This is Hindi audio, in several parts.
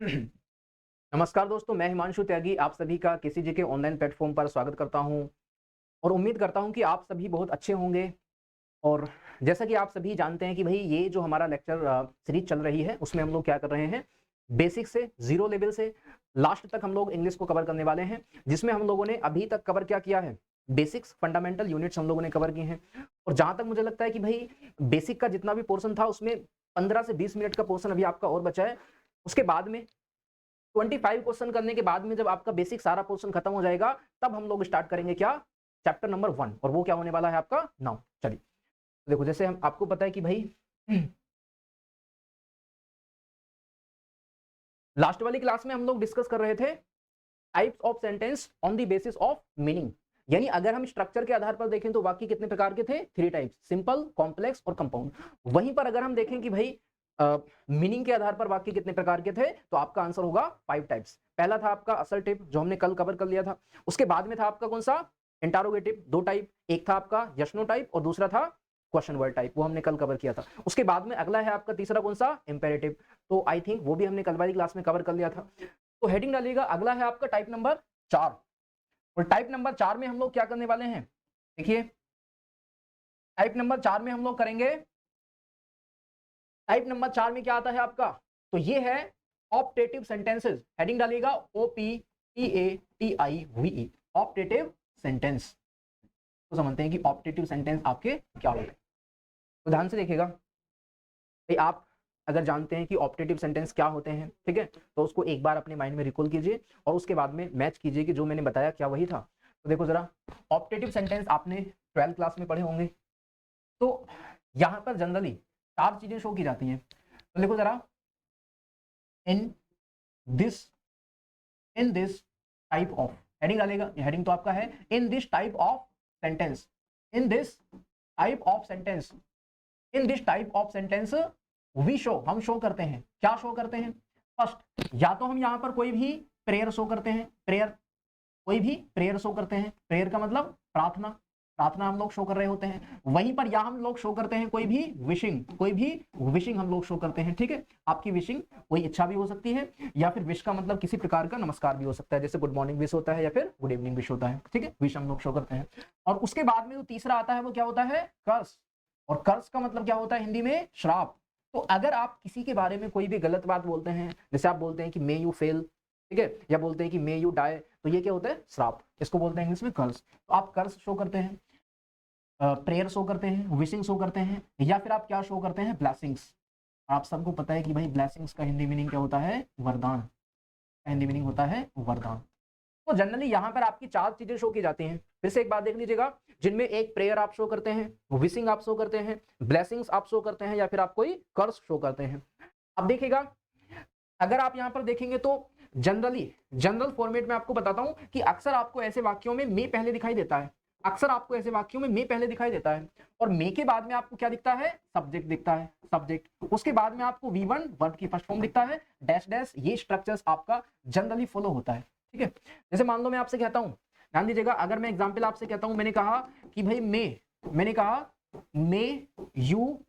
नमस्कार दोस्तों, मैं हिमांशु त्यागी आप सभी का केसीजी के ऑनलाइन प्लेटफॉर्म पर स्वागत करता हूं और उम्मीद करता हूं कि आप सभी बहुत अच्छे होंगे। और जैसा कि आप सभी जानते हैं कि भाई ये जो हमारा लेक्चर सीरीज चल रही है उसमें हम लोग क्या कर रहे हैं, बेसिक से जीरो लेवल से लास्ट तक हम लोग इंग्लिश को कवर करने वाले हैं, जिसमें हम लोगों ने अभी तक कवर क्या किया है, बेसिक्स फंडामेंटल यूनिट्स हम लोगों ने कवर किए हैं। और जहां तक मुझे लगता है कि भाई बेसिक का जितना भी पोर्शन था उसमें 15 से 20 मिनट का पोर्शन अभी आपका और बचा है। उसके बाद में 25 क्वेश्चन करने के बाद में जब आपका बेसिक सारा पोर्शन खत्म हो जाएगा तब हम लोग स्टार्ट करेंगे क्या, चैप्टर नंबर 1, और वो क्या होने वाला है आपका नाउ। चलिए देखो, जैसे हम आपको पता है कि भाई लास्ट वाली क्लास में हम लोग डिस्कस कर रहे थे types of sentence on the basis of meaning. यानी अगर हम स्ट्रक्चर के आधार पर देखें तो वाक्य कितने प्रकार के थे, 3 टाइप्स, सिंपल, कॉम्प्लेक्स और कंपाउंड। वहीं पर अगर हम देखें कि भाई मीनिंग के आधार पर वाक्य कितने प्रकार के थे, तो आपका आंसर होगा 5 टाइप्स। पहला था आपका असर्टिव, जो हमने कल कवर कर लिया था। उसके बाद में था आपका कौन सा, इंटारोगेटिव, 2 टाइप, एक था आपका यस नो टाइप और दूसरा था क्वेश्चन वर्ड टाइप, वो हमने कल कवर किया था। उसके बाद में अगला है आपका तीसरा कौन सा, इंपेरेटिव, तो आई थिंक वो भी हमने कल वाली क्लास में कवर कर लिया था। तो हेडिंग डालिएगा, अगला है आपका टाइप नंबर 4। और टाइप नंबर 4 में हम लोग क्या करने वाले हैं, देखिए टाइप नंबर 4 में हम लोग करेंगे, टाइप नंबर 4 में क्या आता है आपका, तो ये है ऑप्टेटिव सेंटेंसेस। हेडिंग डालिएगा OPTATIVE, ऑप्टेटिव सेंटेंस। तो समझते हैं कि ऑप्टेटिव सेंटेंस आपके क्या होते हैं। तो ध्यान से देखिएगा भाई, आप अगर जानते हैं कि ऑप्टेटिव सेंटेंस क्या होते हैं, ठीक है, तो उसको एक बार अपने माइंड में रिकॉल कीजिए और उसके बाद में मैच कीजिए कि जो मैंने बताया क्या वही था। तो देखो जरा, ऑप्टेटिव सेंटेंस आपने 12th क्लास में पढ़े होंगे। तो यहां पर जनरली 4 चीजें शो की जाती हैं। तो देखो जरा, in this in this type of, heading डालेगा, हेडिंग तो आपका है in this type of sentence, in this type of sentence, in this type of sentence we show, हम शो करते हैं, क्या शो करते हैं। फर्स्ट, या तो हम यहां पर कोई भी प्रेयर शो करते हैं, प्रेयर, कोई भी प्रेयर शो करते हैं, प्रेयर का मतलब प्रार्थना, प्रार्थना हम लोग शो कर रहे होते हैं। वहीं पर या हम लोग शो करते हैं कोई भी विशिंग, कोई भी विशिंग हम लोग शो करते हैं, ठीक है। आपकी विशिंग कोई इच्छा भी हो सकती है, या फिर विश का मतलब किसी प्रकार का नमस्कार भी हो सकता है, जैसे गुड मॉर्निंग विश होता है या फिर गुड इवनिंग विश होता है, ठीक है, विश हम लोग शो करते हैं। और उसके बाद में जो तीसरा आता है वो क्या होता है, कर्स। और कर्स का मतलब क्या होता है हिंदी में, श्राप। तो अगर आप किसी के बारे में कोई भी गलत बात बोलते हैं, जैसे आप बोलते हैं कि मे यू फेल, ठीक है, या बोलते हैं कि मे यू डाई, तो ये क्या होता है, श्राप। इसको बोलते हैं इंग्लिश में कर्स। तो आप कर्स शो करते हैं, प्रेयर शो करते हैं, विशिंग शो करते हैं, या फिर आप क्या शो करते हैं, ब्लेसिंग्स। आप सबको पता है कि भाई ब्लेसिंग्स का हिंदी मीनिंग क्या होता है, वरदान, का हिंदी मीनिंग होता है वरदान। तो जनरली यहाँ पर आपकी 4 चीजें शो की जाती हैं। फिर से एक बात देख लीजिएगा, जिनमें एक प्रेयर आप शो करते हैं, विशिंग आप शो करते हैं, ब्लेसिंग्स आप शो करते हैं, या फिर आप कोई कर्स शो करते हैं। अब देखिएगा, अगर आप यहाँ पर देखेंगे तो जनरली, जनरल फॉर्मेट में आपको बताता हूं कि अक्सर आपको ऐसे वाक्यों में मे पहले दिखाई देता है, अक्सर आपको ऐसे वाक्यों में मे पहले दिखाई देता है, और मे के बाद में आपको क्या दिखता है, सब्जेक्ट दिखता है, सब्जेक्ट। उसके बाद में आपको V1 वर्ब की फर्स्ट फॉर्म दिखता है, डैश डैश, ये स्ट्रक्चर्स आपका जनरली फॉलो होता है, ठीक है। जैसे मान लो मैं आपसे कहता हूं, ध्यान दीजिएगा, अगर मैं एग्जाम्पल आपसे कहता हूं, मैंने कहा कि भाई मैंने कहा may you,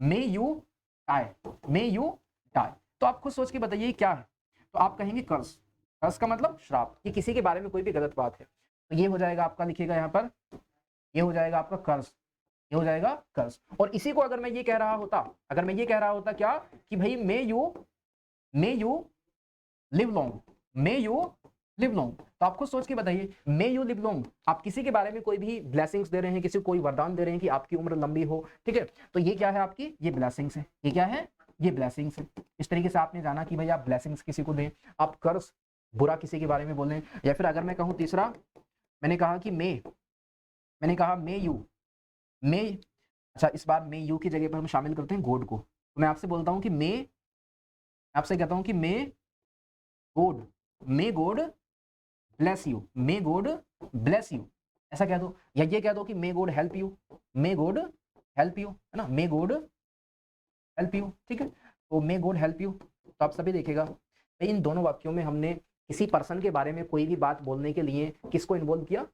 may you tie, may you tie, तो आप खुद सोच के बताइए क्या है। तो आप कहेंगे कर्स, कर्स का मतलब श्राप, कि किसी के बारे में कोई भी गलत बात है। तो ये हो जाएगा आपका, लिखिएगा यहाँ पर, ये हो जाएगा आपका कर्स, ये हो जाएगा कर्स। और इसी को अगर मैं ये कह रहा होता, अगर मैं ये कह रहा होता क्या, कि भाई may you live long, may you live long, तो आप खुद सोच के बताइए, मे यू लिव लॉन्ग, आप किसी के बारे में कोई भी ब्लेसिंग्स दे रहे हैं, किसी को कोई वरदान दे रहे हैं कि आपकी उम्र लंबी हो, ठीक है। तो ये क्या है आपकी, ये ब्लेसिंग्स है, ये क्या है, ये ब्लेसिंग्स है। इस तरीके से आपने जाना कि भाई आप ब्लेसिंग्स किसी को दें, आप कर्स, बुरा किसी के बारे में बोलें। या फिर अगर मैं कहूं तीसरा, मैंने कहा कि मैंने कहा मे यू, मे, अच्छा इस बार मे यू की जगह पर हम शामिल करते हैं गॉड को। तो मैं आपसे बोलता हूं कि आपसे कहता हूं कि God may God bless you, may God bless you, ऐसा कह दो। या ये कह दो कि may God help you, may God help you, है ना, मे गॉड हेल्प यू, ठीक है। तो मे गॉड हेल्प यू। तो आप सभी देखेगा इन दोनों वाक्यों में हमने किसी पर्सन के बारे में कोई भी बात बोलने के लिए किसको इन्वॉल्व किया,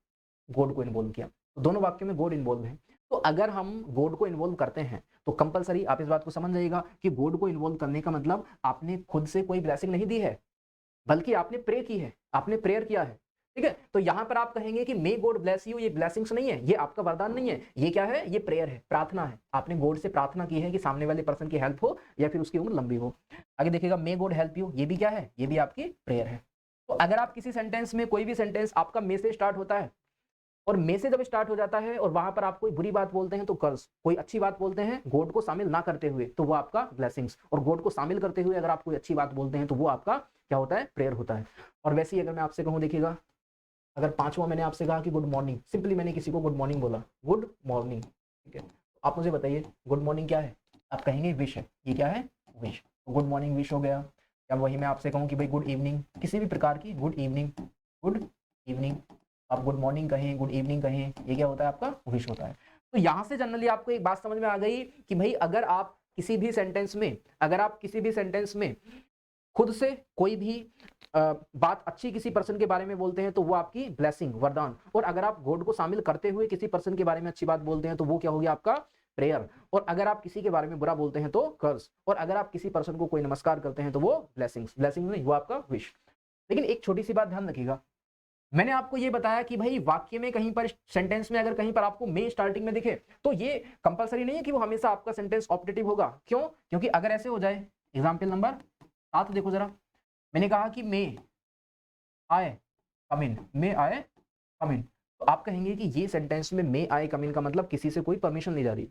गॉड को इन्वॉल्व किया। तो दोनों वाक्यों में गॉड इन्वॉल्व है। तो अगर हम गॉड को इन्वॉल्व करते हैं तो कंपलसरी आप इस बात को समझ जाइएगा कि गॉड को इन्वॉल्व करने का मतलब आपने खुद से कोई ब्लेसिंग नहीं दी है, बल्कि आपने प्रे की है, आपने प्रेयर किया है। ठीक है, तो यहां पर आप कहेंगे कि मे गॉड ब्लेस यू, ये ब्लेसिंग्स नहीं है, ये आपका वरदान नहीं है, ये क्या है, ये प्रेयर है, प्रार्थना है। आपने गॉड से प्रार्थना की है कि सामने वाले पर्सन की हेल्प हो या फिर उसकी उम्र लंबी हो। आगे देखिएगा, मे गॉड हेल्प यू, ये भी क्या है, ये भी आपकी प्रेयर है। तो अगर आप किसी सेंटेंस में, कोई भी सेंटेंस आपका मे से स्टार्ट होता है और मे से जब स्टार्ट हो जाता है और वहां पर आप कोई बुरी बात बोलते हैं तो कर्स, कोई अच्छी बात बोलते हैं गॉड को शामिल ना करते हुए तो वो आपका ब्लेसिंग्स, और गॉड को शामिल करते हुए अगर आप कोई अच्छी बात बोलते हैं तो वो आपका क्या होता है, प्रेयर होता है। और वैसे ही अगर मैं आपसे कहूं, देखिएगा, अगर पांचवा मैंने आपसे कहा कि गुड मॉर्निंग, सिंपली मैंने किसी को गुड मॉर्निंग बोला, गुड मॉर्निंग, ठीक है, तो आप मुझे बताइए गुड मॉर्निंग क्या है, आप कहेंगे विश है, ये क्या है, विश। गुड मॉर्निंग विश हो गया। या वही मैं आपसे कहूँ कि भाई गुड इवनिंग, किसी भी प्रकार की गुड इवनिंग, गुड इवनिंग, आप गुड मॉर्निंग कहें, गुड इवनिंग कहें, ये क्या होता है, आपका विश होता है। तो यहां से जनरली आपको एक बात समझ में आ गई कि भाई अगर आप किसी भी सेंटेंस में, अगर आप किसी भी सेंटेंस में खुद से कोई भी बात अच्छी किसी पर्सन के बारे में बोलते हैं तो वो आपकी ब्लेसिंग, वरदान, और अगर आप गॉड को शामिल करते हुए किसी पर्सन के बारे में अच्छी बात बोलते हैं तो वो क्या हो गया, आपका प्रेयर, और अगर आप किसी के बारे में बुरा बोलते हैं तो कर्स, और अगर आप किसी पर्सन को कोई नमस्कार करते हैं तो वो ब्लेसिंग्स, ब्लेसिंग नहीं, वो आपका विश। लेकिन एक छोटी सी बात ध्यान रखिएगा, मैंने आपको ये बताया कि भाई वाक्य में कहीं पर, सेंटेंस में अगर कहीं पर आपको मे स्टार्टिंग में दिखे तो ये कंपलसरी नहीं है कि वो हमेशा आपका सेंटेंस ऑप्टेटिव होगा। क्यों? क्योंकि अगर ऐसे हो जाए, एग्जाम्पल नंबर 7 देखो जरा, मैंने कहा कि मे आए कम इन, मे आए कम इन, तो आप कहेंगे कि ये सेंटेंस में मे आए कम इन का मतलब किसी से कोई परमिशन ली जा रही,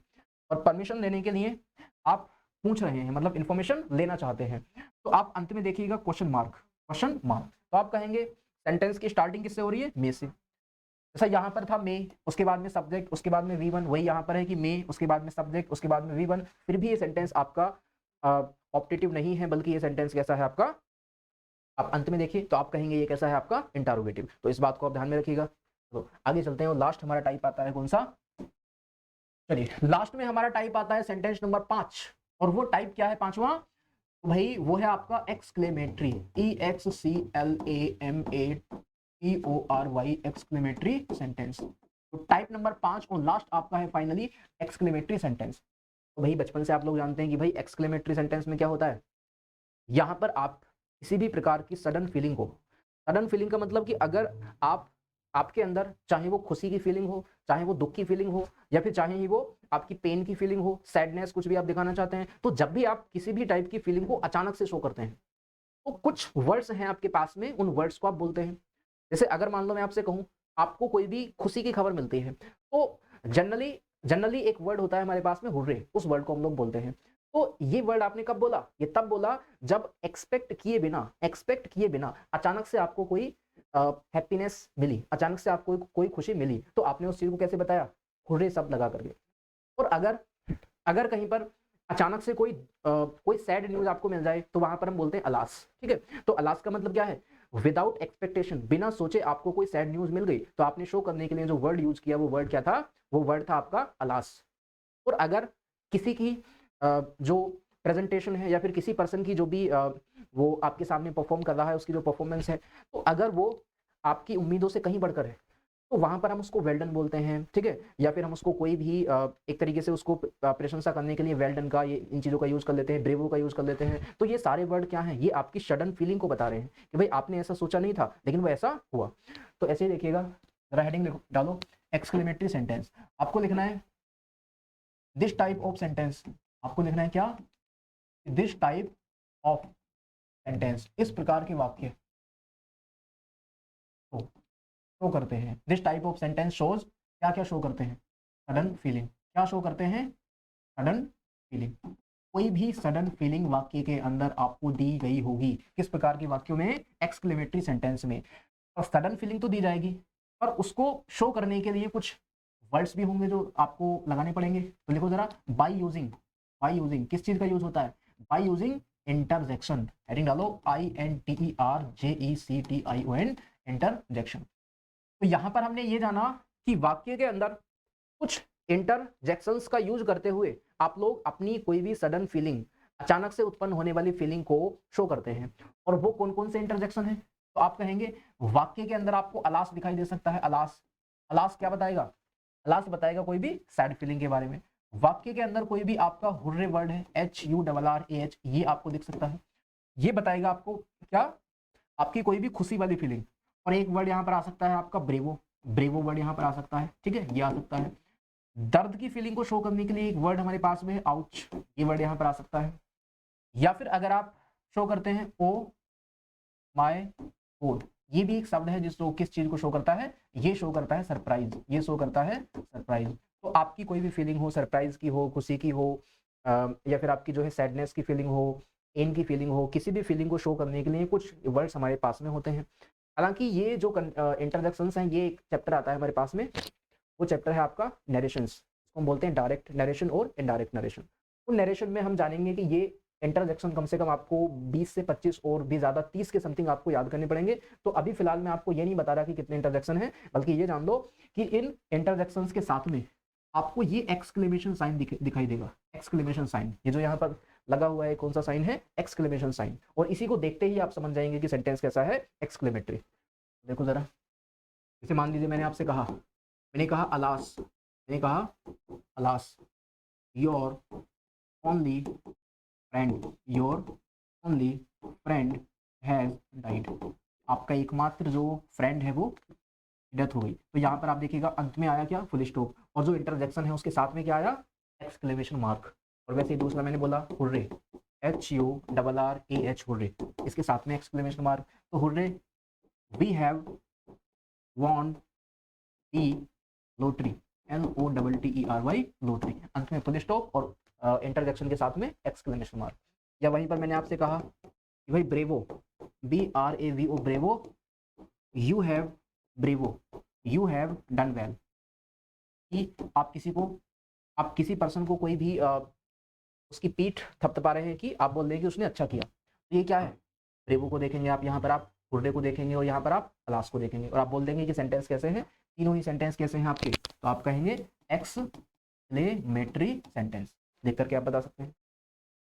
और परमिशन लेने के लिए आप पूछ रहे हैं, मतलब इंफॉर्मेशन लेना चाहते हैं, तो आप अंत में देखिएगा क्वेश्चन मार्क, क्वेश्चन मार्क, तो आप कहेंगे सेंटेंस की स्टार्टिंग किससे हो रही है, मे से। जैसा यहाँ पर था मे, उसके बाद में सब्जेक्ट, उसके बाद में V1, वही यहाँ पर है कि मे, उसके बाद में सब्जेक्ट, उसके बाद में V1, फिर भी ये सेंटेंस आपका ऑप्टेटिव नहीं है, बल्कि ये सेंटेंस कैसा है आपका, आप अंत में देखिए तो आप कहेंगे ये कैसा है, आपका इंटरोगेटिव। तो इस बात को आप ध्यान में रखिएगा। तो आगे चलते हैं, और लास्ट हमारा टाइप आता है कौन सा, चलिए लास्ट में हमारा टाइप आता है सेंटेंस नंबर 5, और वो टाइप क्या है पांचवा, भाई वो है आपका एक्सक्लेमेटरी, EXCLAMATORY, एक्सक्लेमेटरी सेंटेंस। तो टाइप नंबर 5 और लास्ट आपका है फाइनली एक्सक्लेमेटरी सेंटेंस। तो भाई बचपन से आप लोग जानते हैं कि भाई एक्सक्लेमेटरी सेंटेंस में क्या होता है, यहाँ पर आप किसी भी प्रकार की सडन फीलिंग को, सडन फीलिंग का मतलब कि अगर आप, आपके अंदर चाहे वो खुशी की फीलिंग हो, चाहे वो दुख की फीलिंग हो, या फिर चाहे ही वो आपकी पेन की फीलिंग हो, सैडनेस, कुछ भी आप दिखाना चाहते हैं, तो जब भी आप किसी भी टाइप की फीलिंग को अचानक से शो करते हैं तो कुछ वर्ड्स हैं आपके पास में, उन वर्ड्स को आप बोलते हैं। जैसे अगर मान लो मैं आपसे कहूं, आपको कोई भी खुशी की खबर मिलती है तो जनरली जनरली एक वर्ड होता है हमारे पास में, हुर्रे, उस वर्ड को हम लोग बोलते हैं। तो ये वर्ड आपने कब बोला, ये तब बोला जब एक्सपेक्ट किए बिना अचानक से आपको कोई हैप्पीनेस मिली, अचानक से आपको कोई खुशी मिली, तो आपने उस चीज को कैसे बताया, हुर्रे शब्द लगा करके। और अगर अगर कहीं पर अचानक से कोई सैड न्यूज आपको मिल जाए तो वहां पर हम बोलते हैं अलास। ठीक है, तो अलास का मतलब क्या है, विदाउट एक्सपेक्टेशन, बिना सोचे आपको कोई सैड न्यूज मिल गई तो आपने शो करने के लिए जो वर्ड यूज किया वो वर्ड क्या था, वो वर्ड था आपका अलास। और अगर किसी की जो प्रेजेंटेशन है या फिर किसी पर्सन की जो भी वो आपके सामने परफॉर्म कर रहा है, उसकी जो परफॉर्मेंस है, तो अगर वो आपकी उम्मीदों से कहीं बढ़कर है तो वहां पर हम उसको वेल डन बोलते हैं। ठीक है, या फिर हम उसको कोई भी एक तरीके से उसको प्रशंसा करने के लिए वेल डन का, ये इन चीजों का यूज कर लेते हैं, ब्रेवो का यूज कर लेते हैं। तो ये सारे वर्ड क्या हैं, ये आपकी सडन फीलिंग को बता रहे हैं कि भाई आपने ऐसा सोचा नहीं था लेकिन वो ऐसा हुआ। तो ऐसे ही देखिएगा, जरा हेडिंग डालो, एक्सक्लेमेटरी सेंटेंस। आपको लिखना है दिस टाइप ऑफ सेंटेंस, आपको लिखना है क्या, दिस टाइप ऑफ सेंटेंस, इस प्रकार के वाक्य शो करते हैं। This type of sentence shows, क्या क्या शो करते हैं, सडन फीलिंग, क्या शो करते हैं, सडन फीलिंग। कोई भी सडन फीलिंग वाक्य के अंदर आपको दी गई होगी, किस प्रकार के वाक्यों में, एक्सक्लेमेटरी सेंटेंस में। और सडन फीलिंग तो दी जाएगी, और उसको शो करने के लिए कुछ वर्ड्स भी होंगे जो आपको लगाने पड़ेंगे। तो लिखो जरा, बाय यूजिंग किस चीज का यूज होता है, बाय यूजिंग इंटरजेक्शन। हेडिंग डालो, INTERJECTION, इंटरजेक्शन। तो यहां पर हमने ये जाना कि वाक्य के अंदर कुछ इंटरजेक्शंस का यूज करते हुए आप लोग अपनी कोई भी सडन फीलिंग, अचानक से उत्पन्न होने वाली फीलिंग को शो करते हैं। और वो कौन कौन से इंटरजेक्शन है, तो आप कहेंगे वाक्य के अंदर आपको अलास दिखाई दे सकता है, अलास, अलास क्या बताएगा, अलास बताएगा कोई भी सैड फीलिंग के बारे में। वाक्य के अंदर कोई भी आपका हुर्रे वर्ड है, HURRAH, ये आपको दिख सकता है, ये बताएगा आपको क्या, आपकी कोई भी खुशी वाली फीलिंग। और एक वर्ड यहाँ पर आ सकता है आपका ब्रेवो, ब्रेवो वर्ड यहाँ पर आ सकता है, ठीक है, ये आ सकता है। दर्द की फीलिंग को शो करने के लिए एक वर्ड हमारे पास में है आउच, ये वर्ड यहाँ पर आ सकता है। या फिर अगर आप शो करते हैं ओ माय गॉड, ये भी एक शब्द है जिसको किस चीज को शो करता है, ये शो करता है सरप्राइज, ये शो करता है सरप्राइज। तो आपकी कोई भी फीलिंग हो, सरप्राइज की हो, खुशी की हो, या फिर आपकी जो है सैडनेस की फीलिंग हो, पेन की फीलिंग हो, किसी भी फीलिंग को शो करने के लिए कुछ वर्ड्स हमारे पास में होते हैं। हालांकि ये जो इंट्रोडक्शंस हैं, ये एक चैप्टर आता है हमारे पास में, वो चैप्टर है आपका नरेशंस, इसको हम बोलते हैं डायरेक्ट नरेशन और इनडायरेक्ट नरेशन। तो नरेशन में हम जानेंगे कि ये इंटरजेक्शन कम से कम आपको 20 से 25 और भी ज्यादा 30 के समथिंग आपको याद करने पड़ेंगे। तो अभी फिलहाल मैं आपको ये नहीं बता रहा कि कितने इंटरजेक्शन है, बल्कि ये जान लो कि इन इंटरजेक्शंस के साथ में आपको ये एक्सक्लेमेशन साइन दिखाई देगा, एक्सक्लेमेशन साइन, ये जो यहाँ पर लगा हुआ है कौन सा साइन है, एक्सक्लेमेशन साइन। और इसी को देखते ही आप समझ जाएंगे कि सेंटेंस कैसा है, एक्सक्लेमेटरी। देखो जरा, इसे मान लीजिए मैंने आपसे कहा, मैंने कहा अलास, मैंने कहा alas, your only friend, your only friend has died, आपका एकमात्र जो फ्रेंड है वो डेथ हो गई। तो यहाँ पर आप देखिएगा अंत में आया क्या, फुल स्टॉप, और जो इंटरजेक्शन है उसके साथ में क्या आया, एक्सक्लेमेशन मार्क। और वैसे ही दूसरा मैंने बोला हुर्रे, HURRAH, हुर्रे, इसके साथ में एक्सक्लेमेशन मार्क। तो hurray, we have won the lottery, LOTTERY, lottery, अंत में फुल स्टॉप और इंटरजेक्शन के साथ में एक्सक्लेमेशन मार्क। या वहीं पर मैंने आपसे कहा कि भाई bravo, BRAVO, bravo, you have bravo, you have done well, कि आप किसी को, आप किसी पर्सन को कोई भी उसकी पीठ थपथपा रहे हैं कि आप बोल रहे हैं कि उसने अच्छा किया। तो ये क्या है, ब्रेवो को देखेंगे आप, यहाँ पर आप हुर्रे को देखेंगे, और यहाँ पर आप अलास को देखेंगे, और आप बोल देंगे कि सेंटेंस कैसे हैं, तीनों ही सेंटेंस कैसे हैं आपके। तो आप कहेंगे एक्सक्लेमेटरी सेंटेंस, देख करके आप बता सकते हैं।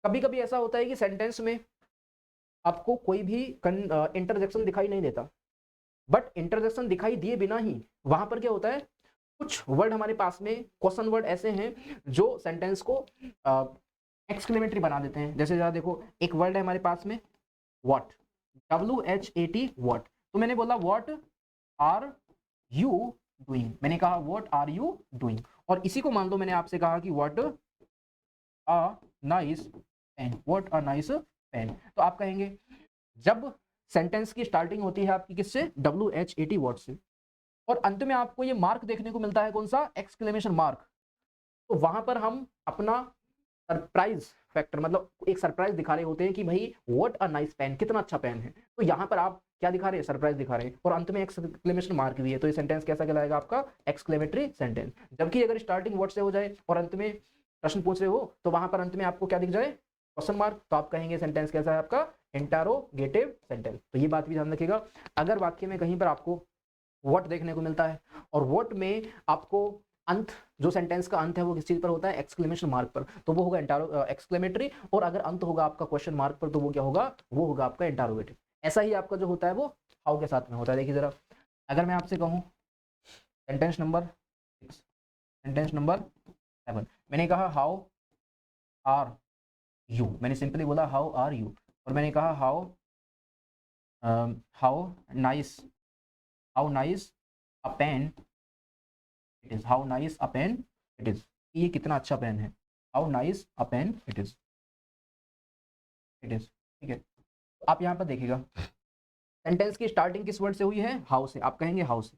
कभी कभी ऐसा होता है कि सेंटेंस में आपको कोई भी इंटरजेक्शन दिखाई नहीं देता, बट इंटरजेक्शन दिखाई दिए बिना ही वहां पर क्या होता है, कुछ वर्ड हमारे पास में, क्वेश्चन वर्ड ऐसे हैं जो सेंटेंस को एक्सक्लेमेटरी बना देते हैं। जैसे जरा देखो, एक वर्ड है हमारे पास में व्हाट, WHAT, व्हाट। तो मैंने बोला व्हाट आर यू डूइंग, मैंने कहा व्हाट आर यू डूइंग, और इसी को मान लो मैंने आपसे कहा कि what a nice pen, what a nice pen. तो आप कहेंगे, जब सेंटेंस की स्टार्टिंग होती है आपकी किससे, WHAT, व्हाट से, और अंत में आपको ये मार्क देखने को मिलता है कौन सा, एक्सक्लेमेशन मार्क। तो वहां पर हम अपना सरप्राइज फैक्टर, मतलब एक सरप्राइज दिखा रहे होते हैं कि भाई व्हाट अ नाइस पेन, कितना अच्छा पेन है। तो यहाँ पर आप क्या दिखा रहे हैं, सरप्राइज दिखा रहे हैं, और अंत में एक्सक्लेमेशन मार्क भी है। तो ये सेंटेंस कैसा कहलाएगा आपका, एक्सक्लेमेटरी सेंटेंस। जबकि अगर स्टार्टिंग व्हाट से हो जाए और अंत में प्रश्न पूछ रहे हो, तो वहां पर अंत में आपको क्या दिख जाए, क्वेश्चन मार्क, तो आप कहेंगे सेंटेंस कैसा है आपका, इंटरोगेटिव सेंटेंस। तो ये बात भी ध्यान रखिएगा, अगर वाक्य में कहीं पर आपको व्हाट देखने को मिलता है और व्हाट में आपको अंत, जो सेंटेंस का अंत है वो किस चीज पर होता है, एक्सक्लेमेशन मार्क पर, तो वो होगा एक्सक्लेमेटरी। और अगर अंत होगा आपका क्वेश्चन मार्क पर, तो वो क्या होगा, वो होगा आपका इंटरोगेटिव। ऐसा ही आपका जो होता है वो हाउ के साथ में होता है। देखिए जरा, अगर मैं आपसे कहूँ सेंटेंस नंबर 6, सेंटेंस नंबर 7, मैंने कहा हाउ आर यू, मैंने सिंपली बोला हाउ आर यू, और मैंने कहा how nice, how nice a pen it is, how nice a pen it is, ये कितना अच्छा पेन है, how nice a pen it is, it is, ठीक है। तो आप यहाँ पर देखिएगा सेंटेंस की स्टार्टिंग किस वर्ड से हुई है, हाउ से, आप कहेंगे हाउ से।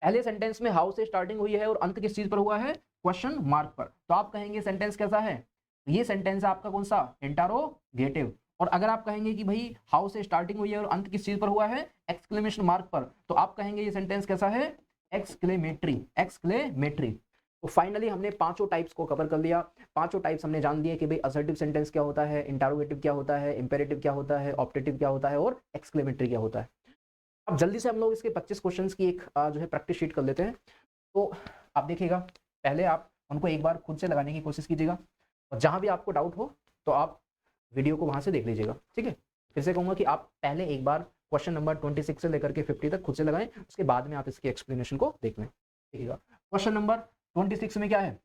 पहले सेंटेंस में हाउ से स्टार्टिंग हुई है और अंत किस चीज पर हुआ है, क्वेश्चन मार्क पर, तो आप कहेंगे सेंटेंस कैसा है, ये सेंटेंस है आपका कौन सा, इंटरोगेटिव। और अगर आप कहेंगे कि भाई हाउ से स्टार्टिंग हुई है और अंत किस चीज पर हुआ है, एक्सक्लेमेशन मार्क पर, तो आप कहेंगे ये सेंटेंस कैसा है, एक्सक्लेमेटरी, एक्सक्लेमेटरी। तो फाइनली हमने पांचों टाइप्स को कवर कर लिया। पांचों टाइप्स हमने जान लिए कि भाई असर्टिव सेंटेंस क्या होता है, इंटरोगेटिव क्या होता है, इंपेरेटिव क्या होता है, ऑप्टेटिव क्या होता है, और एक्सक्लेमेटरी क्या होता है। अब जल्दी से हम लोग इसके 25 क्वेश्चंस की एक जो है प्रैक्टिस शीट कर लेते हैं। तो आप देखिएगा, पहले आप उनको एक बार खुद से लगाने की कोशिश कीजिएगा, और जहां भी आपको डाउट हो तो आप वीडियो को वहां से देख लीजिएगा, ठीक है। फिर से कहूंगा कि आप पहले एक बार क्वेश्चन नंबर 26 से लेकर के 50 तक खुद से लगाएं, उसके बाद में आप इसके एक्सप्लेनेशन को देख लें। देखिएगा क्वेश्चन नंबर 26 में क्या है,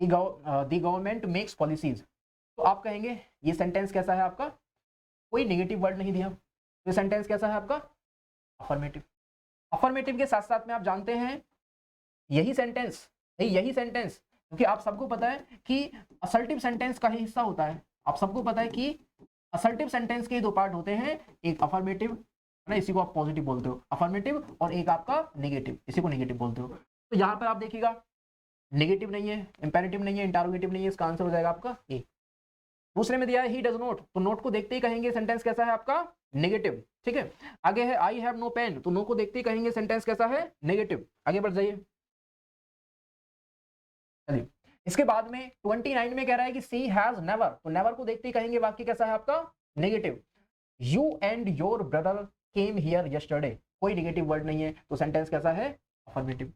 द गवर्नमेंट मेक्स पॉलिसीज। तो आप कहेंगे ये सेंटेंस कैसा है आपका, कोई नेगेटिव वर्ड नहीं दिया, तो ये सेंटेंस कैसा है आपका अफर्मेटिव। अफर्मेटिव के साथ साथ में आप जानते हैं यही सेंटेंस क्योंकि आप सबको पता है कि असर्टिव सेंटेंस का ही हिस्सा होता है, आप सबको पता है कि असर्टिव सेंटेंस के दो पार्ट होते हैं, एक अफर्मेटिव ना, इसी को आप पॉजिटिव बोलते हो अफर्मेटिव, और एक आपका नेगेटिव, इसी को नेगेटिव बोलते हो। तो यहाँ पर आप देखिएगा नेगेटिव नहीं है, इंपेरेटिव नहीं है, इंटरोगेटिव नहीं है, इसका आंसर हो जाएगा आपका ए। दूसरे में दिया है ही डज नॉट, तो नोट को देखते ही कहेंगे सेंटेंस कैसा है आपका नेगेटिव, ठीक है। आगे है आई हैव नो पेन, तो नो को देखते ही कहेंगे सेंटेंस कैसा है नेगेटिव। आगे बढ़ जाइए, चलिए इसके बाद में 29 में कह रहा है कि सी हैज नेवर, तो नेवर को देखते ही कहेंगे वाक्य कैसा है आपका negative. You and your brother came here yesterday, कोई नेगेटिव वर्ड नहीं है, तो सेंटेंस कैसा है अफर्मेटिव।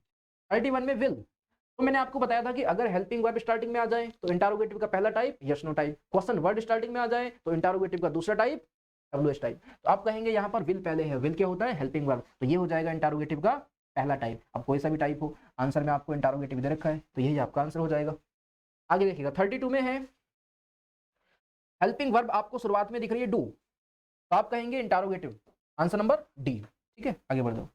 31 में विल, तो मैंने आपको बताया था कि अगर हेल्पिंग वर्ब स्टार्टिंग में आ जाए तो इंटरोगेटिव का पहला type yes no type, question word starting में आ जाए तो इंटरोगेटिव का दूसरा टाइप डब्ल्यूएच टाइप। तो आप कहेंगे यहाँ पर विल पहले है, विल क्या होता है हेल्पिंग वर्ब, तो ये हो जाएगा इंटरोगेटिव का पहला टाइप। अब कोई सा भी टाइप हो, आंसर में आपको इंटरोगेटिव दे रखा है, तो यही आपका आंसर हो जाएगा। आगे देखिएगा 32 में है हेल्पिंग वर्ब आपको शुरुआत में दिख रही है डू, तो आप कहेंगे इंटरोगेटिव, आंसर नंबर डी, ठीक है। आगे बढ़ जाओ,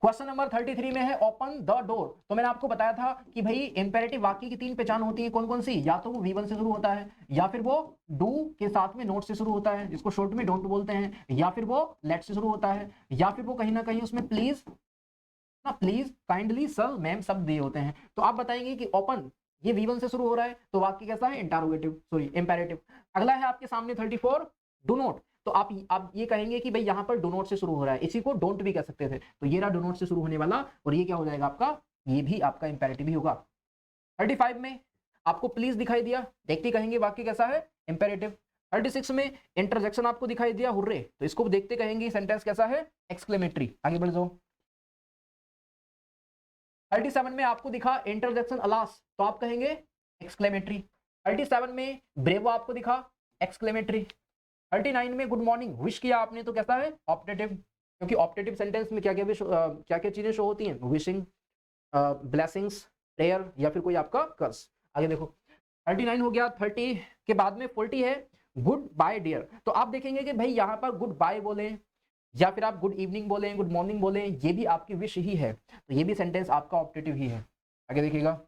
क्वेश्चन नंबर 33 में है ओपन द डोर, तो मैंने आपको बताया था कि भाई इंपेरेटिव वाक्य की तीन पहचान होती है, कौन कौन सी, या तो वो V1 से शुरू होता है, या फिर वो डू के साथ में नोट से शुरू होता है जिसको शॉर्ट में डोंट बोलते हैं, या फिर वो लेट से शुरू होता है, या फिर वो कहीं ना कहीं उसमें प्लीज ना, प्लीज, काइंडली, सर, मैम सब दिए होते हैं। तो आप बताएंगे कि ओपन ये V1 से शुरू हो रहा है, तो वाक्य कैसा है इंटरोगेटिव, सॉरी इंपेरेटिव। अगला है आपके सामने 34 डू नॉट, तो आप ये कहेंगे कि भाई यहाँ पर डो नॉट से शुरू हो रहा है, इसी को डोंट भी कह सकते थे, तो ये रहा डो नॉट से शुरू होने वाला, और ये क्या हो जाएगा आपका, ये भी आपका इंपेरेटिव ही होगा। 35 में आपको प्लीज दिखाई दिया, देखते कहेंगे वाक्य कैसा है इंपेरेटिव। 36 में इंटरजेक्शन आपको दिखाई दिया हुर्रे, तो इसको देखते कहेंगे सेंटेंस कैसा है एक्सक्लेमेटरी। आगे बढ़ जाओ, 37 में आपको दिखा इंटरजेक्शन अलास, तो आप कहेंगे एक्सक्लेमेटरी। 37 में ब्रेवो आपको दिखा एक्सक्लेमेटरी। 39 में गुड मॉर्निंग विश किया आपने, तो कैसा है ऑप्टेटिव, क्योंकि ऑप्टेटिव सेंटेंस में क्या क्या चीजें शो होती हैं, विशिंग, ब्लेसिंग्स, प्रेयर, या फिर कोई आपका कर्स। आगे देखो 39 हो गया। 30 के बाद में 40 है गुड बाय डियर, तो आप देखेंगे कि भाई यहाँ पर गुड बाय बोले या फिर आप गुड इवनिंग बोले, गुड मॉर्निंग बोले, ये भी आपकी विश ही है, तो ये भी सेंटेंस आपका ऑप्टेटिव ही है। आगे देखिएगा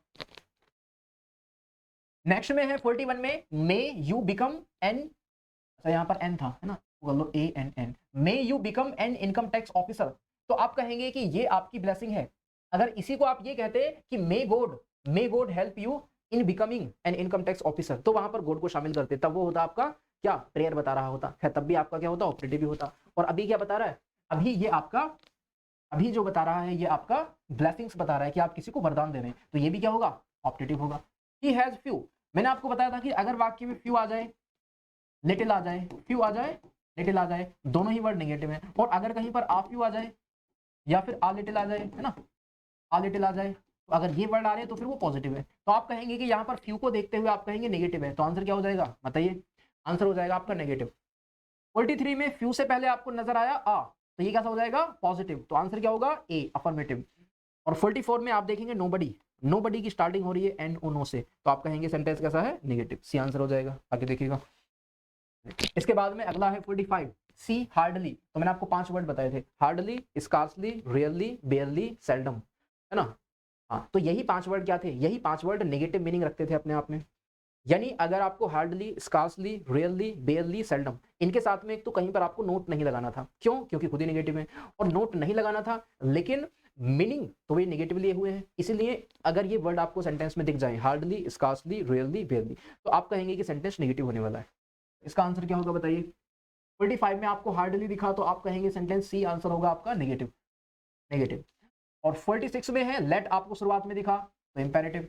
नेक्स्ट में है 41 में मे यू बिकम एन, अच्छा यहाँ पर एन था है ना, बोल लो a an an, may you become an income tax officer, तो आप कहेंगे कि ये आपकी ब्लेसिंग है। अगर इसी को आप ये कहते कि may God help you in becoming an income tax officer, तो वहां पर गॉड को शामिल करते, तब वो होता आपका क्या प्रेयर बता रहा होता है, तब भी आपका क्या होता ऑपरेटिव भी होता। और अभी क्या बता रहा है, अभी ये आपका, अभी जो बता रहा है ये आपका ब्लेसिंग्स बता रहा है कि आप किसी को वरदान दे रहे हैं, तो ये भी क्या होगा ऑपरेटिव होगा। ही हैज फ्यू, मैंने आपको बताया था कि अगर वाक्य में फ्यू आ जाए, लिटिल आ जाए, फ्यू आ जाए, लिटिल आ जाए, दोनों ही वर्ड नेगेटिव है। और अगर कहीं पर आ फ्यू आ जाए या फिर आ लिटिल आ जाए, है ना, आ लिटिल आ जाए, तो अगर ये वर्ड आ रहे हैं तो फिर वो पॉजिटिव है। तो आप कहेंगे कि यहाँ पर फ्यू को देखते हुए आप कहेंगे नेगेटिव है, तो आंसर क्या हो जाएगा बताइए, आंसर हो जाएगा आपका नेगेटिव। 43 में फ्यू से पहले आपको नजर आया आ, तो ये कैसा हो जाएगा पॉजिटिव, तो आंसर क्या होगा ए अफर्मेटिव। और 44 में आप देखेंगे नोबडी की स्टार्टिंग हो रही है एन ओ नो से, तो आप कहेंगे सेंटेंस कैसा है नेगेटिव, सी आंसर हो जाएगा। आगे देखिएगा इसके बाद में अगला है 45 सी हार्डली, तो मैंने आपको 5 वर्ड बताए थे, हार्डली, स्कार्सली, रियरली, बेयरली, सेल्डम, है ना। हाँ, तो यही 5 वर्ड क्या थे, यही 5 वर्ड नेगेटिव मीनिंग रखते थे अपने आप में। यानी अगर आपको हार्डली, स्कार्सली, रियरली, बेयरली, सेल्डम, इनके साथ में एक तो कहीं पर आपको नोट नहीं लगाना था, क्यों, क्योंकि खुद ही नेगेटिव है, और नोट नहीं लगाना था, लेकिन मीनिंग तो ये नेगेटिव लिए हुए हैं, इसीलिए अगर ये वर्ड आपको सेंटेंस में दिख जाए हार्डली, स्कार्सली, रियरली, बेयरली, तो आप कहेंगे कि सेंटेंस नेगेटिव होने वाला है। इसका आंसर क्या होगा बताइए। 45 में आपको हार्डली दिखा, तो आप कहेंगे सेंटेंस सी आंसर होगा आपका नेगेटिव, नेगेटिव। और 46 में है लेट, आपको शुरुआत में दिखा तो इंपेरेटिव।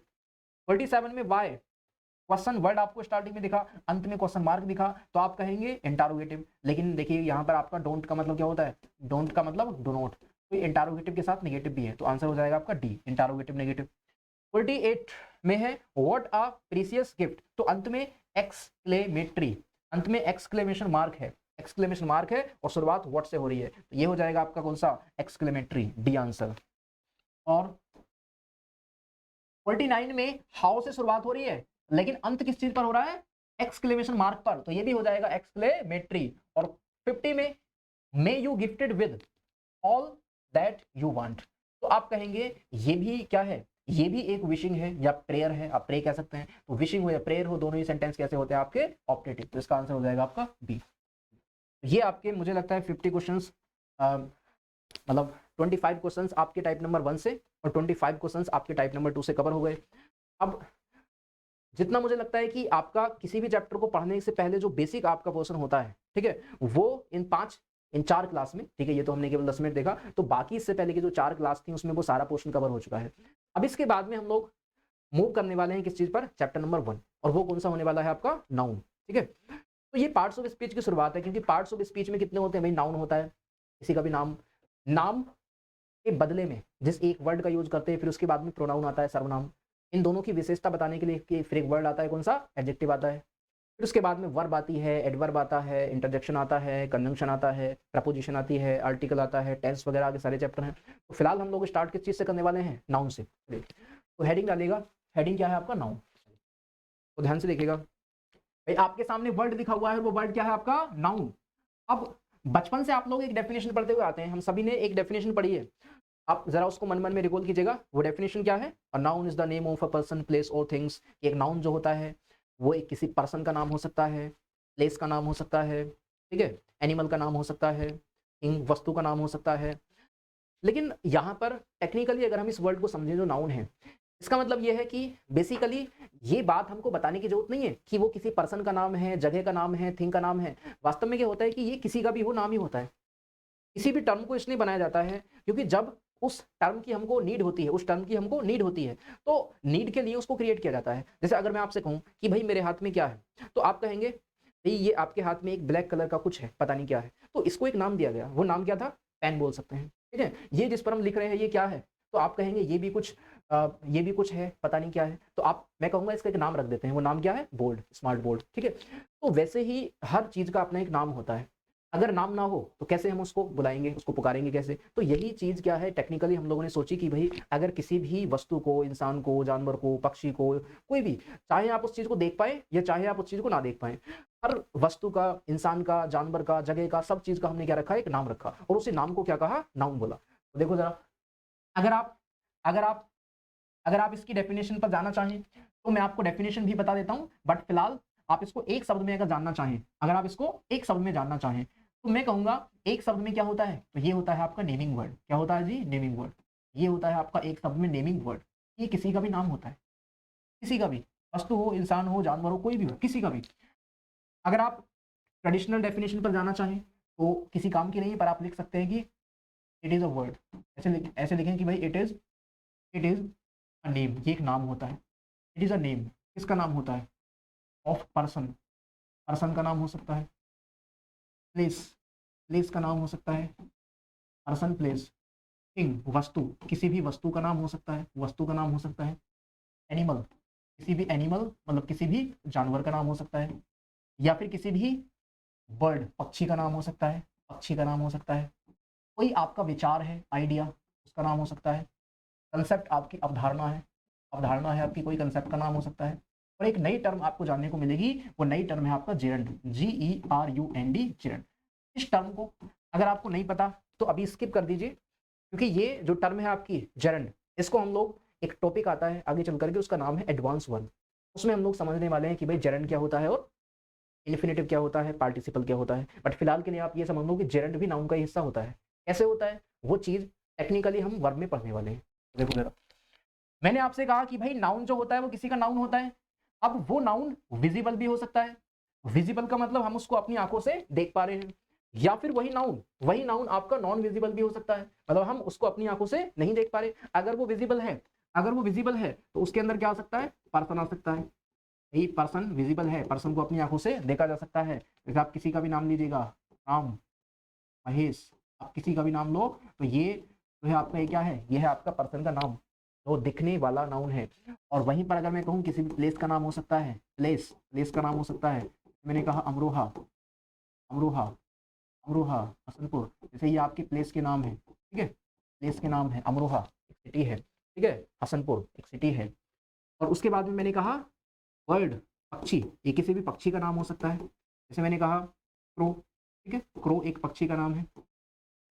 47 में वाई, क्वेश्चन वर्ड आपको स्टार्टिंग में दिखा, अंत में क्वेश्चन मार्क दिखा, तो आप कहेंगे इंटरोगेटिव। लेकिन देखिए यहाँ पर आपका डोंट का मतलब क्या होता है, डोंट का मतलब डो नॉट, तो इंटरोगेटिव के साथ नेगेटिव भी है, तो आंसर हो जाएगा आपका डी इंटरोगेटिव नेगेटिव। 48 में है व्हाट अ प्रीशियस गिफ्ट, तो अंत में एक्सक्लेमेटरी, अंत में एक्सक्लेमेशन मार्क है, एक्सक्लेमेशन मार्क है, और शुरुआत व्हाट से हो रही है, तो ये हो जाएगा आपका कौन सा एक्सक्लेमेटरी, डी आंसर। और 49 में हाउ से शुरुआत हो रही है, लेकिन अंत किस चीज पर हो रहा है, एक्सक्लेमेशन मार्क पर, तो ये भी हो जाएगा एक्सक्लेमेटरी। और 50 में may you gifted with all that you want, तो आप कहेंगे ये भी क्या है, ये भी एक विशिंग है या प्रेयर है, आप प्रे कह सकते हैं। तो विशिंग हो या प्रेयर हो, दोनों ही सेंटेंस कैसे होते हैं आपके, ऑप्टेटिव। तो इसका आंसर हो जाएगा आपका बी। ये आपके मुझे लगता है 50 क्वेश्चंस, मतलब 25 क्वेश्चंस आपके टाइप नंबर 1 से और 25 क्वेश्चंस आपके टाइप नंबर 2 से कवर हो गए। अब जितना मुझे लगता है कि आपका किसी भी चैप्टर को पढ़ने से पहले जो बेसिक आपका पोर्शन होता है, ठीक है, वो इन 4 क्लास में, ठीक है, ये तो हमने केवल 10 मिनट देखा, तो बाकी इससे पहले की जो 4 क्लास थी उसमें वो सारा पोर्शन कवर हो चुका है। अब इसके बाद में हम लोग मूव करने वाले हैं किस चीज पर, चैप्टर नंबर 1, और वो कौन सा होने वाला है आपका, नाउन। ठीक है, तो ये पार्ट्स ऑफ स्पीच की शुरुआत है, क्योंकि पार्ट्स ऑफ स्पीच में कितने होते हैं भाई, नाउन होता है, किसी का भी नाम के बदले में जिस एक वर्ड का यूज करते हैं, फिर उसके बाद में प्रोनाउन आता है, सर्वनाम। इन दोनों की विशेषता बताने के लिए फिर एक वर्ड आता है, कौन सा, एडजेक्टिव आता है। फिर उसके बाद में वर्ब आती है, एडवर्ब आता है, इंटरजेक्शन आता है, कंजंक्शन आता है, प्रपोजिशन आती है, आर्टिकल आता है, टेंस वगैरह के सारे चैप्टर हैं। तो फिलहाल हम लोग स्टार्ट किस चीज से करने वाले हैं, नाउन से। तो हेडिंग डालेगा, हेडिंग क्या है आपका, नाउन। तो ध्यान से देखिएगा भाई, आपके सामने वर्ड लिखा हुआ है, वो वर्ड क्या है आपका, नाउन। अब बचपन से आप लोग एक डेफिनेशन पढ़ते हुए आते हैं, हम सभी ने एक डेफिनेशन पढ़ी है, आप जरा उसको मन मन में रिकॉल कीजिएगा। वो डेफिनेशन क्या है, a noun is the name of a person, place और थिंग्स। एक नाउन जो होता है वो एक किसी पर्सन का नाम हो सकता है, प्लेस का नाम हो सकता है, ठीक है, एनिमल का नाम हो सकता है, वस्तु का नाम हो सकता है। लेकिन यहाँ पर टेक्निकली अगर हम इस वर्ड को समझें जो नाउन है, इसका मतलब ये है कि बेसिकली ये बात हमको बताने की जरूरत नहीं है कि वो किसी पर्सन का नाम है, जगह का नाम है, थिंग का नाम है। वास्तव में क्या होता है कि ये किसी का भी हो नाम ही होता है। किसी भी टर्म को इसलिए बनाया जाता है क्योंकि जब उस टर्म की हमको नीड होती है, उस टर्म की हमको नीड होती है, तो नीड के लिए उसको क्रिएट किया जाता है। जैसे अगर मैं आपसे कहूं कि भाई मेरे हाथ में क्या है, तो आप कहेंगे भाई ये आपके हाथ में एक ब्लैक कलर का कुछ है, पता नहीं क्या है, तो इसको एक नाम दिया गया। वो नाम क्या था, पेन बोल सकते हैं, ठीक है। ये जिस पर हम लिख रहे हैं ये क्या है, तो आप कहेंगे ये भी कुछ है, पता नहीं क्या है, तो मैं कहूंगा इसका एक नाम रख देते हैं। वो नाम क्या है, बोर्ड, स्मार्ट बोर्ड, ठीक है। तो वैसे ही हर चीज का अपना एक नाम होता है। अगर नाम ना हो तो कैसे हम उसको बुलाएंगे, उसको पुकारेंगे कैसे। तो यही चीज क्या है, टेक्निकली हम लोगों ने सोची कि भाई अगर किसी भी वस्तु को, इंसान को, जानवर को, पक्षी को, कोई भी, चाहे आप उस चीज को देख पाए या चाहे आप उस चीज को ना देख पाए, हर वस्तु का, इंसान का, जानवर का, जगह का, सब चीज का हमने क्या रखा, एक नाम रखा, और उसी नाम को क्या कहा, नाउन बोला। तो देखो जरा, अगर आप अगर आप अगर आप इसकी डेफिनेशन पर जाना चाहें तो मैं आपको डेफिनेशन भी बता देता हूं, बट फिलहाल आप इसको एक शब्द में अगर जानना चाहें, अगर आप इसको एक शब्द में जानना चाहें, तो मैं कहूंगा एक शब्द में क्या होता है, तो ये होता है आपका नेमिंग वर्ड। क्या होता है जी, नेमिंग वर्ड। ये होता है आपका एक शब्द में नेमिंग वर्ड। ये किसी का भी नाम होता है, किसी का भी, वस्तु हो, इंसान हो, जानवर हो, कोई भी हो, किसी का भी। अगर आप ट्रेडिशनल डेफिनेशन पर जाना चाहें तो किसी काम की नहीं है, पर आप लिख सकते हैं कि इट इज अ वर्ड। ऐसे लिखें कि भाई इट इज अ नेम। ये एक नाम होता है। इट इज अ नेम, किसका नाम होता है, ऑफ पर्सन, पर्सन का नाम हो सकता है। प्लेस, प्लेस का नाम हो सकता है, पर्सन प्लेस। थिंग, वस्तु, किसी भी वस्तु का नाम हो सकता है, वस्तु का नाम हो सकता है। एनिमल, किसी भी एनिमल मतलब किसी भी जानवर का नाम हो सकता है, या फिर किसी भी बर्ड, पक्षी का नाम हो सकता है, पक्षी का नाम हो सकता है। कोई आपका विचार है, आइडिया, उसका नाम हो सकता है। कंसेप्ट, आपकी अवधारणा है, अवधारणा है आपकी, कोई कंसेप्ट का नाम हो सकता है। और एक नई टर्म आपको जानने को मिलेगी, वो नई टर्म है आपका जेरंड, GERUND, जेरंड। इस टर्म को अगर आपको नहीं पता तो अभी स्किप कर दीजिए, क्योंकि ये जो टर्म है आपकी जेरंड, इसको हम लोग, एक टॉपिक आता है आगे चल करके, उसका नाम है एडवांस 1। उसमें हम लोग समझने वाले हैं कि भाई जेरंड क्या होता है और इन्फिनेटिव क्या होता है, पार्टिसिपल क्या होता है। बट फिलहाल के लिए आप ये समझ लो कि जेरंड भी नाउन का हिस्सा होता है। कैसे होता है वो चीज टेक्निकली हम वर्ब में पढ़ने वाले हैं। देखो जरा, मैंने आपसे कहा कि भाई नाउन जो होता है वो किसी का नाउन होता है। अब वो नाउन विजिबल भी हो सकता है। विजिबल का मतलब हम उसको अपनी आंखों से देख पा रहे हैं, या फिर वही नाउन आपका नॉन विजिबल भी हो सकता है, मतलब हम उसको अपनी आंखों से नहीं देख पा रहे। अगर वो विजिबल है तो उसके अंदर क्या आ सकता है, पर्सन आ सकता है। यही पर्सन विजिबल है, पर्सन को अपनी आंखों से देखा जा सकता है। जैसे आप किसी का भी नाम लीजिएगा, राम, महेश, आप किसी का भी नाम लो, तो ये जो है आपका, ये क्या है, ये है आपका पर्सन का नाम, तो दिखने वाला नाउन है। और वहीं पर अगर मैं कहूँ किसी भी प्लेस का नाम हो सकता है, प्लेस का नाम हो सकता है। मैंने कहा अमरोहा, अमरोहा, अमरोहा, हसनपुर, जैसे ये आपके प्लेस के नाम है, ठीक है, प्लेस के नाम है। अमरोहा एक सिटी है, ठीक है, हसनपुर एक सिटी है। और उसके बाद में मैंने कहा बर्ड, पक्षी, ये किसी भी पक्षी का नाम हो सकता है। जैसे मैंने कहा क्रो, ठीक है, क्रो एक पक्षी का नाम है।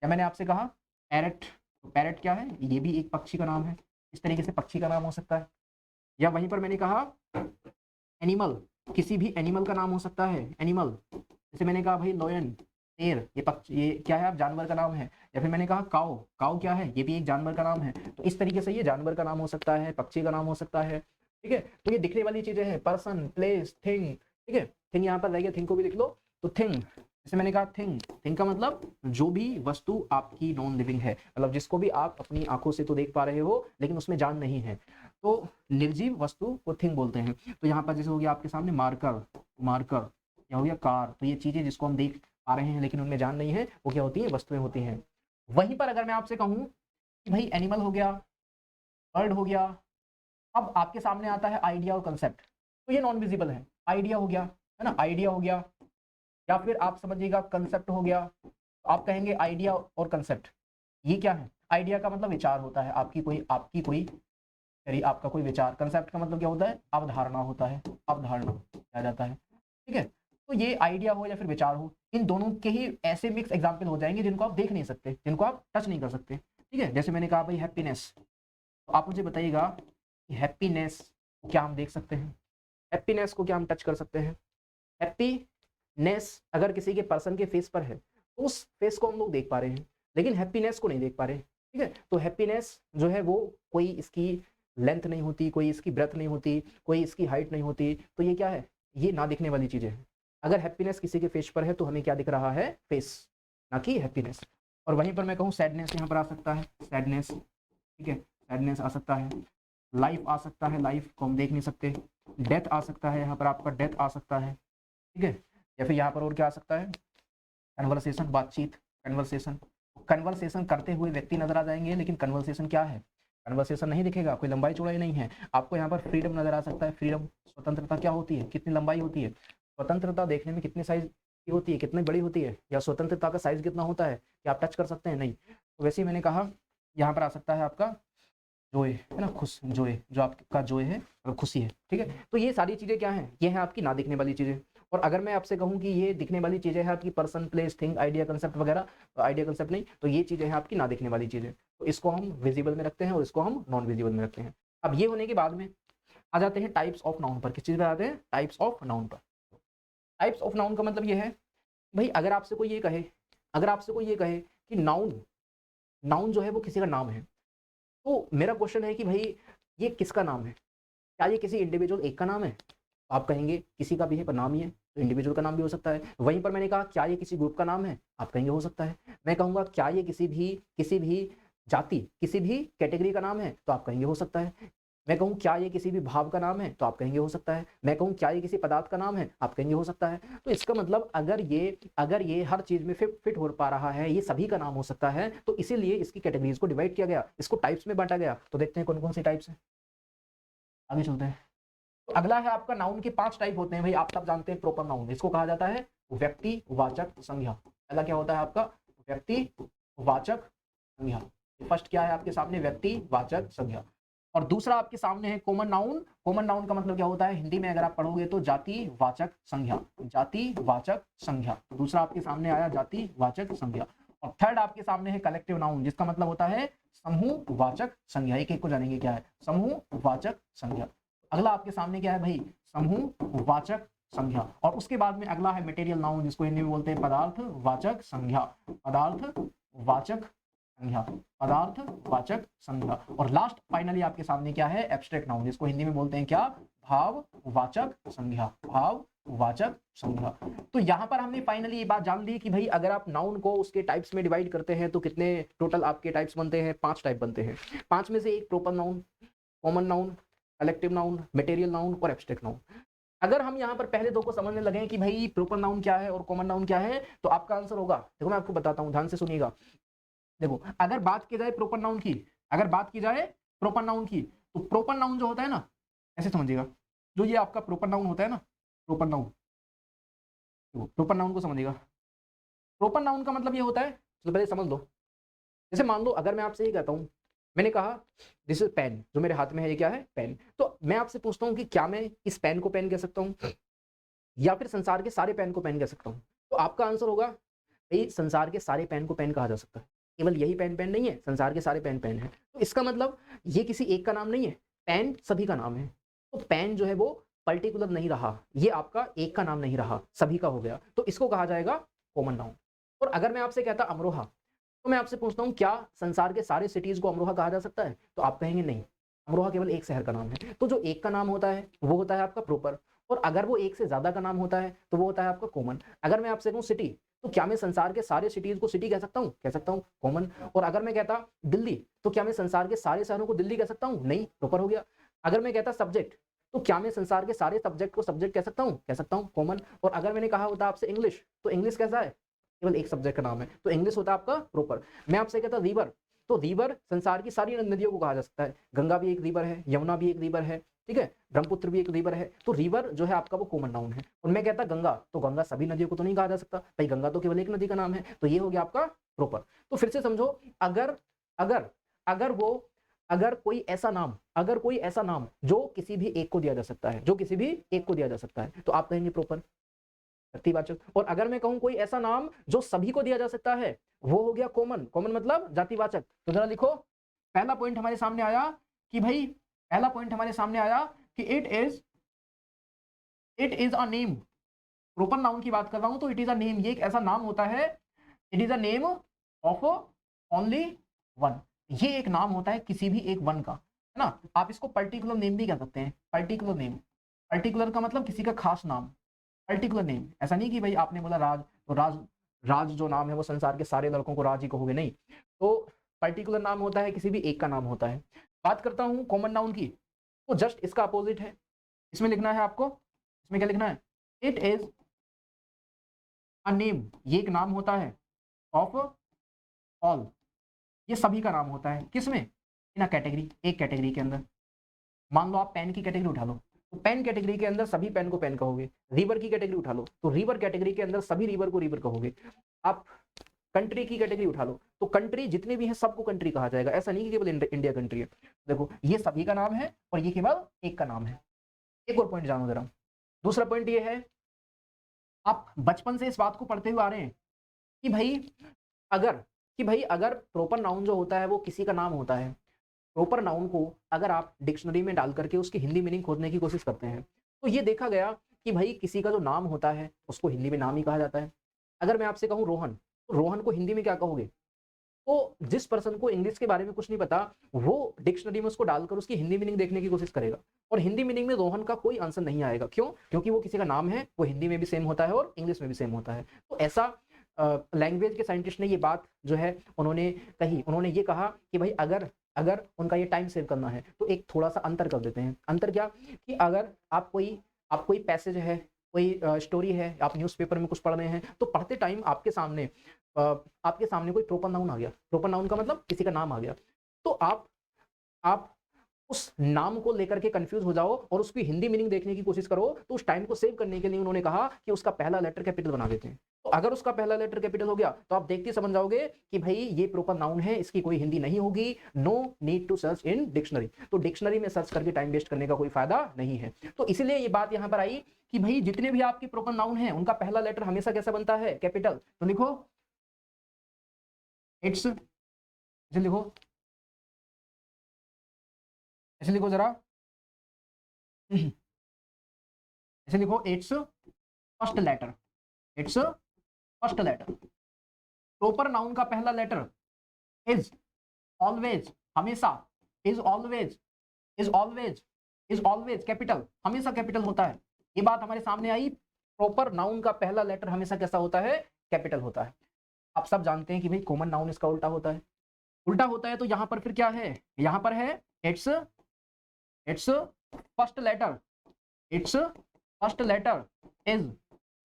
या मैंने आपसे कहा पैरट, तो पैरट क्या है, ये भी एक पक्षी का नाम है। इस तरीके से पक्षी का नाम हो सकता है। या वहीं पर मैंने कहा एनिमल, किसी भी एनिमल का नाम हो सकता है, एनिमल। जैसे मैंने कहा भाई लॉयन, शेर, ये पक्षी, ये क्या है, आप जानवर का नाम है। या फिर मैंने कहा काऊ, काऊ क्या है, ये भी एक जानवर का नाम है। तो इस तरीके से ये जानवर का नाम हो सकता है, पक्षी का नाम हो सकता है, ठीक है। तो ये दिखने वाली चीजें हैं, पर्सन, प्लेस, थिंग, ठीक है। थिंग यहाँ पर रह गया, थिंग को भी लिख लो। तो थिंग, जैसे मैंने कहा थिंग, थिंग का मतलब जो भी वस्तु आपकी नॉन लिविंग है, मतलब जिसको भी आप अपनी आंखों से तो देख पा रहे हो लेकिन उसमें जान नहीं है, तो निर्जीव वस्तु को थिंग बोलते हैं। तो यहाँ पर जैसे हो गया आपके सामने मार्कर, मार्कर, या हो गया कार, तो ये चीजें जिसको हम देख पा रहे हैं लेकिन उनमें जान नहीं है, वो क्या होती है, वस्तुएं होती हैं। वहीं पर अगर मैं आपसे कहूँ कि भाई एनिमल हो गया, बर्ड हो गया, अब आपके सामने आता है आइडिया और कंसेप्ट, तो ये नॉन विजिबल है। आइडिया हो गया, है ना, आइडिया हो गया, या फिर आप समझिएगा कंसेप्ट हो गया। तो आप कहेंगे आइडिया और कंसेप्ट, ये क्या है। आइडिया का मतलब विचार होता है, आपकी कोई करिए, आपका कोई विचार। कंसेप्ट का मतलब क्या होता है, अवधारणा होता है, अवधारणा आ जाता है, ठीक है। तो ये आइडिया हो या फिर विचार हो, इन दोनों के ही ऐसे मिक्स एग्जाम्पल हो जाएंगे जिनको आप देख नहीं सकते, जिनको आप टच नहीं कर सकते, ठीक है। जैसे मैंने कहा भाई हैप्पीनेस, तो आप मुझे बताइएगा कि हैप्पीनेस को क्या हम देख सकते हैं, हैप्पीनेस को क्या हम टच कर सकते हैं। हैप्पीनेस अगर किसी के पर्सन के फेस पर है तो उस फेस को हम लोग देख पा रहे हैं, लेकिन हैप्पीनेस को नहीं देख पा रहे, ठीक है। तो हैप्पीनेस जो है वो कोई इसकी लेंथ नहीं होती, कोई इसकी ब्रेथ नहीं होती, कोई इसकी हाइट नहीं होती, तो ये क्या है, ये ना दिखने वाली चीजें हैं। अगर हैप्पीनेस किसी के फेस पर है तो हमें क्या दिख रहा है, फेस, ना कि हैप्पीनेस। और वहीं पर मैं कहूँ सैडनेस यहाँ पर आ सकता है, सैडनेस, ठीक है, सैडनेस आ सकता है। लाइफ आ सकता है, लाइफ को हम देख नहीं सकते। डेथ आ सकता है, यहाँ पर आपका डेथ आ सकता है, ठीक है। या फिर यहाँ पर और क्या आ सकता है, कन्वर्सेशन, बातचीत, कन्वर्सेशन, कन्वर्सेशन करते हुए व्यक्ति नजर आ जाएंगे, लेकिन कन्वर्सेशन क्या है, कन्वर्सेशन नहीं दिखेगा, कोई लंबाई चौड़ाई नहीं है। आपको यहाँ पर फ्रीडम नजर आ सकता है, फ्रीडम, स्वतंत्रता क्या होती है, कितनी लंबाई होती है, स्वतंत्रता देखने में कितनी साइज की होती है, कितनी बड़ी होती है, या स्वतंत्रता का साइज कितना होता है कि आप टच कर सकते हैं, नहीं। तो वैसे ही मैंने कहा यहाँ पर आ सकता है आपका जोए, है ना, खुश, जोए, जो आपका जोए है, खुशी है, ठीक है। तो ये सारी चीजें क्या हैं, ये हैं आपकी ना दिखने वाली चीजें। और अगर मैं आपसे कहूँ कि ये दिखने वाली चीजें हैं आपकी person, place, thing, idea, concept वगैरह, तो आइडिया कंसेप्ट नहीं, तो ये चीजें हैं आपकी ना दिखने वाली चीजें। तो इसको हम विजिबल में रखते हैं और इसको हम नॉन विजिबल में रखते हैं। अब ये होने के बाद में आ जाते हैं टाइप्स ऑफ नाउन पर। किस चीज पर आते हैं, टाइप्स ऑफ नाउन पर। टाइप्स ऑफ नाउन का मतलब ये है भाई, अगर आपसे कोई ये कहे, अगर आपसे कोई ये कहे कि नाउन, नाउन जो है वो किसी का नाम है, तो मेरा क्वेश्चन है कि भाई ये किसका नाम है, क्या ये किसी इंडिविजुअल एक का नाम है, तो आप कहेंगे किसी का भी है पर नाम ही है, तो इंडिविजुअल का नाम भी हो सकता है। वहीं पर मैंने कहा क्या ये किसी ग्रुप का नाम है, आप कहेंगे हो सकता है। मैं कहूंगा क्या ये किसी भी जाति, किसी भी कैटेगरी का नाम है, तो आप कहेंगे हो सकता है। मैं कहूँ क्या ये किसी भी भाव का नाम है, तो आप कहेंगे हो सकता है। मैं कहूँ क्या ये किसी पदार्थ का नाम है, आप कहेंगे हो सकता है। तो इसका मतलब अगर ये हर चीज में फिट हो पा रहा है, ये सभी का नाम हो सकता है, तो इसीलिए इसकी कैटेगरीज को डिवाइड किया गया, इसको टाइप्स में बांटा गया। तो देखते हैं कौन कौन सी टाइप्स है, आगे चलते हैं। तो अगला है आपका नाउन के 5 टाइप होते हैं भाई, आप सब जानते हैं प्रोपर नाउन, इसको कहा जाता है व्यक्ति वाचक संज्ञा। पहला क्या होता है आपका, व्यक्ति वाचक संज्ञा। फर्स्ट क्या है आपके सामने, व्यक्ति वाचक संज्ञा। और दूसरा आपके सामने है कॉमन नाउन। कॉमन नाउन का मतलब क्या होता है, हिंदी में अगर आप पढ़ोगे तो जाति वाचक संज्ञा, जाति वाचक संज्ञा। दूसरा आपके सामने आया जाति वाचक संज्ञा। और थर्ड आपके सामने है कलेक्टिव नाउन, जिसका मतलब होता है समूह वाचक संज्ञा। एक एक को जानेंगे क्या है, समूह वाचक संज्ञा। अगला आपके सामने क्या है भाई, समूह वाचक संज्ञा। और उसके बाद में अगला है मटेरियल नाउन, जिसको हिंदी में बोलते हैं पदार्थ वाचक संज्ञा, पदार्थ वाचक संज्ञा, पदार्थ वाचक संज्ञा। और लास्ट फाइनली आपके सामने क्या है, एब्स्ट्रैक्ट नाउन, जिसको हिंदी में बोलते हैं क्या, भाव वाचक संज्ञा, भाव वाचक संज्ञा। तो यहाँ पर हमने फाइनली ये बात जान ली कि भाई अगर आप नाउन को उसके टाइप्स में डिवाइड करते हैं तो कितने टोटल आपके टाइप्स बनते हैं, 5 टाइप बनते हैं। 5 में से एक proper noun, common noun, collective noun, material noun और एब्स्ट्रैक्ट नाउन। अगर हम यहाँ पर पहले दो को समझने लगे कि भाई प्रोपर नाउन क्या है और कॉमन नाउन क्या है, तो आपका आंसर होगा, देखो मैं आपको बताता हूँ, ध्यान से सुनिएगा। देखो अगर बात की जाए प्रोपर नाउन की, अगर बात की जाए प्रोपर नाउन की, तो प्रोपर नाउन जो होता है ना, ऐसे समझिएगा, जो ये आपका प्रोपर नाउन होता है ना, प्रोपर नाउन, तो प्रोपर नाउन को समझिएगा। प्रोपर नाउन का मतलब ये होता है, चलो पहले समझ लो। जैसे मान लो अगर मैं आपसे ये कहता हूँ मैंने कहा दिस इज पेन, जो मेरे हाथ में है ये क्या है, पेन। तो मैं आपसे पूछता हूँ कि क्या मैं इस पेन को पेन कह सकता हूँ या फिर संसार के सारे पेन को पेन कह सकता हूँ? तो आपका आंसर होगा भाई संसार के सारे पेन को पेन कहा जा सकता है, केवल यही पेन पेन नहीं है, संसार के सारे पेन पेन है। तो इसका मतलब ये किसी एक का नाम नहीं है, पेन सभी का नाम है। तो पेन जो है वो पर्टिकुलर नहीं रहा, ये आपका एक का नाम नहीं रहा, सभी का हो गया, तो इसको कहा जाएगा कॉमन नाउन। और अगर मैं आपसे कहता अमरोहा, तो मैं आपसे पूछता हूँ क्या संसार के सारे सिटीज को अमरोहा कहा जा सकता है? तो आप कहेंगे नहीं, अमरोहा केवल एक शहर का नाम है। तो जो एक का नाम होता है वो होता है आपका प्रॉपर, और अगर वो एक से ज्यादा का नाम होता है तो वो होता है आपका कॉमन। अगर मैं आपसे कहूँ सिटी, तो क्या मैं संसार के सारे सिटीज को सिटी कह सकता हूँ? कह सकता हूँ, कॉमन। और अगर मैं कहता दिल्ली, तो क्या मैं संसार के सारे शहरों को दिल्ली कह सकता हूँ? नहीं, प्रॉपर हो गया। अगर मैं कहता सब्जेक्ट, तो क्या मैं संसार के सारे सब्जेक्ट को सब्जेक्ट कह सकता हूँ? कह सकता हूँ, कॉमन। और अगर मैंने कहा होता आपसे इंग्लिश, तो इंग्लिश कैसा है? केवल एक सब्जेक्ट का नाम है, तो इंग्लिश होता है आपका प्रॉपर। मैं आपसे कहता रिवर, तो रिवर संसार की सारी नदियों को कहा जा सकता है, गंगा भी एक रिवर है, यमुना भी एक रिवर है, ठीक है, ब्रह्मपुत्र भी एक रिवर है। तो रिवर जो है आपका वो कॉमन नाउन है। और मैं कहता गंगा, तो गंगा सभी नदियों को तो नहीं कहा जा सकता भाई, गंगा तो केवल एक नदी का नाम है, तो ये हो गया आपका प्रॉपर। तो फिर से समझो, अगर अगर अगर वो अगर कोई ऐसा नाम, अगर कोई ऐसा नाम जो किसी भी एक को दिया जा सकता है, जो किसी भी एक को दिया जा सकता है, तो आप कहेंगे प्रॉपर, जातिवाचक। और अगर मैं कहूं कोई ऐसा नाम जो सभी को दिया जा सकता है, वो हो गया कॉमन। कॉमन मतलब जातिवाचक। तो जरा लिखो, पहला पॉइंट हमारे सामने आया कि भाई, पहला पॉइंट हमारे सामने आया कि it is a name. Proper noun की बात कर रहा हूं तो इट इज अ नेम, ये एक ऐसा नाम होता है, it is a name of only one. ये एक नाम होता है किसी भी एक वन का, है ना। आप इसको पर्टिकुलर नेम भी कह सकते हैं, पर्टिकुलर नेम। पर्टिकुलर का मतलब किसी का खास नाम, पर्टिकुलर नेम। ऐसा नहीं कि भाई आपने बोला राज, तो राज, राज जो नाम है वो संसार के सारे लड़कों को राज ही कहोगे, नहीं। तो पर्टिकुलर नाम होता है किसी भी एक का नाम होता है। बात करता हूं कॉमन नाउन की, तो जस्ट इसका अपोजिट है। इसमें लिखना है आपको, इसमें क्या लिखना है, इट इज अ नेम, ये एक नाम होता है, ऑफ ऑल, ये सभी का नाम होता है, किसमें, इन अ कैटेगरी, एक कैटेगरी के अंदर। मान लो आप पेन की कैटेगरी उठा लो, तो पेन कैटेगरी के अंदर सभी पेन को पेन कहोगे। रिवर की कैटेगरी उठा लो, तो रिवर कैटेगरी के अंदर सभी रिवर को रिवर कहोगे। आप कंट्री की कैटेगरी उठा लो, तो कंट्री जितने भी हैं सबको कंट्री कहा जाएगा, ऐसा नहीं कि केवल इंडिया कंट्री है। देखो ये सभी का नाम है और ये केवल एक का नाम है। एक और पॉइंट जानो जरा, दूसरा पॉइंट ये है, आप बचपन से इस बात को पढ़ते हुए आ रहे हैं कि भाई अगर, अगर प्रॉपर नाउन जो होता है वो किसी का नाम होता है, प्रॉपर नाउन को अगर आप डिक्शनरी में डाल करके उसकी हिंदी मीनिंग खोजने की कोशिश करते हैं, तो ये देखा गया कि भाई किसी का जो नाम होता है उसको हिंदी में नाम ही कहा जाता है। अगर मैं आपसे कहूँ रोहन, तो रोहन को हिंदी में क्या कहोगे? तो जिस पर्सन को इंग्लिश के बारे में कुछ नहीं पता, वो डिक्शनरी में उसको डालकर उसकी हिंदी मीनिंग देखने की कोशिश करेगा, और हिंदी मीनिंग में रोहन का कोई आंसर नहीं आएगा। क्यों? क्योंकि वो किसी का नाम है, वो हिंदी में भी सेम होता है और इंग्लिश में भी सेम होता है। तो ऐसा लैंग्वेज के साइंटिस्ट ने ये बात जो है उन्होंने कही, उन्होंने ये कहा कि भाई अगर अगर उनका ये टाइम सेव करना है तो एक थोड़ा सा अंतर कर देते हैं। अंतर क्या कि अगर आप कोई पैसेज है, कोई स्टोरी है, आप न्यूज़पेपर में कुछ पढ़ रहे हैं, तो पढ़ते टाइम आपके सामने कोई प्रॉपर नाउन आ गया, प्रॉपर नाउन का मतलब किसी का नाम आ गया, तो आप उस नाम को लेकर के कंफ्यूज हो जाओ और उसकी हिंदी मीनिंग देखने की कोशिश करो, तो उस टाइम को सेव करने के लिए उन्होंने कहा कि उसका पहला लेटर कैपिटल बना देते हैं। तो अगर उसका पहला लेटर कैपिटल हो गया तो आप देखते समझ जाओगे कि भाई ये प्रॉपर नाउन है, इसकी कोई हिंदी नहीं होगी, no need to search in dictionary. तो डिक्शनरी में सर्च करके टाइम वेस्ट करने का कोई फायदा नहीं है। तो इसलिए ये बात यहां पर आई कि भाई जितने भी आपके प्रॉपर नाउन है उनका पहला लेटर हमेशा कैसा बनता है, कैपिटल। तो लिखो इट्स, ऐसे लिखो, ऐसे लिखो जरा, ऐसे लिखो, it's first letter, it's first letter. Proper noun का पहला लेटर इज ऑलवेज, हमेशा, is always, is always, is always capital, हमेशा कैपिटल होता है। ये बात हमारे सामने आई, प्रॉपर नाउन का पहला लेटर हमेशा कैसा होता है, कैपिटल होता है। आप सब जानते हैं कि भाई कॉमन नाउन इसका उल्टा होता है। उल्टा होता है तो यहां पर फिर क्या है, यहां पर है it's, it's first letter, it's first letter is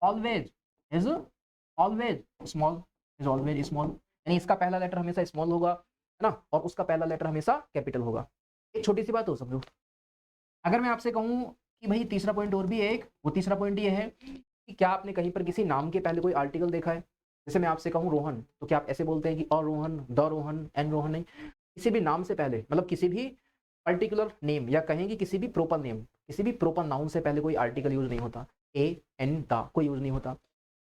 always, is always small, is always small, यानी इसका पहला लेटर हमेशा स्मॉल होगा, है ना, और उसका पहला लेटर हमेशा कैपिटल होगा। एक छोटी सी बात हो समझो, अगर मैं आपसे कहूं कि भाई तीसरा पॉइंट और भी है एक, वो तीसरा पॉइंट ये है कि क्या आपने कहीं पर किसी नाम के पहले कोई आर्टिकल देखा है? जैसे मैं आपसे कहूं रोहन, तो क्या आप ऐसे बोलते हैं कि अ रोहन, द रोहन, एन रोहन? नहीं, किसी भी नाम से पहले, मतलब किसी भी पर्टिकुलर नेम या कहेंगे किसी भी प्रॉपर नेम, किसी भी प्रॉपर नाउन से पहले कोई आर्टिकल यूज नहीं होता, ए एन द कोई यूज नहीं होता।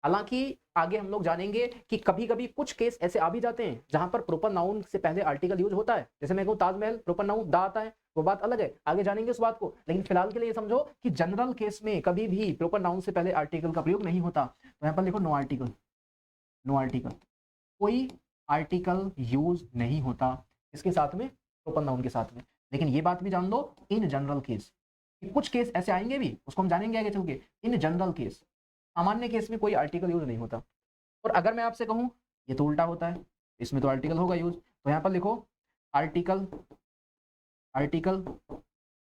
हालांकि आगे हम लोग जानेंगे कि कभी कभी कुछ केस ऐसे आ भी जाते हैं जहां पर प्रॉपर नाउन से पहले आर्टिकल यूज होता है, जैसे मैं कहूँ ताजमहल प्रॉपर नाउन दा आता है, वो बात अलग है, आगे जानेंगे उस बात को। लेकिन फिलहाल के लिए समझो कि जनरल केस में कभी भी प्रॉपर नाउन से पहले आर्टिकल का प्रयोग नहीं होता। तो यहाँ पर लिखो नो आर्टिकल, नो आर्टिकल, कोई आर्टिकल यूज नहीं होता इसके साथ में, प्रॉपर नाउन के साथ में। लेकिन ये बात भी जान लो इन जनरल केस, कुछ केस ऐसे आएंगे भी, उसको हम जानेंगे आगे चल के। इन जनरल केस, सामान्य केस में कोई आर्टिकल यूज नहीं होता। और अगर मैं आपसे कहूं ये तो उल्टा होता है, इसमें तो आर्टिकल होगा यूज, तो यहाँ पर लिखो आर्टिकल, आर्टिकल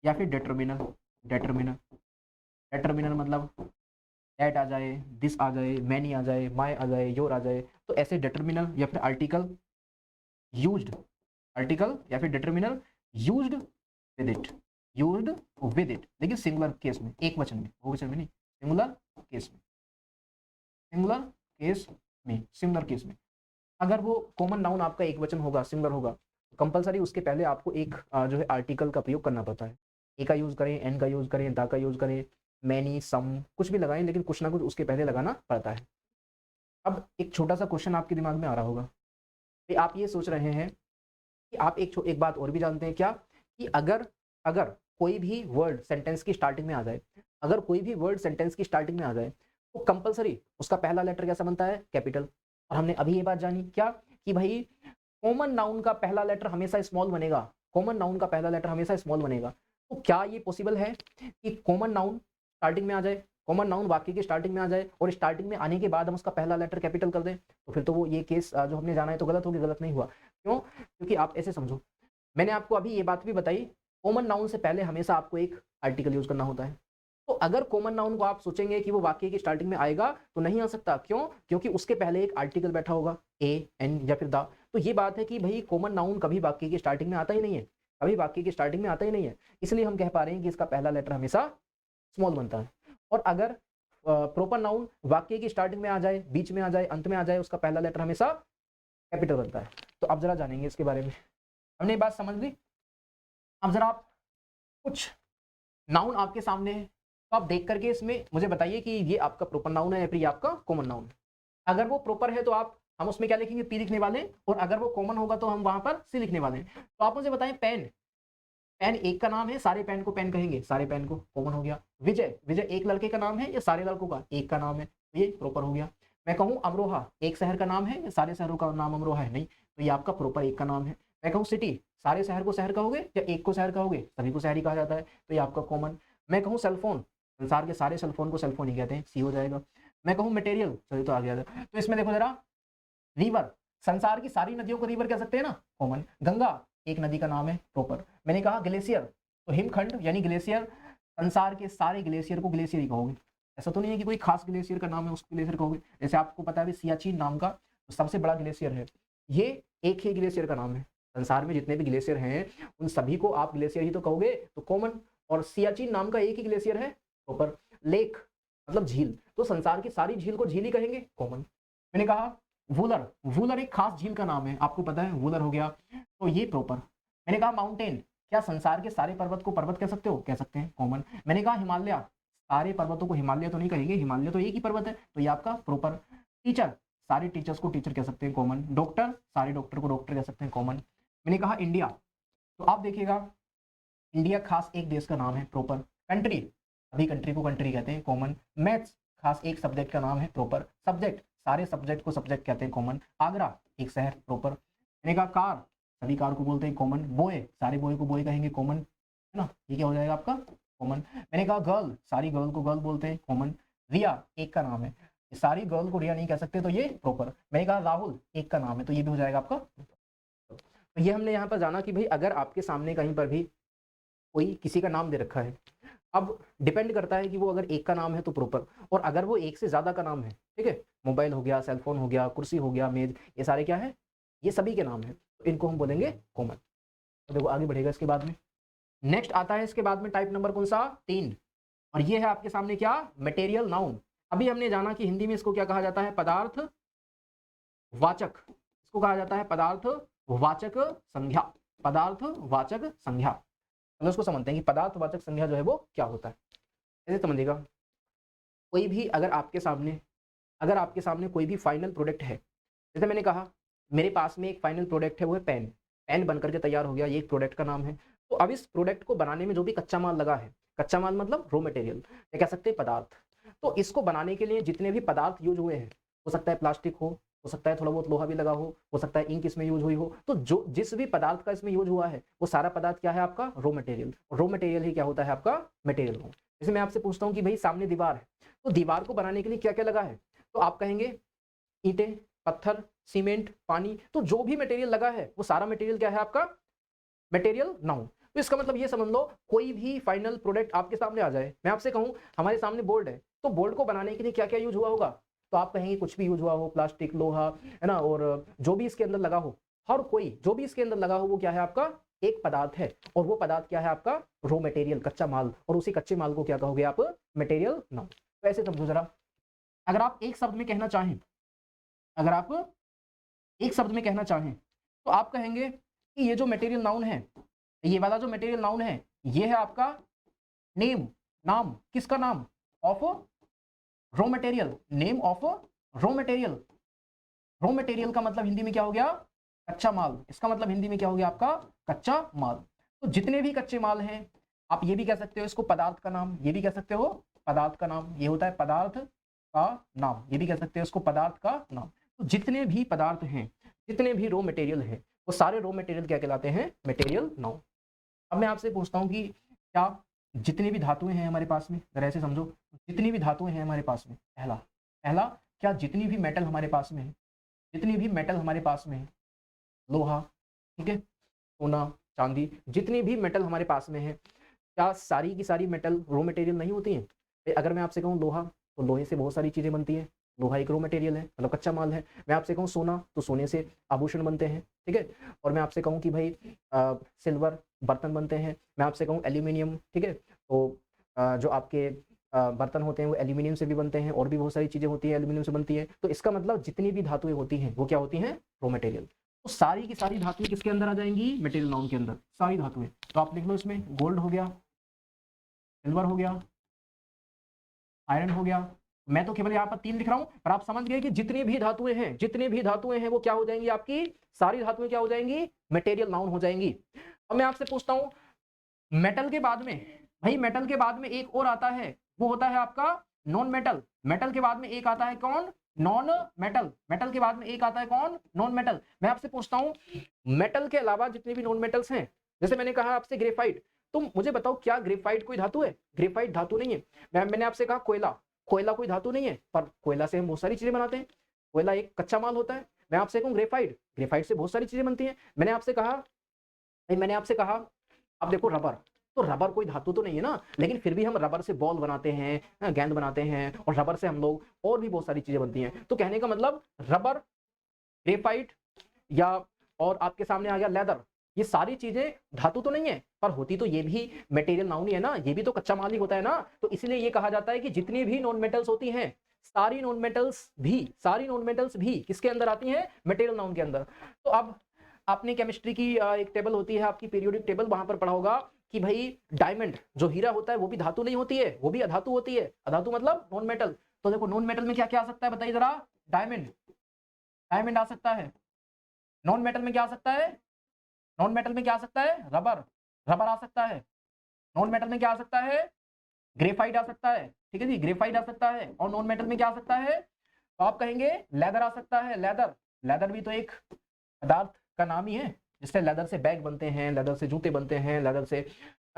या फिर डिटर्मिनर, डिटर्मिनर, डिटर्मिनर मतलब एट आ जाए, दिस आ जाए, मैनी आ जाए, माई आ जाए, योर आ जाए, तो ऐसे डिटर्मिनर या फिर आर्टिकल यूज्ड, आर्टिकल या फिर determiner used with it, used with it, लेकिन सिंगुलर केस में, एक वचन में, बहुवचन में नहीं, सिंगुलर केस में, सिंगुलर केस में, सिंगुलर केस में। अगर वो कॉमन नाउन आपका एक वचन होगा, सिंगुलर होगा, तो कंपलसरी उसके पहले आपको एक जो है आर्टिकल का प्रयोग करना पड़ता है। ए का यूज करें, एन का यूज करें, दा का यूज करें, मैनी, सम, कुछ भी लगाएं, लेकिन कुछ ना कुछ उसके पहले लगाना पड़ता है। अब एक छोटा सा क्वेश्चन आपके दिमाग में आ रहा होगा कि आप ये सोच रहे हैं कि आप एक बात और भी जानते हैं क्या, कि अगर अगर कोई भी वर्ड सेंटेंस की स्टार्टिंग में आ जाए, अगर कोई भी वर्ड सेंटेंस की स्टार्टिंग में आ जाए, तो कंपलसरी उसका पहला लेटर कैसा बनता है, कैपिटल। और हमने अभी ये बात जानी क्या, कि भाई कॉमन नाउन का पहला लेटर हमेशा स्मॉल बनेगा, कॉमन नाउन का पहला लेटर हमेशा स्मॉल बनेगा। तो क्या ये पॉसिबल है कि कॉमन नाउन स्टार्टिंग में आ जाए, कॉमन नाउन वाक्य की स्टार्टिंग में आ जाए और स्टार्टिंग में आने के बाद हम उसका पहला लेटर कैपिटल कर दें? तो फिर तो वो ये केस जो हमने जाना है तो गलत हो गया, गलत नहीं हुआ। क्यों? क्योंकि आप ऐसे समझो, मैंने आपको अभी ये बात भी बताई, कॉमन नाउन से पहले हमेशा आपको एक आर्टिकल यूज करना होता है। तो अगर कॉमन नाउन को आप सोचेंगे कि वो वाक्य की स्टार्टिंग में आएगा, तो नहीं आ सकता। क्यों? क्योंकि उसके पहले एक आर्टिकल बैठा होगा, ए, एन या फिर द। तो ये बात है कि भाई कॉमन नाउन कभी वाक्य की स्टार्टिंग में आता ही नहीं है, कभी वाक्य की स्टार्टिंग में आता ही नहीं है। इसलिए हम कह पा रहे हैं कि इसका पहला लेटर हमेशा स्मॉल बनता है। और अगर प्रॉपर नाउन वाक्य की स्टार्टिंग में आ जाए, बीच में आ जाए, अंत में आ जाए, उसका पहला लेटर हमेशा कैपिटल बनता है। तो अब जरा जानेंगे इसके बारे में। हमने ये बात समझ ली। अब जरा आप कुछ नाउन आपके सामने है, तो आप देख करके इसमें मुझे बताइए कि ये आपका प्रॉपर नाउन है या फिर ये आपका कॉमन नाउन है। अगर वो प्रॉपर है तो हम उसमें क्या लिखेंगे, पी लिखने वाले, और अगर वो कॉमन होगा तो हम वहां पर सी लिखने वाले। तो आप मुझे बताएं, पेन, पेन एक का नाम है, सारे पेन को पेन कहेंगे, सारे पेन को, कॉमन हो गया। विजय, विजय एक लड़के का नाम है या सारे लड़कों का, एक का नाम है, तो ये प्रॉपर हो गया। मैं कहूँ अमरोहा, एक शहर का नाम है या सारे शहरों का नाम अमरोहा है, नहीं, तो ये आपका प्रॉपर एक का नाम है। मैं कहूँ सिटी, सारे शहर को शहर कहोगे या एक को शहर कहोगे, सभी को शहर ही कहा जाता है, तो ये आपका कॉमन। मैं कहूँ सेलफोन, संसार के सारे सेलफोन को सेलफोन ही कहते हैं, सी हो जाएगा। मैं कहूँ मटेरियल, चलिए तो आ गया था। तो इसमें देखो जरा, रिवर, संसार की सारी नदियों को रिवर कह सकते हैं ना, कॉमन। गंगा एक नदी का नाम है, प्रॉपर। मैंने कहा ग्लेशियर, तो हिमखंड यानी ग्लेशियर, संसार के सारे ग्लेशियर को ग्लेशियर ही कहोगे, ऐसा तो नहीं है कि कोई खास ग्लेशियर का नाम है उसको ग्लेशियर कहोगे। जैसे आपको पता है सियाचिन नाम का सबसे बड़ा ग्लेशियर है, ये एक ही ग्लेशियर का नाम है। संसार में जितने भी ग्लेशियर हैं उन सभी को आप ग्लेशियर ही तो कहोगे, तो कॉमन। और सियाचिन नाम का एक ही ग्लेशियर है, प्रॉपर। लेक मतलब झील, तो संसार की सारी झील को झील ही कहेंगे, कॉमन। मैंने कहा वूलर, वूलर एक खास झील का नाम है, आपको पता है, वूलर हो गया, तो ये प्रॉपर। मैंने कहा माउंटेन, क्या संसार के सारे पर्वत को पर्वत कह सकते हो, कह सकते हैं, कॉमन। मैंने कहा हिमालय, सारे पर्वतों को हिमालय तो नहीं कहेंगे, हिमालय तो एक ही पर्वत है, तो ये आपका प्रॉपर। टीचर, सारे टीचर्स को टीचर कह सकते हैं, कॉमन। डॉक्टर, सारे डॉक्टर को डॉक्टर कह सकते हैं, कॉमन। मैंने कहा इंडिया, तो आप देखिएगा इंडिया खास एक देश का नाम है, प्रॉपर। कंट्री, अभी कंट्री को कंट्री कहते हैं, कॉमन। मैथ्स खास एक सब्जेक्ट का नाम है, प्रॉपर। सब्जेक्ट, सारे सब्जेक्ट को सब्जेक्ट कहते हैं, कॉमन। आगरा एक शहर, प्रॉपर। मैंने कहा कार, सभी कार को बोलते हैं, कॉमन। बॉय, सारे बॉय को बॉय कहेंगे, कॉमन, है ना, ये क्या हो जाएगा आपका, कॉमन। मैंने कहा गर्ल, सारी गर्ल को गर्ल बोलते हैं, कॉमन। रिया एक का नाम है, सारी गर्ल को रिया नहीं कह सकते, तो ये प्रॉपर। मैंने कहा राहुल एक का नाम है, तो ये भी हो जाएगा आपका। तो ये हमने यहाँ पर जाना कि भाई अगर आपके सामने कहीं पर भी कोई किसी का नाम दे रखा है, अब डिपेंड करता है कि वो अगर एक का नाम है तो प्रॉपर, और अगर वो एक से ज्यादा का नाम है, ठीक है, मोबाइल हो गया, सेलफोन हो गया, कुर्सी हो गया, मेज, ये सारे क्या है, ये सभी के नाम है, तो इनको हम बोलेंगे कॉमन। तो देखो आगे बढ़ेगा इसके बाद में। नेक्स्ट आता है इसके बाद में टाइप नंबर कौन सा, 3, और ये है आपके सामने क्या, मटेरियल नाउन। अभी हमने जाना कि हिंदी में इसको क्या कहा जाता है, पदार्थ वाचक, इसको कहा जाता है पदार्थ वाचक संज्ञा। पदार्थवाचक संज्ञा। हम उसको समझते हैं कि पदार्थवाचक संज्ञा जो है वो क्या होता है। ऐसे समझिएगा, कोई भी अगर आपके सामने कोई भी फाइनल प्रोडक्ट है, जैसे मैंने कहा मेरे पास में एक फाइनल प्रोडक्ट है, वो है पेन। पेन बनकर के तैयार हो गया, ये एक प्रोडक्ट का नाम है। तो अब इस प्रोडक्ट को बनाने में जो भी कच्चा माल लगा है, कच्चा माल मतलब रॉ मटेरियल, या कह सकते हैं पदार्थ। तो इसको बनाने के लिए जितने भी पदार्थ यूज हुए हैं, हो सकता है प्लास्टिक हो सकता है थोड़ा बहुत लोहा भी लगा हो सकता है इंक इसमें यूज हुई हो। तो जो जिस भी पदार्थ का इसमें यूज हुआ है, वो सारा पदार्थ क्या है आपका रॉ मटेरियल। रॉ मटेरियल ही क्या होता है आपका मटेरियल हो। जैसे मैं आपसे पूछता हूँ कि भाई सामने दीवार है, तो दीवार को बनाने के लिए क्या क्या लगा है, तो आप कहेंगे ईंटें, पत्थर, सीमेंट, पानी। तो जो भी मटेरियल लगा है वो सारा मटेरियल क्या है आपका मटेरियल नाउन। तो इसका मतलब ये समझ लो, कोई भी फाइनल प्रोडक्ट आपके सामने आ जाए, मैं आपसे कहूं हमारे सामने बोर्ड है, तो बोर्ड को बनाने के लिए क्या क्या यूज हुआ होगा, तो आप कहेंगे कुछ भी यूज हुआ हो, प्लास्टिक, लोहा, है ना, और जो भी इसके अंदर लगा हो, हर कोई जो भी इसके अंदर लगा हो वो क्या है आपका एक पदार्थ है। और वो पदार्थ क्या है आपका रॉ मटेरियल, कच्चा माल। और उसी कच्चे माल को क्या कहोगे आप मटेरियल नाउन। तो ऐसे समझो जरा, अगर आप एक शब्द में कहना चाहें, अगर आप एक शब्द में कहना चाहें, तो आप कहेंगे कि ये जो मटेरियल नाउन है, ये वाला जो मटेरियल नाउन है, ये है आपका नेम, नाम, किसका नाम, of raw material, name of raw material. Raw material का मतलब हिंदी में क्या हो गया कच्चा माल, इसका मतलब हिंदी में क्या हो गया आपका कच्चा माल। तो जितने भी कच्चे माल हैं, आप ये भी कह सकते हो इसको पदार्थ का नाम, ये भी कह सकते हो पदार्थ का नाम, ये होता है पदार्थ का नाम, ये भी कह सकते हो इसको पदार्थ का नाम। तो जितने भी पदार्थ हैं, जितने भी रॉ मटेरियल है, वो सारे रॉ मटेरियल क्या कहलाते हैं मटेरियल नाउन। अब मैं आपसे पूछता हूँ कि क्या जितनी भी धातुएं हैं हमारे पास में, जरा ऐसे समझो, जितनी भी धातुएं हैं हमारे पास में, पहला पहला क्या जितनी भी मेटल हमारे पास में है, जितनी भी मेटल हमारे पास में है, लोहा, ठीक है, सोना, चांदी, जितनी भी मेटल हमारे पास में है, क्या सारी की सारी मेटल रॉ मटेरियल नहीं होती हैं। अगर मैं आपसे कहूँ लोहा, तो लोहे से बहुत सारी चीजें बनती है, लोहा एक रॉ मटेरियल है, मतलब कच्चा माल है। मैं आपसे कहूँ सोना, तो सोने से आभूषण बनते हैं, ठीक है। और मैं आपसे कहूँ कि भाई सिल्वर, बर्तन बनते हैं। मैं आपसे कहूँ एल्यूमिनियम, ठीक है, तो जो आपके बर्तन होते हैं वो एल्यूमिनियम से भी बनते हैं, और भी बहुत सारी चीजें होती है एल्यूमिनियम से बनती है। तो इसका मतलब जितनी भी धातुएं होती हैं वो क्या होती हैं रॉ मटेरियल। तो सारी की सारी धातुएं किसके अंदर आ जाएंगी मटेरियल नाउन के अंदर, सारी धातुएं। तो आप लिख लो इसमें गोल्ड हो गया, सिल्वर हो गया, आयरन हो गया। मैं तो केवल यहाँ पर 3 लिख रहा हूं, पर आप समझ गए कि जितनी भी धातुएं हैं, जितनी भी धातुएं हैं वो क्या हो जाएंगी आपकी सारी धातुएं क्या हो जाएंगी मटेरियल नाउन हो जाएंगी। अब मैं आपसे पूछता हूं, मेटल के बाद में, भाई मेटल के बाद में एक और आता है, वो होता है आपका नॉन मेटल। मेटल के बाद में एक आता है कौन, नॉन मेटल। मेटल के बाद में एक आता है कौन, नॉन मेटल। मैं आपसे पूछता हूं, मेटल के अलावा जितने भी नॉन मेटल्स हैं, जैसे मैंने कहा आपसे ग्रेफाइट, तुम मुझे बताओ क्या ग्रेफाइट कोई धातु है, ग्रेफाइट धातु नहीं है। मैंने आपसे कहा कोयला, कोयला कोई धातु नहीं है, पर कोयला से हम बहुत सारी चीजें बनाते हैं, कोयला एक कच्चा माल होता है। मैं आपसे कहूँ ग्रेफाइट, ग्रेफाइट से बहुत सारी चीजें बनती हैं। मैंने आपसे कहा अब देखो रबर, तो रबर कोई धातु तो नहीं है ना, लेकिन फिर भी हम रबर से बॉल बनाते हैं, गेंद बनाते हैं, और रबर से हम लोग और भी बहुत सारी चीजें बनती हैं। तो कहने का मतलब रबर, ग्रेफाइट, या और आपके सामने आ गया लेदर, ये सारी चीजें धातु तो नहीं है, पर होती तो ये भी मटेरियल नाउन ही है ना, ये भी तो कच्चा माल ही होता है ना। तो इसलिए ये कहा जाता है कि जितनी भी नॉन मेटल्स होती हैं, सारी नॉन मेटल्स भी किसके अंदर आती हैं मटेरियल नाउन के अंदर। तो अब आपने केमिस्ट्री की एक टेबल होती है आपकी पीरियोडिक टेबल, वहां पर पढ़ा होगा कि भाई डायमंड जो हीरा होता है वो भी धातु नहीं होती है, वो भी अधातु होती है। अधातु मतलब नॉन मेटल। तो देखो नॉन मेटल में क्या क्या आ सकता है बताइए जरा, डायमंड, डायमंड आ सकता है। नॉन मेटल में क्या आ सकता है, नॉन मेटल में क्या आ सकता है, रबर, रबर आ सकता है। नॉन मेटल में क्या आ सकता है, ग्रेफाइट आ सकता है, ठीक है जी, ग्रेफाइट आ सकता है। और नॉन मेटल में क्या आ सकता है, तो आप कहेंगे लेदर आ सकता है, लेदर, लेदर भी तो एक पदार्थ का नाम ही है, जिससे लेदर से बैग बनते हैं, लेदर से जूते बनते हैं, लेदर से,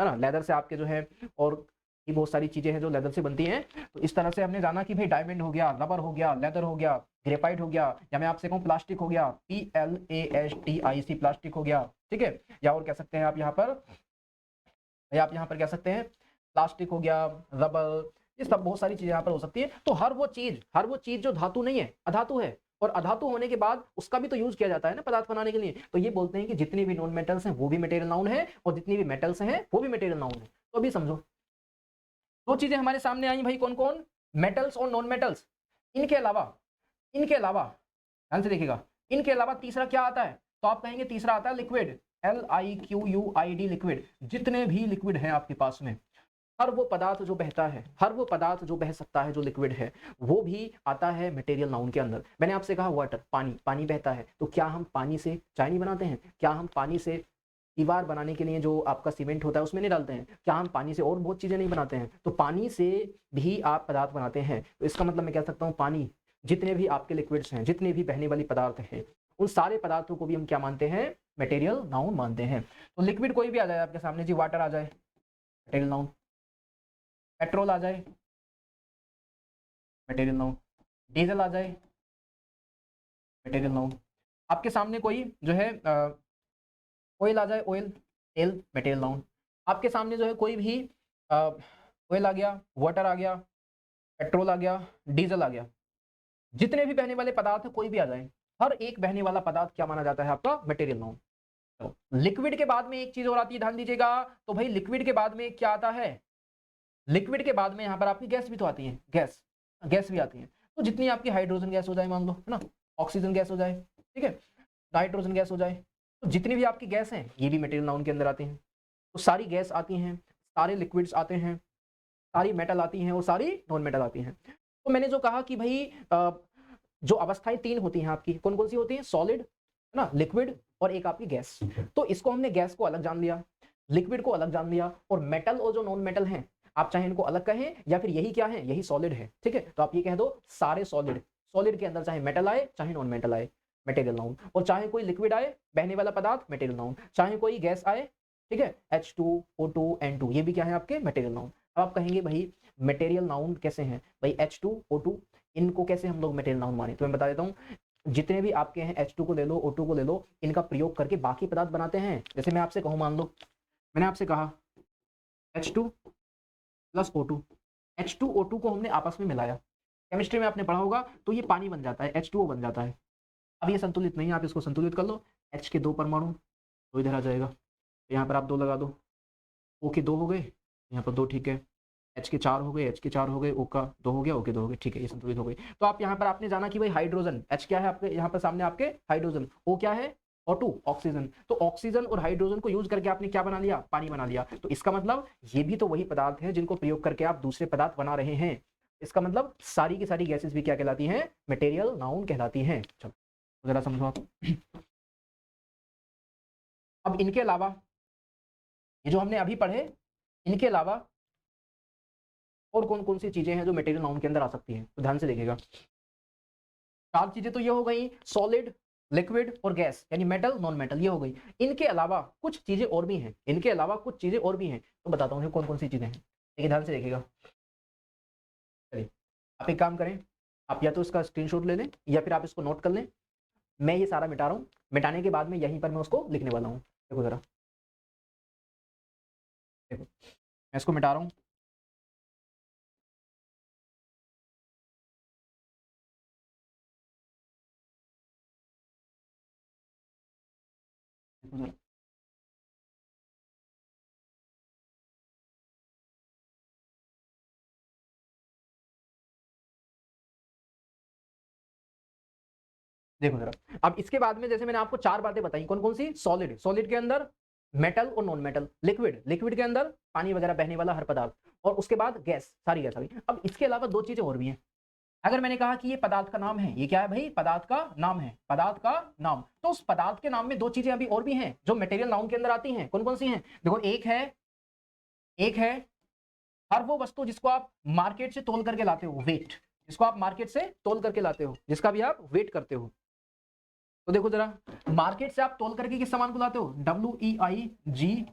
है ना, लेदर से आपके जो है और ये बहुत सारी चीजें हैं जो लेदर से बनती हैं। तो इस तरह से हमने जाना कि भाई डायमंड हो गया, रबर हो गया, लेदर हो गया, ग्रेफाइट हो गया, या मैं आपसे कहूँ प्लास्टिक हो गया, PLASTIC प्लास्टिक हो गया, ठीक है। या और कह सकते हैं आप यहाँ पर, या आप यहाँ पर कह सकते हैं प्लास्टिक हो गया, रबर, ये सब बहुत सारी चीजें यहाँ पर हो सकती है। तो हर वो चीज जो धातु नहीं है, अधातु है, और अधातु होने के बाद उसका भी तो यूज किया जाता है ना पदार्थ बनाने के लिए। तो ये बोलते हैं कि जितनी भी नॉन मेटल्स हैं वो भी मटेरियल नाउन है, और जितनी भी मेटल्स हैं वो भी मटेरियल नाउन है। तो अभी समझो, दो चीजें हमारे सामने आई भाई, कौन कौन, मेटल्स और नॉन मेटल्स। इनके अलावा ध्यान से देखिएगा, इनके अलावा तीसरा क्या आता है, तो आप कहेंगे तीसरा आता है लिक्विड, LIQUID लिक्विड, जितने भी लिक्विड हैं आपके पास में, हर वो पदार्थ जो बहता है, हर वो पदार्थ जो बह सकता है, जो लिक्विड है, वो भी आता है मटेरियल नाउन के अंदर। मैंने आपसे कहा वाटर, पानी, पानी बहता है, तो क्या हम पानी से चाय नहीं बनाते हैं? क्या हम पानी से दीवार बनाने के लिए जो आपका सीमेंट होता है उसमें नहीं डालते हैं? क्या हम पानी से और बहुत चीजें नहीं बनाते हैं? तो पानी से भी आप पदार्थ बनाते हैं। तो इसका मतलब मैं कह सकता हूँ पानी, जितने भी आपके लिक्विड्स हैं, जितने भी बहने वाली पदार्थ हैं, उन सारे पदार्थों को भी हम क्या मानते हैं? मटेरियल नाउन मानते हैं। तो लिक्विड कोई भी आ जाए आपके सामने जी, वाटर आ जाए मटेरियल नाउन, पेट्रोल आ जाए मटेरियल नाउन, डीजल आ जाए मटेरियल नाउन, आपके सामने कोई जो है ऑयल आ जाए, ऑयल, तेल, मटेरियल नाउन, आपके सामने जो है कोई भी ऑयल आ गया, वाटर आ गया, पेट्रोल आ गया, डीजल आ गया, जितने भी बहने वाले पदार्थ है कोई भी आ जाए, हर एक बहने वाला पदार्थ क्या माना जाता है? आपका मटेरियल नाउन। तो लिक्विड के बाद में एक चीज और आती है, ध्यान दीजिएगा। तो भाई लिक्विड के बाद में क्या आता है? लिक्विड के बाद में यहाँ पर आपकी गैस भी तो आती है, गैस, गैस भी आती है। तो जितनी आपकी हाइड्रोजन गैस हो जाए मान लो, है ना, ऑक्सीजन गैस हो जाए, ठीक है, नाइट्रोजन गैस हो जाए, तो जितनी भी आपकी गैस हैं ये भी मटेरियल नाउन के अंदर आती हैं। तो सारी गैस आती हैं, सारे लिक्विड्स आते हैं, सारी मेटल आती हैं और सारी नॉन मेटल आती हैं। तो मैंने जो कहा कि भाई जो अवस्थाएं तीन होती हैं आपकी, कौन कौन सी होती हैं? सॉलिड, है ना, लिक्विड और एक आपकी गैस। तो इसको हमने गैस को अलग जान लिया, लिक्विड को अलग जान लिया, और मेटल और जो नॉन मेटल हैं, आप चाहे इनको अलग कहें या फिर यही क्या है? यही सॉलिड है, ठीक है। तो आप ये कह दो सारे सॉलिड, सॉलिड के अंदर चाहे मेटल आए चाहे नॉन मेटल आए, मटेरियल नाउन। और चाहे कोई लिक्विड आए, बहने वाला पदार्थ, मटेरियल नाउन। चाहे कोई गैस आए, ठीक है, H2O2 N2, ये भी क्या है? आपके मटेरियल नाउन। अब आप कहेंगे भाई मटेरियल नाउन कैसे हैं? भाई H2O2, इनको कैसे हम लोग मटेरियल नाउन माने? तो मैं बता देता हूँ, जितने भी आपके हैं, H2 को ले लो, O2 को ले लो, इनका प्रयोग करके बाकी पदार्थ बनाते हैं। जैसे मैं आपसे कहूँ, मान लो मैंने आपसे कहा H2 प्लस O2, H2O2 को हमने आपस में मिलाया, केमिस्ट्री में आपने पढ़ा होगा, तो ये पानी बन जाता है, H2O बन जाता है। अब ये संतुलित नहीं है, आप इसको संतुलित कर लो। H के 2 परमाणु, तो इधर आ जाएगा, यहाँ पर आप 2 लगा दो, O के 2 हो गए, यहाँ पर 2, ठीक है, H के 4 हो गए, H के 4 हो गए, O का 2 हो गया, O के 2 हो गए, ठीक है, ये संतुलित हो गई। तो आप यहाँ पर आपने जाना कि भाई हाइड्रोजन, H क्या है आपके यहाँ पर सामने? आपके हाइड्रोजन। O क्या है? O2, oxygen. तो ऑक्सीजन और हाइड्रोजन को यूज करके आपने क्या बना लिया? पानी बना लिया। तो इसका मतलब ये भी तो वही पदार्थ है जिनको प्रयोग करके आप दूसरे पदार्थ बना रहे हैं। इसका मतलब सारी की सारी गैसेस भी क्या कहलाती हैं? मटेरियल नाउन कहलाती हैं। चलो जरा समझो आप। अब इनके अलावा ये जो हमने अभी पढ़े, इनके अलावा और कौन कौन सी चीजें हैं जो मटेरियल नाउन के अंदर आ सकती हैं? तो ध्यान से देखिएगा। 4 चीजें तो ये हो गई, सॉलिड, लिक्विड और गैस, यानी मेटल, नॉन मेटल, ये हो गई। इनके अलावा कुछ चीजें और भी हैं, इनके अलावा कुछ चीजें और भी हैं, तो बताता हूँ कौन कौन सी चीजें हैं। देखिए ध्यान से देखिएगा। चलिए आप एक काम करें, आप या तो इसका स्क्रीनशॉट ले लें या फिर आप इसको नोट कर लें। मैं ये सारा मिटा रहा हूँ, मिटाने के बाद में यहीं पर मैं उसको लिखने वाला हूँ। देखो जरा, देखो मैं इसको मिटा रहा हूँ। देखो जरा, देखो जरा। अब इसके बाद में जैसे मैंने आपको 4 बातें बताई, कौन कौन सी? सॉलिड, सॉलिड के अंदर मेटल और नॉन मेटल, लिक्विड, लिक्विड के अंदर पानी वगैरह बहने वाला हर पदार्थ, और उसके बाद गैस, सारी गैस आ गई। अब इसके अलावा 2 चीजें और भी हैं। अगर मैंने कहा कि ये पदार्थ का नाम है, ये क्या है भाई? पदार्थ का नाम है, पदार्थ का नाम। तो उस पदार्थ के नाम में 2 चीजें अभी और भी हैं जो मटेरियल नाउन के अंदर आती हैं। कौन कौन सी हैं? देखो, एक है हर वो वस्तु जिसको आप मार्केट से तोल करके लाते हो, वेट, जिसको आप मार्केट से तोल करके लाते हो, जिसका भी आप वेट करते हो। तो देखो जरा, मार्केट से आप तोल करके किस सामान को लाते हो? WEIGHT,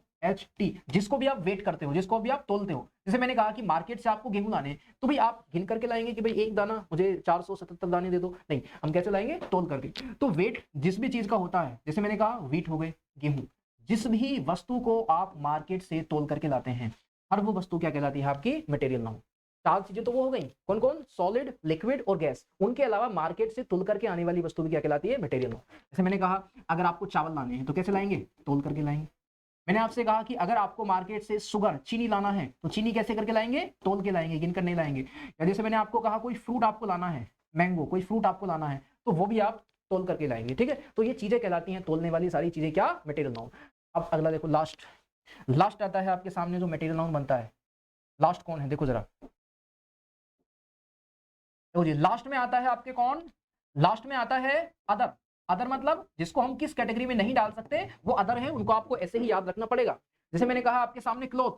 जिसको भी आप वेट करते हो, जिसको भी आप तोलते हो। जैसे मैंने कहा कि मार्केट से आपको गेहूं लाने, तो भाई आप गिन करके लाएंगे कि भाई एक दाना मुझे 477 दाने दे दो, नहीं, हम कैसे लाएंगे? तोल करके। तो वेट जिस भी चीज का होता है, जैसे मैंने कहा वीट हो गए, गेहूं, जिस भी वस्तु को आप मार्केट से तोल करके लाते हैं, हर वो वस्तु क्या कहलाती है? आपकी मटेरियल नाउन। 4 चीजें तो वो हो गई, कौन कौन? सॉलिड, लिक्विड और गैस। उनके अलावा मार्केट से तुल करके आने वाली वस्तु भी क्या कहलाती है? Material noun. जैसे मैंने कहा, अगर आपको चावल लाने हैं तो कैसे लाएंगे? तोल करके लाएंगे। मैंने आपसे कहा कि अगर आपको मार्केट से शुगर, चीनी लाना है, तो चीनी कैसे करके लाएंगे? तोल के लाएंगे, गिन कर नहीं लाएंगे। या जैसे मैंने आपको कहा कोई फ्रूट आपको लाना है, मैंगो, कोई फ्रूट आपको लाना है, तो वो भी आप तोल करके लाएंगे, ठीक है। तो ये चीजें कहलाती हैं तोलने वाली सारी चीजें, क्या? Material noun. अब अगला देखो, लास्ट। लास्ट आता है आपके सामने जो मटेरियल नाउन बनता है। लास्ट कौन है, देखो जरा, देखो जी, लास्ट में आता है आपके कौन, लास्ट में आता है अदर। अदर मतलब जिसको हम किस कैटेगरी में नहीं डाल सकते वो अदर है, उनको आपको ऐसे ही याद रखना पड़ेगा। जैसे मैंने कहा आपके सामने क्लोथ,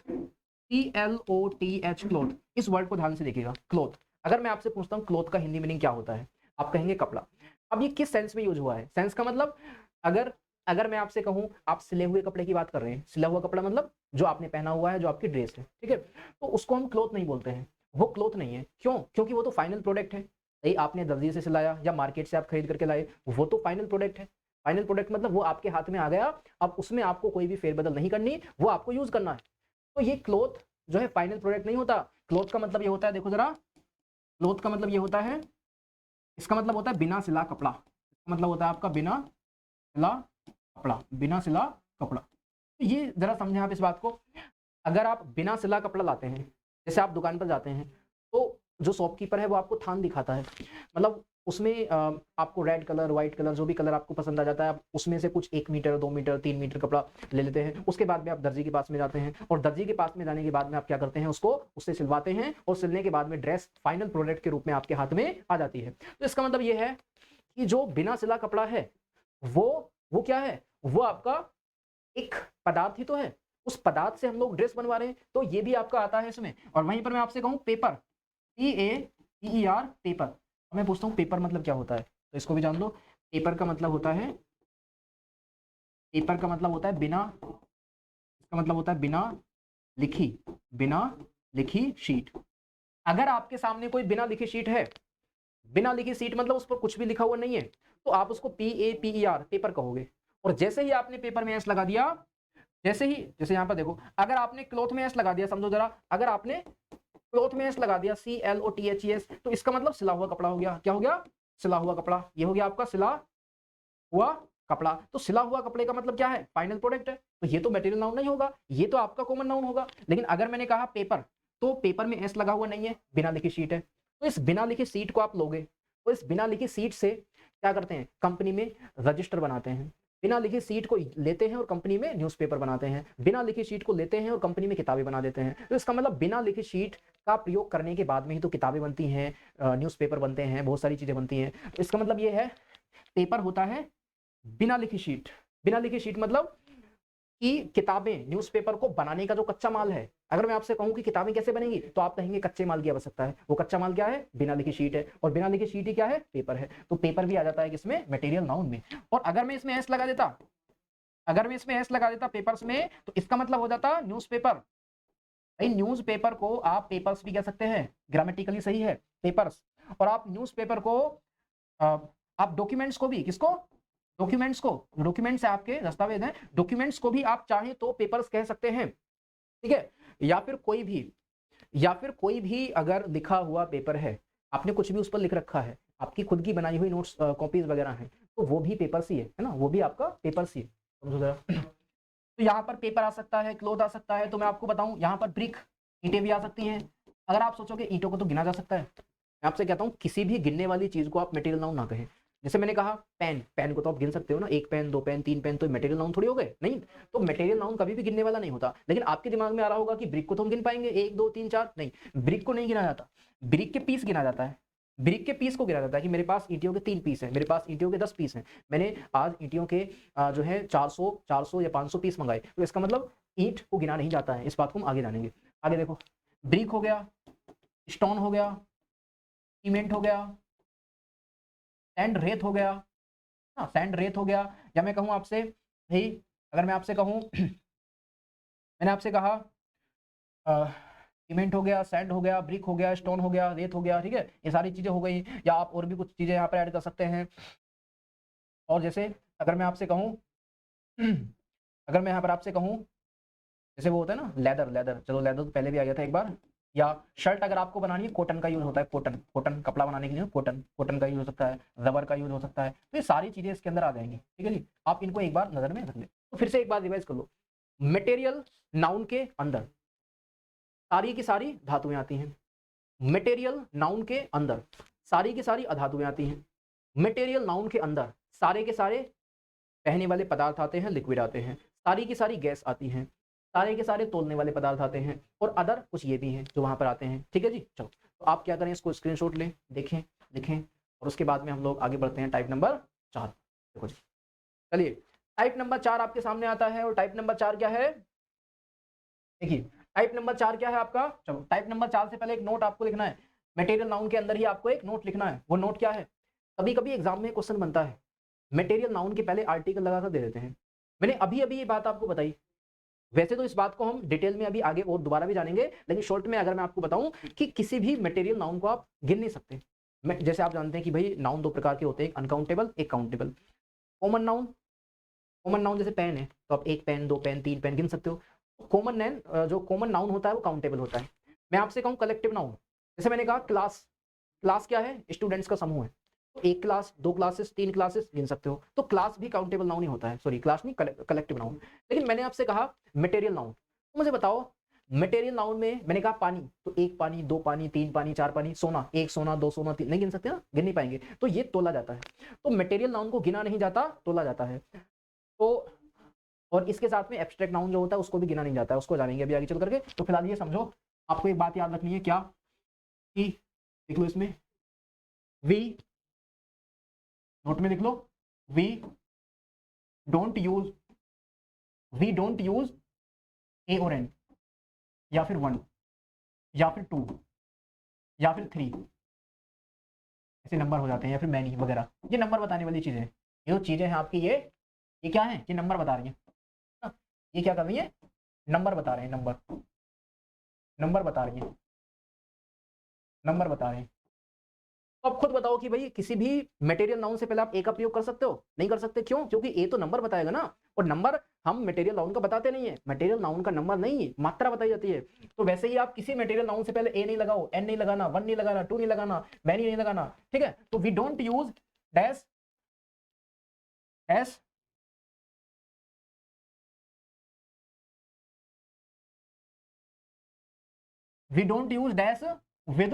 CLOTH, क्लोथ, इस वर्ड को ध्यान से देखिएगा, क्लोथ। अगर मैं आपसे पूछता हूँ क्लोथ का हिंदी मीनिंग क्या होता है, आप कहेंगे कपड़ा। अब ये किस सेंस में यूज हुआ है, सेंस का मतलब, अगर अगर मैं आपसे कहूं आप सिले हुए कपड़े की बात कर रहे हैं, सिला हुआ कपड़ा मतलब जो आपने पहना हुआ है, जो आपकी ड्रेस है, ठीक है, तो उसको हम क्लोथ नहीं बोलते हैं, वो क्लोथ नहीं है। क्यों? क्योंकि वो तो फाइनल प्रोडक्ट है। भाई आपने दर्जी से सिलाया या मार्केट से आप खरीद करके लाए, वो तो फाइनल प्रोडक्ट है। फाइनल प्रोडक्ट मतलब वो आपके हाथ में आ गया, अब उसमें आपको कोई भी फेरबदल नहीं करनी, वो आपको यूज करना है। तो ये क्लोथ जो है फाइनल प्रोडक्ट नहीं होता। क्लोथ का मतलब ये होता है, देखो जरा, क्लोथ का मतलब ये होता है, इसका मतलब होता है बिना सिला कपड़ा। इसका मतलब होता है आपका बिना सिला कपड़ा, बिना सिला कपड़ा। तो ये जरा समझें आप इस बात को। अगर आप बिना सिला कपड़ा लाते हैं, जैसे आप दुकान पर जाते हैं, तो जो शॉपकीपर है वो आपको थान दिखाता है, मतलब उसमें आपको रेड कलर, व्हाइट कलर, जो भी कलर आपको पसंद आ जाता है, आप उसमें से कुछ 1 मीटर, 2 मीटर, 3 मीटर कपड़ा ले लेते हैं। उसके बाद में आप दर्जी के पास में जाते हैं, और दर्जी के पास में जाने के बाद में आप क्या करते हैं, उसको उससे सिलवाते हैं, और सिलने के बाद में ड्रेस फाइनल प्रोडक्ट के रूप में आपके हाथ में आ जाती है। तो इसका मतलब ये है कि जो बिना सिला कपड़ा है वो क्या है, वो आपका एक पदार्थ ही तो है। उस पदार्थ से हम लोग ड्रेस बनवा रहे हैं, तो ये भी आपका आता है इसमें। और वहीं पर मैं आपसे कहूं पेपर, PAPER, पेपर, मैं पूछता हूँ पेपर मतलब क्या होता है, तो इसको भी जान लो। पेपर का मतलब होता है, पेपर का मतलब होता है बिना, इसका मतलब होता है बिना लिखी, बिना लिखी शीट। अगर आपके सामने कोई बिना लिखी शीट है, बिना लिखी शीट मतलब उस पर कुछ भी लिखा हुआ नहीं है, तो आप उसको PAPER, पेपर कहोगे। और जैसे ही आपने पेपर में एस लगा दिया, जैसे ही, जैसे यहाँ पर देखो, अगर आपने क्लॉथ में एस लगा दिया, समझो जरा, अगर आपने क्लॉथ में एस लगा दिया, CLOTHES, तो इसका मतलब सिला हुआ कपड़ा हो गया। क्या हो गया? सिला हुआ कपड़ा। ये हो गया आपका सिला हुआ कपड़ा। तो सिला हुआ कपड़े का मतलब क्या है? फाइनल प्रोडक्ट है। तो ये तो मटेरियल नाउन नहीं होगा, ये तो आपका कॉमन नाउन होगा। लेकिन अगर मैंने कहा पेपर, तो पेपर में एस लगा हुआ नहीं है, बिना लिखी शीट है। तो इस बिना लिखी शीट को आप लोगे, तो इस बिना लिखी शीट से क्या करते हैं, कंपनी में रजिस्टर बनाते हैं। बिना लिखी शीट को लेते हैं और कंपनी में न्यूज़पेपर बनाते हैं। बिना लिखी शीट को लेते हैं और कंपनी में किताबें बना देते हैं। तो इसका मतलब बिना लिखी शीट का प्रयोग करने के बाद में ही तो किताबें बनती हैं, न्यूज़पेपर बनते हैं, बहुत सारी चीजें बनती हैं। तो इसका मतलब ये है, पेपर होता है बिना लिखी शीट। बिना लिखी शीट मतलब कि किताबें, न्यूज़पेपर को बनाने का जो कच्चा माल है। अगर मैं आपसे कहूं कि किताबें कैसे बनेंगी, तो आप कहेंगे कच्चे माल की आवश्यकता है। वो कच्चा माल क्या है? बिना लिखी शीट है। और बिना लिखी शीट ही क्या है? पेपर है। तो पेपर भी आ जाता है किसमें? मटेरियल नाउन में। और अगर मैं इसमें एस लगा देता, अगर मैं इसमें एस लगा देता पेपर्स में, तो इसका मतलब हो जाता न्यूज़पेपर। भाई न्यूज़पेपर को आप पेपर्स भी कह सकते हैं, ग्रामेटिकली सही है, पेपर्स। और आप न्यूज़पेपर को, आप डॉक्यूमेंट्स को भी, किसको? डॉक्यूमेंट्स को, डॉक्यूमेंट्स है आपके दस्तावेज हैं, डॉक्यूमेंट्स को भी आप चाहें तो पेपर्स कह सकते हैं, ठीक है। या फिर कोई भी, या फिर कोई भी अगर लिखा हुआ पेपर है, आपने कुछ भी उस पर लिख रखा है, आपकी खुद की बनाई हुई नोट्स, कॉपीज वगैरह हैं, तो वो भी पेपर्स ही है ना, वो भी आपका पेपर्स ही है, समझो जरा। तो यहाँ पर पेपर आ सकता है, क्लोथ आ सकता है। तो मैं आपको बताऊं, यहाँ पर ब्रिक, ईंटें भी आ सकती हैं। अगर आप सोचोगे ईंटों को तो गिना जा सकता है, मैं आपसे कहता हूँ किसी भी गिनने वाली चीज को आप मटेरियल नाउन ना कहें। जैसे मैंने कहा पेन, पेन को तो आप गिन सकते हो ना, 1 पेन, 2 पेन, 3 पेन, तो मटेरियल नाउन थोड़ी हो गए, नहीं। तो मटेरियल नाउन कभी भी गिनने वाला नहीं होता। लेकिन आपके दिमाग में आ रहा होगा कि ब्रिक को तो हम गिन पाएंगे, 1 2 3 4, नहीं, ब्रिक को नहीं गिना जाता। ब्रिक के पीस गिना जाता है। ब्रिक के पीस को गिना जाता है कि मेरे पास ईंटियों के 3 पीस हैं, मेरे पास ईंटियों के 10 पीस हैं, मैंने आज ईंटियों के जो है 400 या 500 पीस मंगाए, तो इसका मतलब ईंट को गिना नहीं जाता है। इस बात को हम आगे जानेंगे। आगे देखो, ब्रिक हो गया, स्टोन हो गया, सीमेंट हो गया, सैंड रेत हो गया, हाँ सैंड रेत हो गया। या मैं कहूँ आपसे, भाई अगर मैं आपसे कहूँ, मैंने आपसे कहा सीमेंट हो गया, सैंड हो गया, ब्रिक हो गया, स्टोन हो गया, रेत हो गया, ठीक है, ये सारी चीजें हो गई। या आप और भी कुछ चीजें यहाँ पर ऐड कर सकते हैं। और जैसे अगर मैं आपसे कहूँ, अगर मैं यहाँ पर आपसे कहूँ, जैसे वो होता है ना लेदर, लेदर, चलो लेदर तो पहले भी आ गया था एक बार। या शर्ट अगर आपको बनानी है, कॉटन का यूज होता है, कॉटन, कॉटन कपड़ा बनाने के लिए कॉटन, कॉटन का यूज हो सकता है, रबर का यूज हो सकता है। तो ये सारी चीजें इसके अंदर आ जाएंगी, ठीक है जी। आप इनको एक बार नजर में रख लें। तो फिर से एक बार रिवाइज कर लो। मटेरियल नाउन के अंदर सारी की सारी धातुएं आती हैं। मटेरियल नाउन के अंदर सारी की सारी अधातुएं आती हैं। मटेरियल नाउन के अंदर सारे के सारे बहने वाले पदार्थ आते हैं, लिक्विड आते हैं। सारी की सारी गैस आती हैं, सारे के सारे तोलने वाले पदार्थ आते हैं, और अदर कुछ ये भी हैं जो वहां पर आते हैं। ठीक है जी, चलो तो आप क्या करें, इसको स्क्रीनशॉट लें, देखें, लिखें, और उसके बाद में हम लोग आगे बढ़ते हैं टाइप नंबर 4। देखो जी, चलिए टाइप नंबर 4 आपके सामने आता है, और टाइप नंबर 4 क्या है, देखिए टाइप नंबर 4 क्या है आपका। चलो टाइप नंबर 4 से पहले एक नोट आपको लिखना है, मटेरियल नाउन के अंदर ही आपको एक नोट लिखना है। वो नोट क्या है, कभी कभी एग्जाम में क्वेश्चन बनता है, मटेरियल नाउन के पहले आर्टिकल लगाकर दे देते हैं। मैंने अभी अभी ये बात आपको बताई, वैसे तो इस बात को हम डिटेल में अभी आगे और दोबारा भी जानेंगे, लेकिन शॉर्ट में अगर मैं आपको बताऊं कि किसी भी मटेरियल नाउन को आप गिन नहीं सकते। जैसे आप जानते हैं कि भाई नाउन दो प्रकार के होते हैं, एक अनकाउंटेबल, एक काउंटेबल। कॉमन नाउन जैसे पेन है, तो आप एक पेन, दो पेन, तीन पेन गिन सकते हो। कॉमन नैन जो कॉमन नाउन होता है वो काउंटेबल होता है। मैं आपसे कहूँ कलेक्टिव नाउन, जैसे मैंने कहा क्लास, क्लास क्या है, स्टूडेंट्स का समूह है, तो एक क्लास, दो क्लासेस, तीन क्लासेस गिन सकते हो, तो क्लास भी काउंटेबल नाउन ही होता है, सॉरी क्लास नहीं, कलेक्टिव नाउन। लेकिन मैंने आपसे कहा मटेरियल नाउन, तो मुझे बताओ मटेरियल नाउन में मैंने कहा पानी, तो एक पानी, दो पानी, तीन पानी, चार पानी। सोना, एक सोना, दो सोना, तीन, नहीं गिन सकते ना, गिन नहीं पाएंगे, तो ये तोला जाता है। तो मटेरियल नाउन को गिना नहीं जाता, तोला जाता है। तो और इसके साथ में एब्स्ट्रैक्ट नाउन जो होता है उसको भी गिना नहीं जाता है, उसको जानेंगे अभी आगे चल करके। तो फिलहाल ये समझो, आपको एक बात याद रखनी है, क्या कि लिख लो इसमें, वी, नोट में लिख लो, we don't use, we don't use a और एन, या फिर वन, या फिर टू, या फिर थ्री, ऐसे नंबर हो जाते हैं, या फिर मैनी वगैरह। ये नंबर बताने वाली चीजें, ये जो चीजें हैं आपकी, ये क्या है, ये नंबर बता रही है। ये क्या कर रही है, नंबर बता रहे हैं, नंबर, नंबर बता रही है, नंबर बता रहे हैं। तो अब खुद बताओ कि भाई किसी भी मटेरियल नाउन से पहले आप ए का प्रयोग कर सकते हो, नहीं कर सकते, क्यों, क्योंकि ए तो नंबर बताएगा ना, और नंबर हम मटेरियल नाउन का बताते नहीं है, मटेरियल नाउन का नंबर नहीं है, मात्रा बताई जाती है। तो वैसे ही आप किसी मटेरियल नाउन से पहले ए नहीं लगाओ, एन नहीं लगाना, वन नहीं लगाना, टू नहीं लगाना, मैनी नहीं लगाना। ठीक है, तो we don't use dash S, we don't use dash with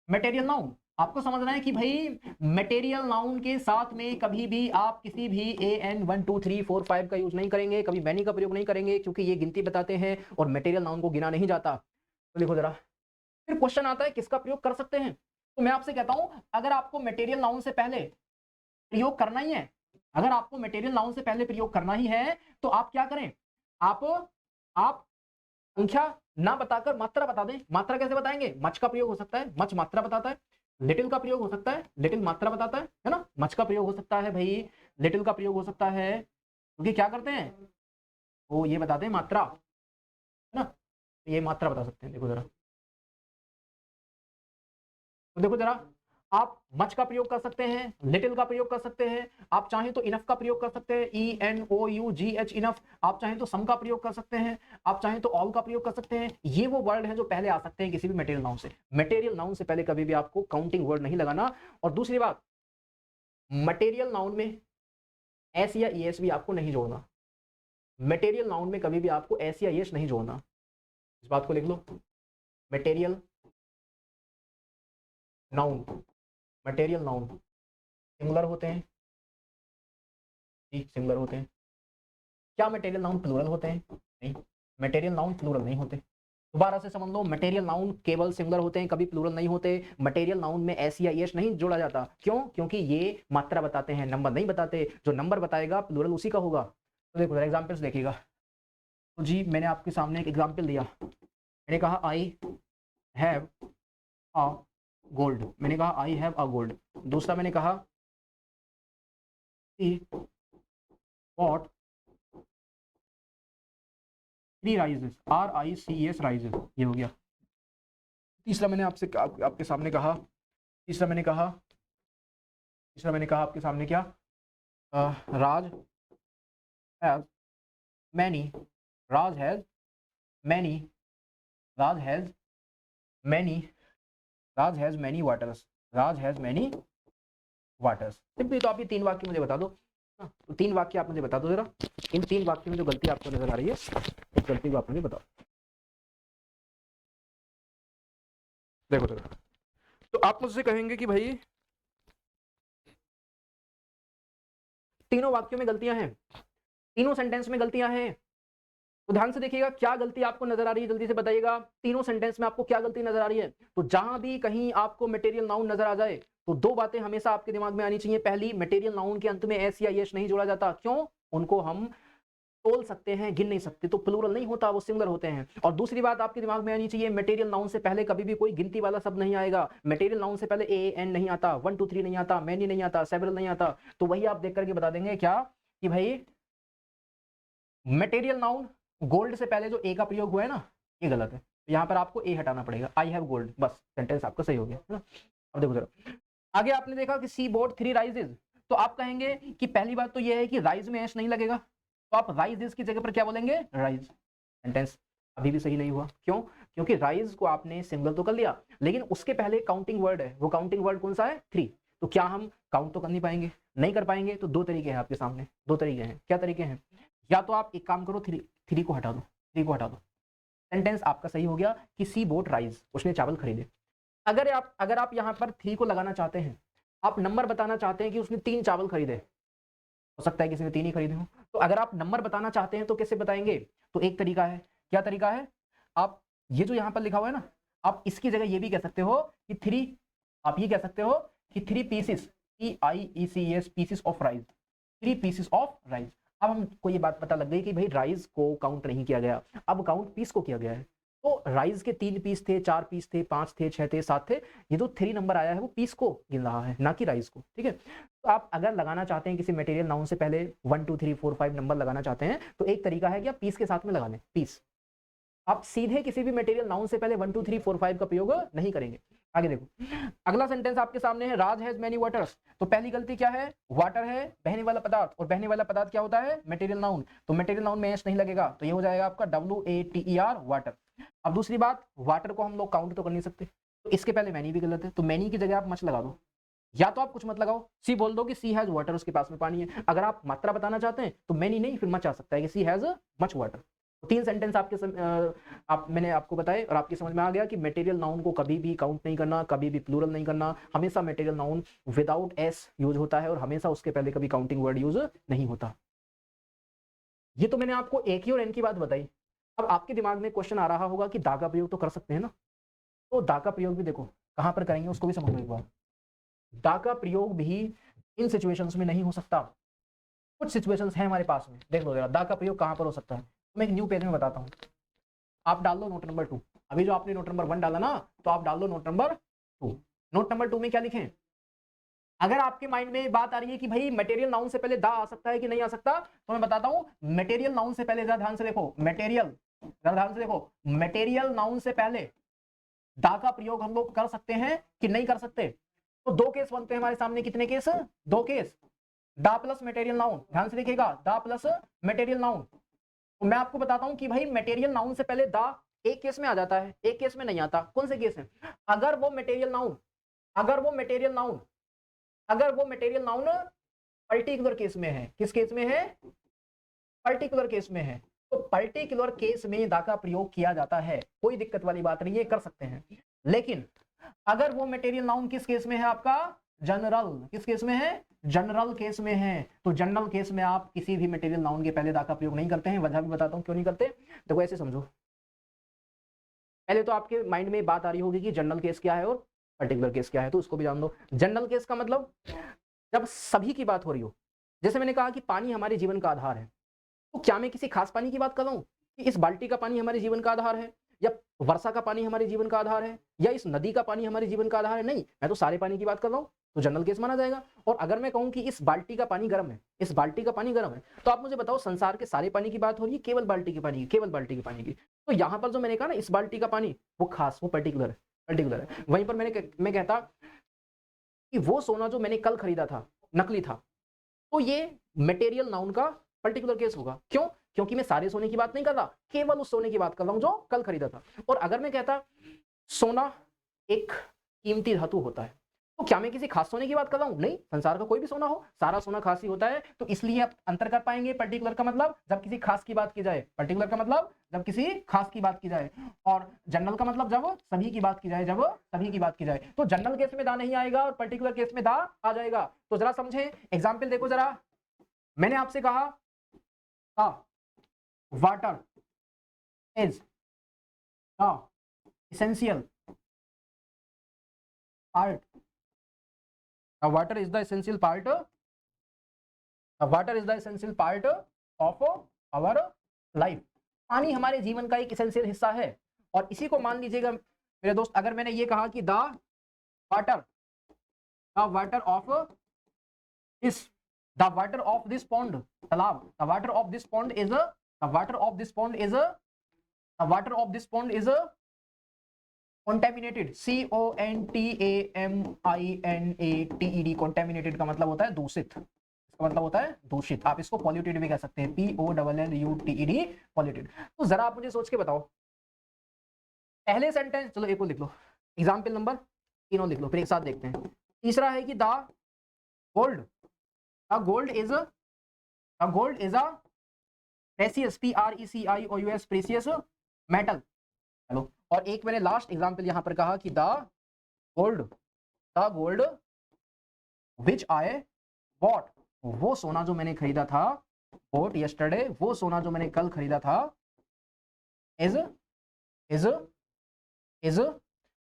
material noun. आपको समझना है कि भाई मटेरियल नाउन के साथ में कभी भी आप किसी भी ए एन 1 2 3 4 5 का यूज नहीं करेंगे, कभी मैनी का प्रयोग नहीं करेंगे, क्योंकि ये गिनती बताते हैं और मटेरियल नाउन को गिना नहीं जाता। तो देखो जरा, फिर क्वेश्चन आता है किसका प्रयोग कर सकते हैं। तो मैं आपसे कहता हूं, अगर आपको मटेरियल नाउन से पहले प्रयोग करना ही है, अगर आपको मटेरियल नाउन से पहले प्रयोग करना ही है, तो आप क्या करें, आप संख्या ना बताकर मात्रा बता दें। मात्रा कैसे बताएंगे, मच का प्रयोग हो सकता है, मच मात्रा बताता है, लिटिल का प्रयोग हो सकता है, लिटिल मात्रा बताता है ना, मच का प्रयोग हो सकता है भाई, लिटिल का प्रयोग हो सकता है, क्योंकि क्या करते हैं वो ये बताते हैं मात्रा, है ना, ये मात्रा बता सकते हैं। देखो जरा, तो देखो जरा, आप मच का प्रयोग कर सकते हैं, लिटिल का प्रयोग कर सकते हैं, आप चाहें तो इनफ का प्रयोग कर सकते हैं, E N O U G H, enough. आप चाहें तो सम का प्रयोग कर सकते हैं, आप चाहें तो ऑल का प्रयोग कर सकते हैं। ये वो वर्ड हैं जो पहले आ सकते हैं किसी भी मटेरियल नाउन से। मटेरियल नाउन से पहले कभी भी आपको काउंटिंग वर्ड नहीं लगाना। और दूसरी बात, मटेरियल नाउन में एस या ई एस भी आपको नहीं जोड़ना। मटेरियल नाउन में कभी भी आपको एस या ई एस नहीं जोड़ना, इस बात को लिख लो। Material noun, material noun singular होते हैं जी, सिंगुलर होते हैं। क्या मटेरियल नाउन प्लूरल होते हैं, नहीं, मटेरियल नाउन प्लूरल नहीं होते। दोबारा से समझ लो, मटेरियल नाउन केवल सिंगुलर होते हैं, कभी प्लूरल नहीं होते। मटेरियल नाउन में एस या एस नहीं जोड़ा जाता, क्यों, क्योंकि ये मात्रा बताते हैं, नंबर नहीं बताते। जो नंबर बताएगा प्लूरल उसी का होगा। तो देखो एग्जाम्पल्स देखिएगा। तो जी मैंने आपके सामने एक एग्जाम्पल दिया, मैंने कहा आई हैव अ गोल्ड, मैंने कहा आई हैव अ गोल्ड। दूसरा मैंने कहा वॉट 3 राइजेस, RICES राइजेस, ये हो गया। तीसरा मैंने आपके सामने कहा, तीसरा मैंने कहा आपके सामने क्या, Raj has many, Raj has many, Raj has many, Raj has many waters, Raj has many waters. Simply तो आप ये 3 वाक्य मुझे बता दो। तो 3 वाक्य आप मुझे बता दो जरा, इन 3 वाक्य में जो गलती आपको नजर आ रही है उस गलती को आप मुझे बताओ। देखो जरा, तो आप मुझसे कहेंगे कि भाई तीनों वाक्यों में गलतियां हैं। तीनों सेंटेंस में गलतियां हैं। तो ध्यान से देखिएगा क्या गलती आपको नजर आ रही है, जल्दी से बताइएगा। तीनों सेंटेंस में आपको क्या गलती नजर आ रही है? तो जहां भी कहीं आपको मटेरियल नाउन नजर आ जाए तो दो बातें हमेशा आपके दिमाग में आनी चाहिए। पहली, मटेरियल नाउन के अंत में एस या यश नहीं जोड़ा जाता। क्यों? उनको हम तोल सकते हैं, गिन नहीं सकते, तो प्लूरल नहीं होता, वो सिंगुलर होते हैं। और दूसरी बात आपके दिमाग में आनी चाहिए, मटेरियल नाउन से पहले कभी भी कोई गिनती वाला शब्द नहीं आएगा। मटेरियल नाउन से पहले ए एन नहीं आता, 1 2 3 नहीं आता, मैनी नहीं आता, सेवरल नहीं आता। तो वही आप देख करके बता देंगे क्या कि भाई मटेरियल नाउन गोल्ड से पहले जो ए का प्रयोग हुआ है ना, ये गलत है। यहां पर आपको ए हटाना पड़ेगा, आई हैव गोल्ड, बस सेंटेंस आपका सही हो गया है ना। अब देखो जरा आगे, आपने देखा कि सी बोट 3 राइजेज, तो आप कहेंगे कि पहली बात तो ये है कि राइज में एस नहीं लगेगा, तो आप राइजेस की जगह पर क्या बोलेंगे? राइज। सेंटेंस अभी भी सही नहीं हुआ। क्यों? क्योंकि राइज को आपने सिंगल तो कर लिया, लेकिन उसके पहले काउंटिंग वर्ड है। वो काउंटिंग वर्ड कौन सा है? 3। तो क्या हम काउंट तो कर नहीं पाएंगे? नहीं कर पाएंगे। तो दो तरीके हैं आपके सामने, दो तरीके हैं। क्या तरीके हैं? या तो आप एक काम करो, थ्री को हटा दो, 3 को हटा दो। सेंटेंस आपका सही हो गया कि सी बोट राइज, उसने चावल खरीदे। अगर आप यहाँ पर 3 को लगाना चाहते हैं, आप नंबर बताना चाहते हैं कि उसने 3 चावल खरीदे, हो सकता है किसी ने 3 ही खरीदे हो। तो अगर आप नंबर बताना चाहते हैं तो कैसे बताएंगे? तो एक तरीका है। क्या तरीका है? आप ये जो यहाँ पर लिखा हुआ है ना, आप इसकी जगह ये भी कह सकते हो कि 3, आप ये कह सकते हो कि 3 pieces, PIECES, pieces of rice, 3 pieces of rice. अब हमको ये बात पता लग गई कि भाई राइस को काउंट नहीं किया गया, अब काउंट पीस को किया गया है। तो राइस के 3 पीस थे, 4 पीस थे, 5 थे, 6 थे, 7 थे। ये जो 3 नंबर आया है वो पीस को गिन रहा है, ना कि राइस को। ठीक है। तो आप अगर लगाना चाहते हैं किसी मटेरियल नाउन से पहले 1 2 3 4 5 नंबर लगाना चाहते हैं, तो एक तरीका है कि आप पीस के साथ में लगा लें, पीस। आप सीधे किसी भी मटेरियल नाउन से पहले 1 2 3 4 5 का प्रयोग नहीं करेंगे। आगे देखो, अगला सेंटेंस आपके सामने है, राज हैज मेनी वाटर्स। तो पहली गलती क्या है? वाटर है बहने वाला पदार्थ, और बहने वाला पदार्थ क्या होता है? Material noun. तो मटेरियल नाउन में एस नहीं लगेगा, तो ये हो जाएगा आपका WATER, वाटर। अब दूसरी बात, वाटर को हम लोग काउंट तो कर नहीं सकते, तो इसके पहले मैनी भी गलत है। तो मैनी की जगह आप मच लगा दो, या तो आप कुछ मत लगाओ, सी बोल दो कि सी हैज वाटर, उसके पास में पानी है। अगर आप मात्रा बताना चाहते हैं तो मैनी नहीं, फिर मच आ सकता है कि सी हैज मच वाटर। तो 3 सेंटेंस मैंने आपको बताए और आपकी समझ में आ गया कि मटेरियल नाउन को कभी भी काउंट नहीं करना, कभी भी प्लूरल नहीं करना। हमेशा material noun without S use होता है और हमेशा उसके पहले कभी काउंटिंग वर्ड यूज नहीं होता। ये तो मैंने आपको ए की और एन की बात बताई। अब आपके दिमाग में क्वेश्चन आ रहा होगा कि दा का प्रयोग तो कर सकते हैं ना, तो दा का प्रयोग भी देखो कहां पर करेंगे, उसको भी समझो एक बार। दा का प्रयोग भी इन सिचुएशंस में नहीं हो सकता। कुछ सिचुएशंस हैं हमारे पास में, देख लो जरा दा का प्रयोग कहां पर हो सकता है। मैं एक न्यू पेज में बताता हूं, आप डाल लो नोट नंबर 2। अभी जो आपने नोट नंबर 1 डाला ना, तो आप डाल लो नोट नंबर 2। नोट नंबर 2 में क्या लिखें? अगर आपके माइंड में बात आ रही है कि भाई मटेरियल नाउन से पहले दा आ सकता है कि नहीं आ सकता, तो मैं बताता हूं, मटेरियल नाउन से पहले, जरा ध्यान से देखो, मटेरियल, जरा ध्यान से देखो, मटेरियल नाउन से पहले दा का प्रयोग हम लोग कर सकते हैं कि नहीं कर सकते? तो 2 केस बनते हैं हमारे सामने। कितने केस? 2 केस। दा प्लस मटेरियल नाउन, ध्यान से देखिएगा, दा प्लस मटेरियल नाउन। तो मैं आपको बताता हूं कि भाई मटेरियल नाउन से पहले दा एक केस में आ जाता है, एक केस में नहीं आता। कौन से केस है? अगर वो मटेरियल नाउन, अगर वो मटेरियल नाउन, अगर वो मटेरियल नाउन पर्टिकुलर केस में है। किस केस में है? पर्टिकुलर केस में है। तो पर्टिकुलर केस में दा का प्रयोग किया जाता है, कोई दिक्कत वाली बात नहीं है, कर सकते हैं। लेकिन अगर वो मटेरियल नाउन किस केस में है आपका? जनरल। किस केस में है? जनरल केस में है। तो जनरल केस में आप किसी भी मटेरियल नाउन के पहले दा का प्रयोग नहीं करते हैं। वजह भी बताता हूं क्यों नहीं करते। देखो ऐसे समझो, पहले तो आपके माइंड में बात आ रही होगी कि जनरल केस क्या है और पर्टिकुलर केस क्या है, तो उसको भी जान दो। जनरल केस का मतलब जब सभी की बात हो रही हो, जैसे मैंने कहा कि पानी हमारे जीवन का आधार है, तो क्या मैं किसी खास पानी की बात कर रहा हूं कि इस बाल्टी का पानी हमारे जीवन का आधार है, या वर्षा का पानी हमारे जीवन का आधार है, या इस नदी का पानी हमारे जीवन का आधार है? नहीं, मैं तो सारे पानी की बात कर रहा हूं, तो जनरल केस माना जाएगा। और अगर मैं कहूं कि इस बाल्टी का पानी गर्म है, इस बाल्टी का पानी गर्म है, तो आप मुझे बताओ संसार के सारे पानी की बात हो रही है, केवल बाल्टी के पानी की, केवल बाल्टी के पानी की? तो यहां पर जो मैंने कहा ना, इस बाल्टी का पानी, वो खास, वो पर्टिकुलर है, पर्टिकुलर है। वहीं पर मैं कहता कि वो सोना जो मैंने कल खरीदा था नकली था, तो ये मटेरियल नाउन का पर्टिकुलर केस होगा। क्यों? क्योंकि मैं सारे सोने की बात नहीं कर रहा, केवल उस सोने की बात कर रहा हूं जो कल खरीदा था। और अगर मैं कहता सोना एक कीमती धातु होता है, तो क्या मैं किसी खास सोने की बात कर रहा हूं? नहीं, संसार का कोई भी सोना हो, सारा सोना खास ही होता है। तो इसलिए आप अंतर कर पाएंगे, पर्टिकुलर का मतलब जब किसी खास की बात की जाए, पर्टिकुलर का मतलब जब किसी खास की बात की जाए, और जनरल का मतलब जब सभी की बात की जाए, जब सभी की बात की जाए। तो जनरल केस में दा नहीं आएगा और पर्टिकुलर केस में दा आ जाएगा। तो जरा समझें, एग्जाम्पल देखो जरा। मैंने आपसे कहा the water is the essential part, the water is the essential part, the water is the essential part of our life. पानी हमारे जीवन का एक एसेंशियल हिस्सा है। और इसी को मान लीजिएगा मेरे दोस्त, अगर मैंने ये कहा कि the water of this, the water of this pond, तालाब, the water of this pond is, the water of this pond is, the water of this pond is contaminated, contaminated, contaminated का मतलब होता है दूषित, इसका मतलब होता है दूषित। आप इसको पॉल्यूटेड भी कह सकते हैं, POLLUTED, पॉल्यूटेड। तो जरा आप मुझे सोच के बताओ, पहले सेंटेंस, चलो एक को लिख लो, एग्जाम्पल नंबर तीनों लिख लो, फिर एक साथ देखते हैं। तीसरा है कि the gold is a precious, PRECIOUS, precious metal. चलो, और एक मैंने लास्ट एग्जांपल यहां पर कहा कि the gold which I bought, वो सोना जो मैंने खरीदा था, बॉट यस्टरडे, वो सोना जो मैंने कल खरीदा था, इज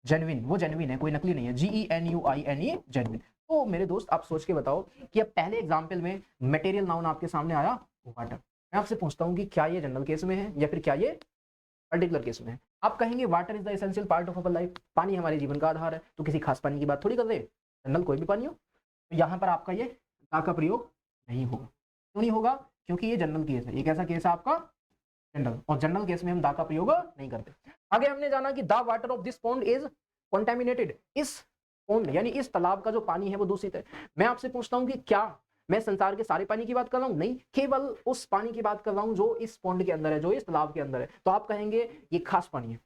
जेन्युइन, वो जेन्युइन है, कोई नकली नहीं है, GENUINE, जेन्युइन। तो मेरे दोस्त आप सोच के बताओ कि अब पहले एग्जाम्पल में मटेरियल नाउन आपके सामने आया वाटर, मैं आपसे पूछता हूं कि क्या ये जनरल केस में है या फिर क्या ये पर्टिकुलर केस में है। आप कहेंगे water is the essential part of our life, पानी हमारे जीवन का आधार है, तो किसी खास पानी की बात थोड़ी कर रहे, जनरल कोई भी पानी हो। तो यहाँ पर आपका ये दा का प्रयोग नहीं होगा। क्यों नहीं होगा? क्योंकि ये जनरल केस है, एक ऐसा केस है आपका जनरल, और जनरल केस में हम दा का प्रयोग नहीं करते। आगे हमने जाना कि the water of this pond is contaminated, इस पॉन्ड यानी इस तालाब का जो पानी है वो दूषित है। मैं आपसे पूछता हूँ कि क्या मैं संसार के सारे पानी की बात कर रहा हूँ? नहीं, केवल उस पानी की बात कर रहा हूँ जो इस पॉन्ड के अंदर है, जो इस तालाब के अंदर है। तो आप कहेंगे ये खास पानी है,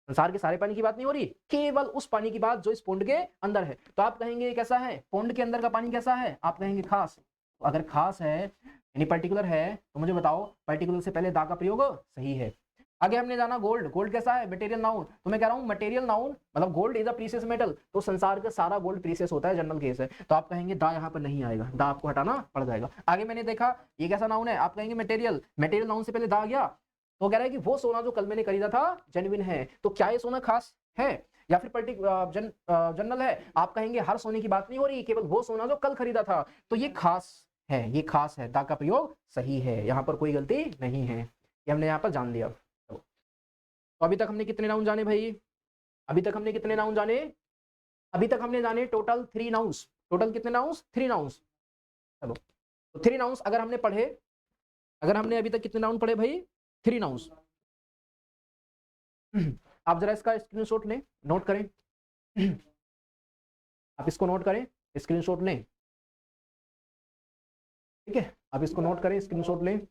संसार के सारे पानी की बात नहीं हो रही, केवल उस पानी की बात जो इस पॉन्ड के अंदर है। तो आप कहेंगे कैसा है, पॉन्ड के अंदर का पानी कैसा है? आप कहेंगे खास। तो अगर खास है यानी पर्टिकुलर है, तो मुझे बताओ पर्टिकुलर से पहले दा का प्रयोग सही है। आगे हमने जाना गोल्ड कैसा है? Material noun. तो मैं कह रहा हूं मटेरियल नाउन मतलब gold is a precious metal, तो संसार का सारा गोल्ड प्रीशियस होता है, जनरल केस है। तो आप कहेंगे दा यहाँ पर नहीं आएगा, दा आपको हटाना पड़ जाएगा। आगे मैंने देखा ये कैसा नाउन है, आप कहेंगे मटेरियल नाउन से पहले दा आ गया, तो कह रहा है कि वो सोना जो कल मैंने खरीदा था जेन्युइन है। तो क्या ये सोना खास है या फिर जनरल है? आप कहेंगे हर सोने की बात नहीं हो रही, केवल वो सोना जो कल खरीदा था, तो ये खास है, ये खास है, दा का प्रयोग सही है, यहाँ पर कोई गलती नहीं है, ये हमने यहाँ पर जान लिया। तो अभी तक हमने कितने नाउन जाने भाई? अभी तक हमने कितने नाउन जाने? अभी तक हमने जाने टोटल 3 नाउन्स। टोटल कितने नाउन्स? 3 नाउन्स। चलो, तो 3 नाउन्स अगर हमने पढ़े, अगर हमने अभी तक कितने नाउन पढ़े भाई? 3 नाउन्स। आप जरा इसका स्क्रीनशॉट लें, नोट करें। आप इसको नोट करें, स्क्रीनशॉट लें, ठीक है? आप इसको नोट करें, स्क्रीनशॉट लें।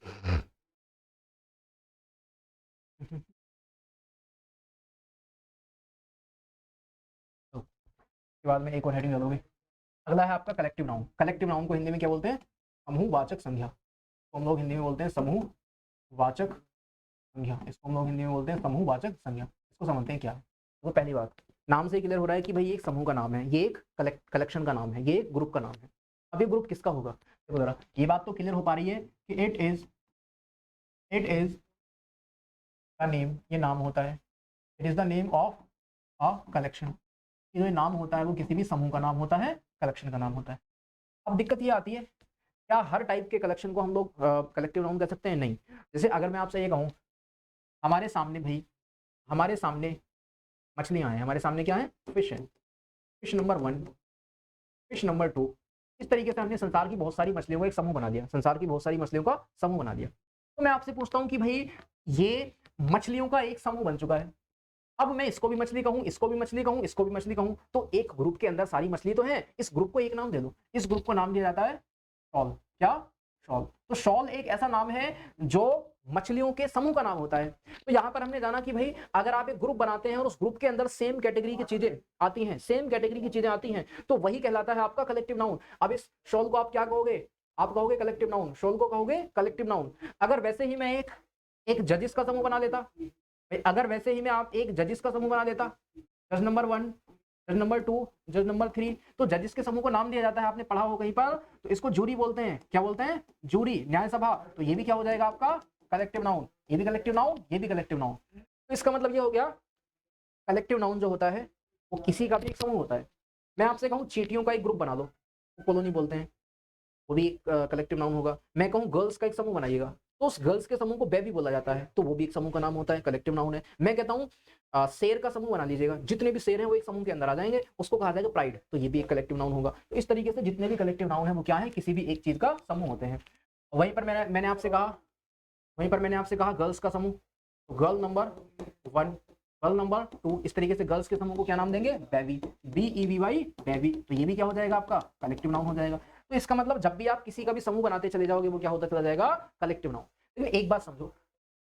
के बाद में एक और हेडिंग डालोगे। अगला है आपका कलेक्टिव नाउन। कलेक्टिव नाउन को हिंदी में क्या बोलते हैं? समूहवाचक संज्ञा। तो हम लोग हिंदी में बोलते हैं समूहवाचक संज्ञा, इसको हम लोग हिंदी में बोलते हैं समूहवाचक संज्ञा। इसको समझते हैं क्या है। तो पहली बात, नाम से क्लियर हो रहा है कि भाई एक समूह का नाम है, ये एक कलेक्शन का नाम है, ये एक ग्रुप का नाम है। अब ये ग्रुप किसका होगा? देखो जरा, ये बात तो क्लियर हो पा रही है कि इट इज द नेम, ये नाम होता है, it is the name of a collection. जो नाम होता है वो किसी भी समूह का नाम होता है, कलेक्शन का नाम होता है। अब दिक्कत ये आती है, क्या हर टाइप के कलेक्शन को हम लोग कलेक्टिव नाउन कह सकते हैं? नहीं। जैसे अगर मैं आपसे ये कहूँ, हमारे सामने भाई, हमारे सामने मछलियाँ हैं, हमारे सामने क्या है? फिश है, फिश नंबर 1, फिश नंबर 2। इस तरीके से हमने संसार की बहुत सारी मछलियों का एक समूह बना दिया, संसार की बहुत सारी मछलियों का समूह बना दिया। तो मैं आपसे पूछता हूँ कि भाई ये मछलियों का एक समूह बन चुका है, अब मैं इसको भी मछली कहूं, इसको भी मछली कहूं, इसको भी मछली कहूं, तो एक ग्रुप के अंदर सारी मछली तो है, इस ग्रुप को एक नाम दे दो। इस ग्रुप को नाम दिया जाता है शॉल। क्या? शॉल। तो शॉल एक ऐसा नाम है जो मछलियों के समूह का नाम होता है। तो यहां पर हमने जाना कि भाई अगर आप एक ग्रुप बनाते हैं और उस ग्रुप के अंदर सेम कैटेगरी की चीजें आती हैं, सेम कैटेगरी की चीजें आती हैं, तो वही कहलाता है आपका कलेक्टिव नाउन। अब इस शॉल को आप क्या कहोगे? आप कहोगे कलेक्टिव नाउन, शॉल को कहोगे कलेक्टिव नाउन। अगर वैसे ही मैं एक जजेस का समूह बना लेता, अगर वैसे ही मैं आप एक जजेस का समूह बना देता, जज नंबर 1, जज नंबर 2, जज नंबर 3। तो जजेस के समूह को नाम दिया जाता है, आपने पढ़ा हो कहीं पर, तो इसको जूरी बोलते हैं। क्या बोलते हैं? जूरी, न्याय सभा। तो ये भी क्या हो जाएगा आपका? Collective noun. ये भी कलेक्टिव नाउन, ये भी कलेक्टिव नाउन। तो इसका मतलब ये हो गया, कलेक्टिव नाउन जो होता है वो किसी का भी एक समूह होता है। मैं आपसे कहूँ चींटियों का एक ग्रुप बना लो, कॉलोनी बोलते हैं, वो भी एक कलेक्टिव नाउन होगा। मैं कहूँ गर्ल्स का एक समूह बनाइएगा, तो उस गर्ल्स के समूह को बेबी बोला जाता है, तो वो भी एक समूह का नाम होता है, कलेक्टिव नाउन है। मैं कहता हूँ शेर का समूह बना लीजिएगा, जितने भी शेर हैं वो एक समूह के अंदर आ जाएंगे, उसको कहा जाएगा प्राइड, तो ये भी एक कलेक्टिव नाउन होगा। तो इस तरीके से जितने भी कलेक्टिव नाउन है वो क्या है? किसी भी एक चीज का समूह होते हैं। वहीं पर मैंने आपसे कहा, गर्ल्स का समूह, तो गर्ल नंबर 1, गर्ल नंबर 2, इस तरीके से गर्ल्स के समूह को क्या नाम देंगे? Baby, BEBY, baby. तो ये भी क्या हो जाएगा? आपका कलेक्टिव नाउन हो जाएगा। तो इसका मतलब जब भी आप किसी का भी समूह बनाते चले जाओगे वो क्या होता चला जाएगा? Collective noun. लेकिन एक बात समझो,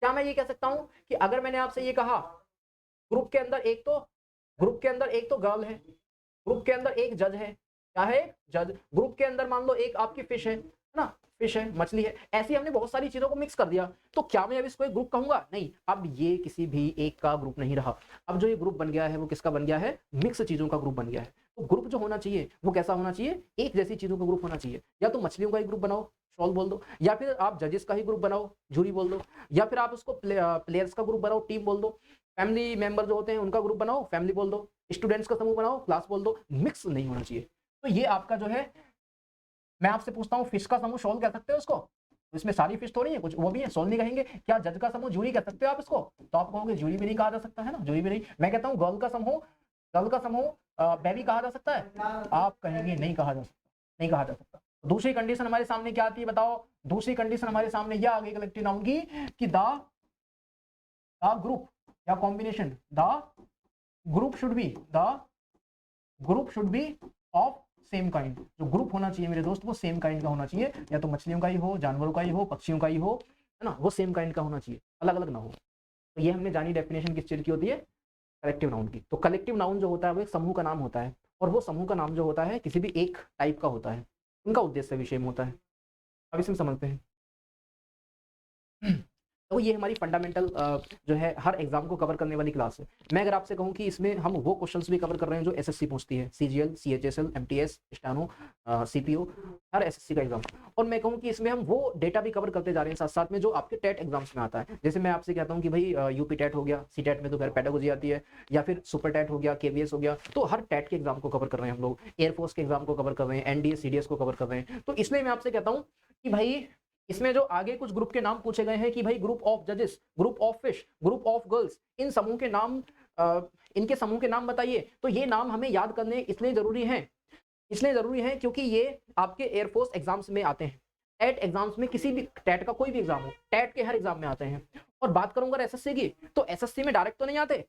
क्या मैं ये कह सकता हूं कि अगर मैंने आपसे ये कहा ग्रुप के अंदर एक तो गर्ल है, ग्रुप के अंदर एक जज है, क्या है? जज। ग्रुप के अंदर मान लो एक आपकी फिश है ना, फिश है, मछली है, ऐसी हमने बहुत सारी चीजों को मिक्स कर दिया, तो क्या मैं अब इसको एक ग्रुप कहूंगा? नहीं, अब ये किसी भी एक का ग्रुप नहीं रहा। अब जो ये ग्रुप बन गया है वो किसका बन गया है? मिक्स चीजों का ग्रुप बन गया है। तो ग्रुप जो होना चाहिए वो कैसा होना चाहिए? एक जैसी चीजों का ग्रुप होना चाहिए। या तो मछलियों का ही ग्रुप बनाओ, शॉल बोल दो, या फिर आप जजेस का ही ग्रुप बनाओ, जूरी बोल दो, या फिर आप उसको प्लेयर्स का ग्रुप बनाओ, टीम बोल दो, फैमिली मेंबर जो होते हैं उनका ग्रुप बनाओ, फैमिली बोल दो, स्टूडेंट्स का समूह बनाओ, क्लास बोल दो। मिक्स नहीं होना चाहिए। तो ये आपका जो है, मैं आपसे पूछता हूँ फिश का समूह शॉल कह सकते हो उसको? तो इसमें सारी फिश थोड़ी है, कुछ वो भी है, शॉल नहीं कहेंगे। क्या जज का समूह जूरी कह सकते हो आप इसको? तो आप कहोगे जूरी भी नहीं कहा जा सकता है ना, जूरी भी नहीं। मैं कहता हूँ गर्ल का समूह बेबी कहा जा सकता है, आप कहेंगे नहीं कहा जा सकता, नहीं कहा जा सकता। दूसरी कंडीशन हमारे सामने क्या आती है बताओ? दूसरी कंडीशन हमारे सामने यह आ गई कलेक्टिव नाउन की कि द ग्रुप या combination, the group should be of same kind. जो ग्रुप होना चाहिए मेरे दोस्त वो सेम काइंड का होना चाहिए, या तो मछलियों का ही हो, जानवरों का ही हो, पक्षियों का ही हो, है ना, वो सेम काइंड का होना चाहिए, अलग अलग ना हो। तो ये हमने जानी डेफिनेशन किस चीज की होती है? कलेक्टिव नाउन की। तो कलेक्टिव नाउन जो होता है वो एक समूह का नाम होता है, और वो समूह का नाम जो होता है किसी भी एक टाइप का होता है, उनका उद्देश्य भी सेम होता है। अब इसमें समझते हैं। तो ये हमारी फंडामेंटल जो है हर एग्जाम को कवर करने वाली क्लास है। मैं अगर आपसे कहूं कि इसमें हम वो क्वेश्चंस भी कवर कर रहे हैं जो एसएससी पूछती है, CGL, CHSL, MTS, steno, CPO, हर एसएससी का एग्जाम। और मैं कहूं कि इसमें हम वो डेटा भी कवर करते जा रहे हैं साथ साथ में जो आपके टेट एग्जाम्स में आता है। जैसे मैं आपसे कहता हूँ कि भाई यूपी टेट हो गया, सी टेट में तो पेडागोजी आती है, या फिर सुपर टेट हो गया, केवीएस हो गया, तो हर टेट के एग्जाम को कवर कर रहे हैं हम लोग, एयरफोर्स के एग्जाम को कवर कर रहे हैं, एनडीए सीडीएस को कवर कर रहे हैं। तो इसलिए मैं आपसे कहता हूँ कि भाई इसमें जो आगे कुछ ग्रुप के नाम पूछे गए हैं कि भाई ग्रुप ऑफ जजेस, group of fish, group of girls, इन समूह के नाम इनके समूह के नाम बताइए। तो ये नाम हमें याद करने इसलिए जरूरी है क्योंकि ये आपके एयरफोर्स एग्जाम्स में आते हैं, टेट एग्जाम्स में, किसी भी टेट का कोई भी एग्जाम हो, टेट के हर एग्जाम में आते हैं। और बात करूंगा एसएससी की, तो एसएससी में डायरेक्ट तो नहीं आते,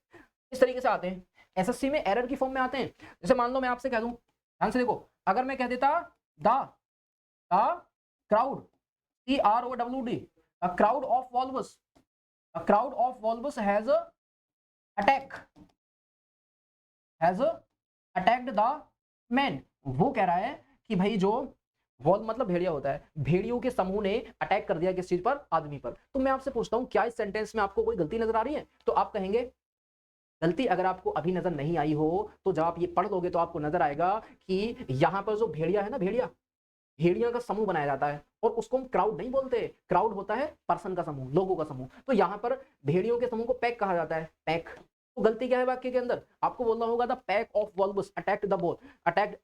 इस तरीके से आते हैं, एसएससी में एरर की फॉर्म में आते हैं। जैसे मान लो मैं आपसे कह दूं, ध्यान से देखो, अगर मैं कह देता the crowd, CROWD, a crowd of walrus has attacked the man। वो कह रहा है कि भाई जो वॉल मतलब भेड़िया होता है, भेड़ियों के समूह ने अटैक कर दिया किस चीज पर? आदमी पर। तो मैं आपसे पूछता हूं क्या इस सेंटेंस में आपको कोई गलती नजर आ रही है? तो आप कहेंगे गलती अगर आपको अभी नजर नहीं आई हो तो जब आप ये पढ़ लोगे तो आपको नजर आएगा कि यहाँ पर जो भेड़िया है ना, भेड़िया का समूह बनाया जाता है, और उसको हम क्राउड नहीं बोलते, क्राउड होता है पर्सन का समूह, लोगों का समूह। तो यहाँ पर भेड़ियों के समूह को पैक कहा जाता है, पैक। तो गलती क्या है वाक्य के अंदर? आपको बोलना होगा the pack of wolves attacked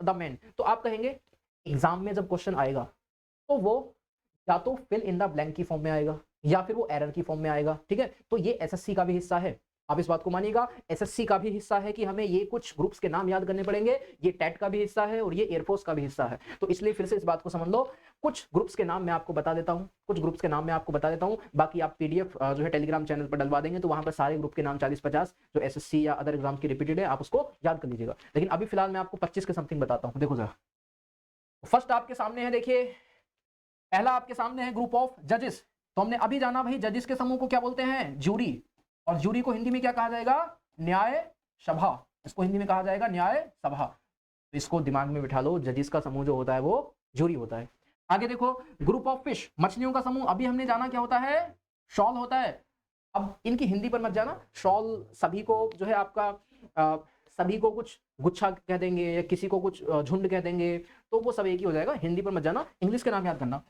the man. तो आप कहेंगे एग्जाम में जब क्वेश्चन आएगा तो वो या तो फिल इन द ब्लैंक की फॉर्म में आएगा या फिर वो एरर की फॉर्म में आएगा, ठीक है। तो ये एसएससी का भी हिस्सा है, आप इस बात को मानिएगा, एसएससी का भी हिस्सा है कि हमें ये कुछ ग्रुप्स के नाम याद करने पड़ेंगे, ये टेट का भी हिस्सा है और ये एयरफोर्स का भी हिस्सा है। तो इसलिए फिर से इस बात को समझ लो, कुछ ग्रुप्स के नाम मैं आपको बता देता हूं, बाकी आप पीडीएफ जो है टेलीग्राम चैनल पर डलवा देंगे, तो वहां पर सारे ग्रुप के नाम 40-50 जो एसएससी या अदर एग्जाम की रिपीटेड है आप उसको याद कर लीजिएगा। लेकिन अभी फिलहाल मैं आपको 25 के समथिंग बताता हूँ। देखो जरा, फर्स्ट आपके सामने है, देखिए पहला आपके सामने है ग्रुप ऑफ जजेस। तो हमने अभी जाना भाई जजेस के समूह को क्या बोलते हैं? जूरी। और जूरी को हिंदी में क्या कहा जाएगा? न्याय सभा। इसको हिंदी में कहा जाएगा न्याय सभा। तो इसको दिमाग में बिठा लो, जजेस का समूह जो होता है वो जूरी होता है। आगे देखो, ग्रुप ऑफ फिश, मछलियों का समूह। अभी हमने जाना क्या होता है? शॉल होता है। अब इनकी हिंदी पर मत जाना, शॉल सभी को जो है आपका सभी को कुछ गुच्छा कह देंगे या किसी को कुछ झुंड कह देंगे, तो वो सब एक ही हो जाएगा। हिंदी पर मत जाना, इंग्लिश के नाम याद करना।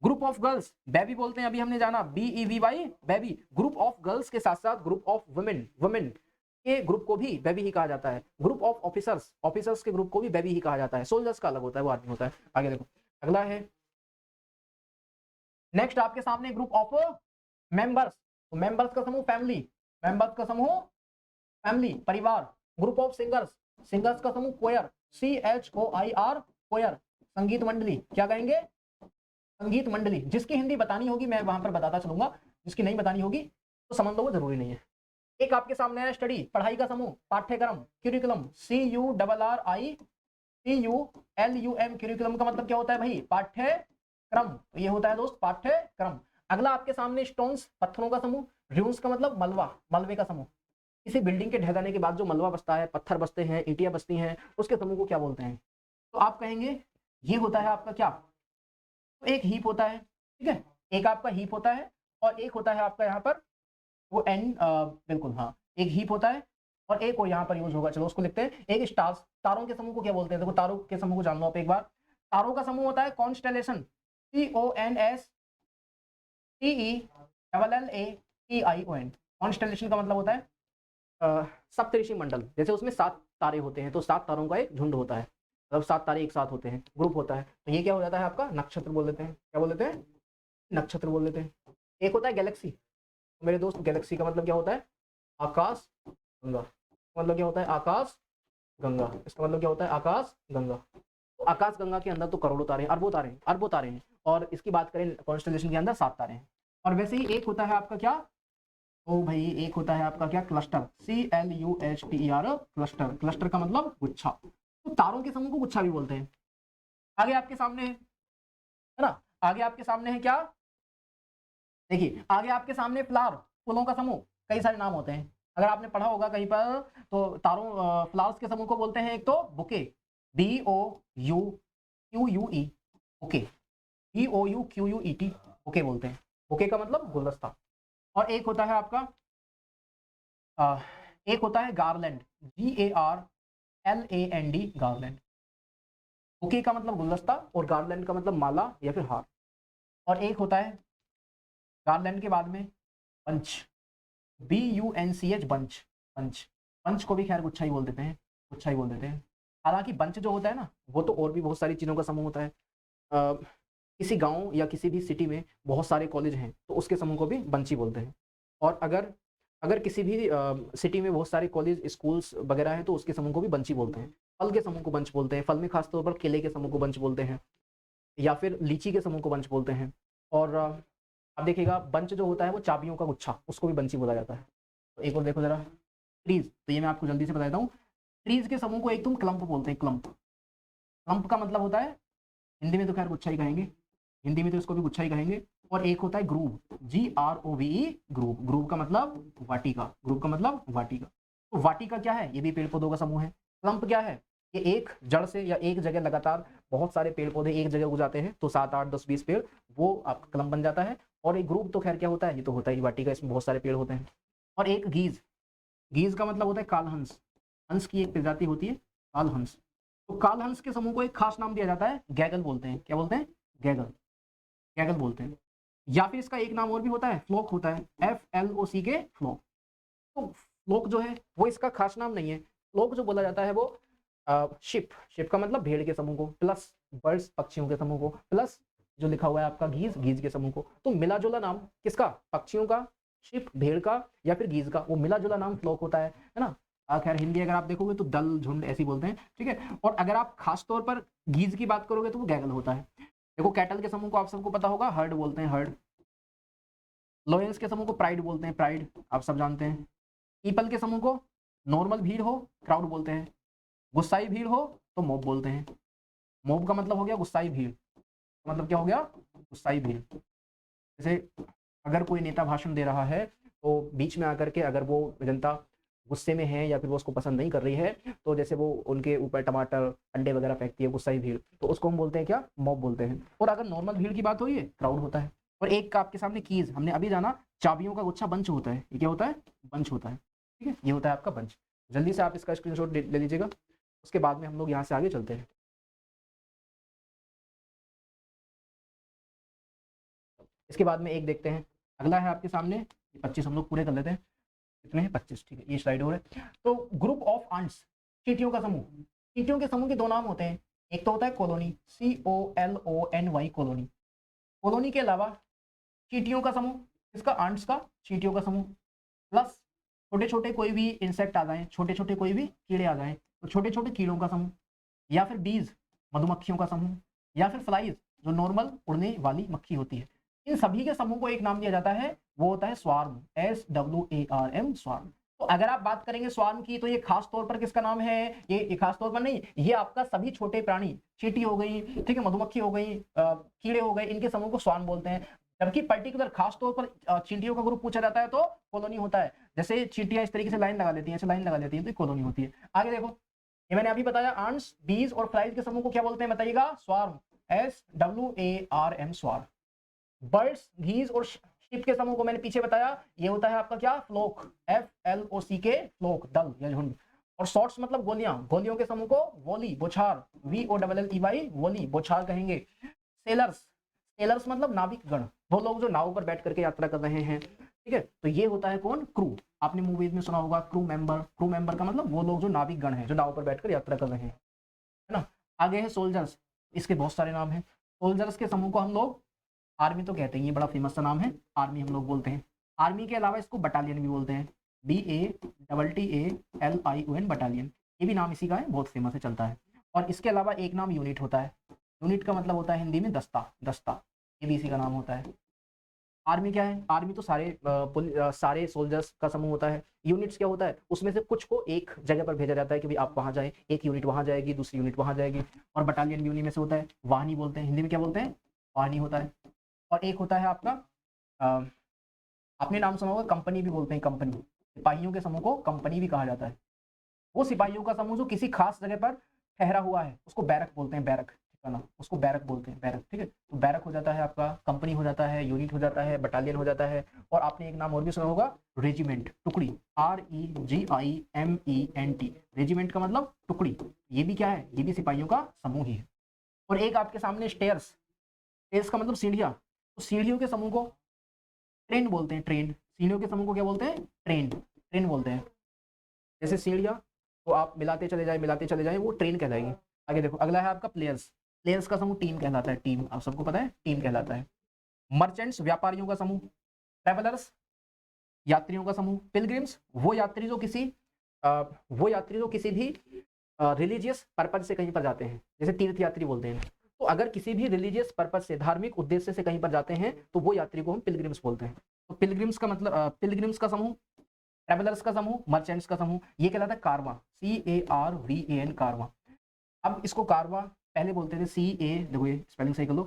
ग्रुप ऑफ गर्ल्स बेबी बोलते हैं, अभी हमने जाना BEVY baby. Group of girls के साथ साथ ग्रुप ऑफ वुमेन, वुमेन के ग्रुप को भी बेबी ही कहा जाता है। ग्रुप ऑफ ऑफिसर्स, ऑफिसर्स के ग्रुप को भी बेबी ही कहा जाता है। सोल्जर्स का अलग होता है, वो आदमी होता है। आगे देखो, अगला है नेक्स्ट आपके सामने ग्रुप ऑफ मेंबर्स। तो मेंबर्स का समूह फैमिली, मेंबर्स का समूह फैमिली परिवार। ग्रुप ऑफ सिंगर्स, सिंगर्स का समूह क्वायर, CHOIR क्वायर संगीत मंडली। क्या कहेंगे? संगीत मंडली। जिसकी हिंदी बतानी होगी मैं वहां पर बताता चलूंगा, जिसकी नहीं बतानी होगी तो समझ लो, वो जरूरी नहीं है। एक आपके सामने है स्टडी, पढ़ाई का समूह, पाठ्यक्रम, क्यूरिकुलम, CURRICULUM। क्यूरिकुलम का मतलब क्या होता है भाई? पाठ्यक्रम। तो ये होता है दोस्त पाठ्यक्रम। अगला आपके सामने स्टोन्स, पत्थरों का समूह। र्यून्स का मतलब मलबा, मलबे का समूह। किसी बिल्डिंग के ढह जाने के बाद जो मलबा बचता है, पत्थर बचते हैं, ईंटियां बचती हैं, उसके समूह को क्या बोलते हैं? तो आप कहेंगे ये होता है आपका क्या? तो एक हीप होता है, ठीक है, एक आपका हीप होता है और एक होता है आपका यहाँ पर वो एंड, बिल्कुल हाँ, एक हीप होता है और एक और यहाँ पर यूज होगा। चलो उसको लिखते हैं। एक स्टार्स, तारों के समूह को क्या बोलते हैं? देखो तारों के समूह को जान लो आप एक बार। तारों का समूह होता है कॉन्स्टेलेशन, CONSTELLATION। कॉन्स्टेलेशन का मतलब होता है सप्तऋषि मंडल। जैसे उसमें 7 तारे होते हैं तो 7 तारों का एक झुंड होता है, मतलब 7 तारे एक साथ होते हैं, ग्रुप होता है। तो ये क्या हो जाता है आपका? नक्षत्र बोल देते हैं। क्या बोल देते हैं? नक्षत्र बोल देते हैं। एक होता है गैलेक्सी। तो मेरे दोस्त गैलेक्सी का मतलब क्या होता है? आकाश गंगा। मतलब क्या होता है? आकाश गंगा। इसका मतलब क्या होता है? आकाश गंगा। तो आकाश गंगा के अंदर तो करोड़ों तारे हैं, अरबों तारे हैं, अरबों तारे हैं। और इसकी बात करें कॉन्स्टेलेशन के अंदर 7 तारे हैं। और वैसे ही एक होता है आपका क्या? तो भाई एक होता है आपका क्या? Cluster, CLUSTER cluster. क्लस्टर का मतलब गुच्छा। तो तारों के समूह को गुच्छा भी बोलते हैं। आगे आपके सामने है ना, आगे आपके सामने है क्या? देखिए आगे आपके सामने फ्लावर, फूलों का समूह। कई सारे नाम होते हैं, अगर आपने पढ़ा होगा कहीं पर, तो तारों फ्लावर्स के समूह को बोलते हैं एक तो bouquet, BOUQUE, bouquet, BOUQUET, bouquet बोलते हैं। बुके का मतलब गुलदस्ता। और एक होता है आपका एक होता है गार्लैंड, GARLAND, गार्लैंड। बुके का मतलब गुलदस्ता और गार्लैंड का मतलब माला या फिर हार। और एक होता है गार्लैंड के बाद में bunch, BUNCH, bunch. Bunch, bunch को भी खैर गुच्छा ही बोल देते हैं, गुच्छा ही बोल देते हैं। हालांकि बंच जो होता है ना, वो तो और भी बहुत सारी चीज़ों का समूह होता है। किसी गांव या किसी भी सिटी में बहुत सारे कॉलेज हैं तो उसके समूह को भी बंच ही बोलते हैं। और अगर अगर किसी भी सिटी में बहुत सारे कॉलेज स्कूल्स वगैरह हैं तो उसके समूह को भी बंच ही बोलते हैं। फल के समूह को बंच बोलते हैं, फल में खासतौर पर केले के समूह को बंच बोलते हैं, या फिर लीची के समूह को बंच बोलते हैं। और अब देखिएगा बंच जो होता है वो चाबियों का गुच्छा, उसको भी बंच ही बोला जाता है। तो एक और देखो जरा, ट्रीज। तो ये मैं आपको जल्दी से बता देता हूँ। ट्रीज के समूह को एक तुम क्लम्प बोलते हैं, क्लम्प। क्लम्प का मतलब होता है, हिंदी में तो खैर गुच्छा ही कहेंगे, हिंदी में तो इसको भी गुच्छा ही कहेंगे। और एक होता है ग्रूव, GROVE, ग्रूव। ग्रूव का मतलब वाटिका, ग्रूव का मतलब वाटिका। तो वाटिका क्या है? ये भी पेड़ पौधों का समूह है। क्लम्प क्या है? ये एक जड़ से या एक जगह लगातार बहुत सारे पेड़ पौधे एक जगह उग जाते हैं, तो 7, 8, 10, 20 पेड़, वो आपका क्लम्प बन जाता है। और एक ग्रुप तो खैर क्या होता है? ये तो होता ही वाटिका, इसमें बहुत सारे पेड़ होते हैं। और एक गीज, गीज का मतलब होता है कालहंस। हंस की एक प्रजाति होती है कालहंस। तो कालहंस के समूह को एक खास नाम दिया जाता है, गैगल बोलते हैं। क्या बोलते हैं? गैगल, गैगल बोलते हैं। या फिर इसका एक नाम और भी होता है, फ्लोक होता है, FLOCK, फ्लोक। तो फ्लोक जो है वो इसका खास नाम नहीं है। फ्लोक जो बोला जाता है वो शिप, शिप का मतलब भेड़ के समूह को, प्लस बर्ड्स, पक्षियों के समूह को, प्लस जो लिखा हुआ है आपका गीज, गीज के समूह को। तो मिला जुला नाम किसका? पक्षियों का, शिप भेड़ का, या फिर गीज का, वो मिला जुला नाम फ्लोक होता है ना। खैर हिंदी अगर आप देखोगे तो दल, झुंड ऐसे बोलते हैं, ठीक है। और अगर आप खास तौर पर गीज की बात करोगे तो वो गैगल होता है। देखो कैटल के समूह को आप सबको पता होगा, हर्ड बोलते हैं, हर्ड। लोयंस के समूह को प्राइड बोलते हैं, प्राइड, आप सब जानते हैं। पीपल के समूह को नॉर्मल भीड़ हो, क्राउड बोलते हैं। गुस्साई भीड़ हो तो मॉब बोलते हैं। मॉब का मतलब हो गया गुस्साई भीड़, मतलब क्या हो गया? गुस्साई भीड़। जैसे अगर कोई नेता भाषण दे रहा है तो बीच में आकर के अगर वो जनता गुस्से में है या फिर वो उसको पसंद नहीं कर रही है, तो जैसे वो उनके ऊपर टमाटर, अंडे वगैरह फेंकती है, गुस्साई भीड़, तो उसको हम बोलते हैं क्या? मॉब बोलते हैं। और अगर नॉर्मल भीड़ की बात हो, ये क्राउड होता है। और एक का आपके सामने कीज, हमने अभी जाना, चाबियों का गुच्छा बंच होता है। ये क्या होता है? बंच होता है, ठीक है। ये होता है आपका बंच। जल्दी से आप इसका स्क्रीनशॉट ले लीजिएगा। उसके बाद में हम लोग यहाँ से आगे चलते हैं। इसके बाद में एक देखते हैं, अगला है आपके सामने 25 हम लोग पूरे कर लेते हैं। कितने हैं? 25, ठीक है, ये स्लाइड हो रहा है। तो ग्रुप ऑफ आंट्स, चींटियों का समूह। चींटियों के समूह के दो नाम होते हैं, एक तो होता है कॉलोनी, COLONY कॉलोनी। कॉलोनी के अलावा चींटियों का समूह, इसका आंट्स का, चींटियों का समूह, प्लस छोटे छोटे कोई भी इंसेक्ट आ जाए, छोटे छोटे कोई भी कीड़े आ जाए तो छोटे छोटे कीड़ों का समूह, या फिर बीज मधुमक्खियों का समूह, या फिर फ्लाइज जो नॉर्मल उड़ने वाली मक्खी होती है। इन सभी के समूह को एक नाम दिया जाता है, वो होता है स्वार्म, SWARM, स्वार्म। तो अगर आप बात करेंगे स्वार्म की, तो ये खास तौर पर किसका नाम है? ये खास तौर पर नहीं, ये आपका सभी छोटे प्राणी, चींटी हो गई, ठीक है, मधुमक्खी हो गई, कीड़े हो गए, इनके समूह को स्वार्म बोलते हैं। जबकि पर्टिकुलर खास तौर पर चींटियों का ग्रुप पूछा जाता है तो कॉलोनी होता है। जैसे चींटियां इस तरीके से लाइन लगा लेती हैं, ऐसे लाइन लगा लेती हैं, तो कॉलोनी होती है। आगे देखो, ये मैंने अभी बताया, आंट्स, बीज और फ्लाइज के समूह को क्या बोलते हैं बताइएगा? Swarm, SWARM, swarm. Birds, ghees और शिप के समूह को मैंने पीछे बताया, ये होता है आपका क्या? फ्लोक, FLOCK, फ्लोक, दल या झुंड। और शॉर्ट्स मतलब गोलियां, गोलियों के समूह को वोली, बोछार, VOLLEY, वोली, बोछार कहेंगे। सेलर्स, सेलर्स मतलब नाविक गण, वो लोग जो नाव पर बैठ करके यात्रा कर रहे हैं, ठीक है। तो ये होता है कौन? क्रू। आपने मूवीज में सुना होगा क्रू मेंबर, क्रू मेंबर का मतलब वो लोग जो नाविक गण हैं, जो नाव पर बैठकर यात्रा कर रहे हैं, है ना। आगे है सोल्जर्स, इसके बहुत सारे नाम हैं। सोल्जर्स के समूह को हम लोग आर्मी तो कहते हैं, ये बड़ा फेमस सा नाम है, आर्मी हम लोग बोलते हैं। आर्मी के अलावा इसको बटालियन भी बोलते हैं, BATTALION, बटालियन, ये भी नाम इसी का है, बहुत फेमस है, चलता है। और इसके अलावा एक नाम यूनिट होता है, यूनिट का मतलब होता है हिंदी में दस्ता, दस्ता, ये भी इसी का नाम होता है। आर्मी क्या है? आर्मी तो सारे सोल्जर्स का समूह होता है। यूनिट्स क्या होता है? उसमें से कुछ को एक जगह पर भेजा जाता है कि भाई आप वहां जाए, एक यूनिट वहां जाएगी, दूसरी यूनिट वहां जाएगी। और बटालियन यूनिट में से होता है वाहिनी, बोलते हैं हिंदी में, क्या बोलते हैं? वाहिनी होता है। और एक होता है आपका आपने नाम सुना होगा, कंपनी भी बोलते हैं, कंपनी। सिपाहियों के समूह को कंपनी भी कहा जाता है। वो सिपाहियों का समूह जो किसी खास जगह पर ठहरा हुआ है, उसको बैरक बोलते हैं, बैरक, ना, उसको बैरक बोलते हैं, बैरक, ठीक है। तो बैरक हो जाता है आपका, कंपनी हो जाता है, यूनिट हो जाता है, बटालियन हो जाता है। और आपने एक नाम और भी सुना होगा, रेजिमेंट, टुकड़ी, REGIMENT, रेजिमेंट का मतलब टुकड़ी। ये भी क्या है? ये भी सिपाहियों का समूह ही है। और एक आपके सामने स्टेयर्स, स्टेयर्स का मतलब सीढ़ियां। तो सीढ़ियों के समूह को ट्रेन बोलते हैं, ट्रेन। सीढ़ियों के समूह को क्या बोलते हैं? ट्रेन, ट्रेन बोलते हैं। जैसे सीढ़ियां तो आप मिलाते चले जाए, मिलाते चले जाए, वो ट्रेन कहलाएगी। आगे देखो, अगला है आपका प्लेयर्स। प्लेयर्स का समूह टीम कहलाता है, टीम, आप सबको पता है, टीम कहलाता है। मर्चेंट्स, व्यापारियों का समूह। ट्रेवलर्स, यात्रियों का समूह। पिलग्रिम्स, वो यात्री जो किसी भी रिलीजियस पर्पज से कहीं पर जाते हैं, जैसे तीर्थ यात्री बोलते हैं। तो अगर किसी भी रिलीजियस पर्पज से, धार्मिक उद्देश्य से कहीं पर जाते हैं, तो वो यात्री को हम पिलग्रिम्स बोलते हैं। तो पिलग्रिम्स का मतलब, पिलग्रिम्स का समूह, ट्रेवलर्स का समूह, मर्चेंट्स का समूह, ये कहलाता है कारवां, CARVAN, कारवां। अब इसको कारवां पहले बोलते थे, देखो ये स्पेलिंग सही कर लो,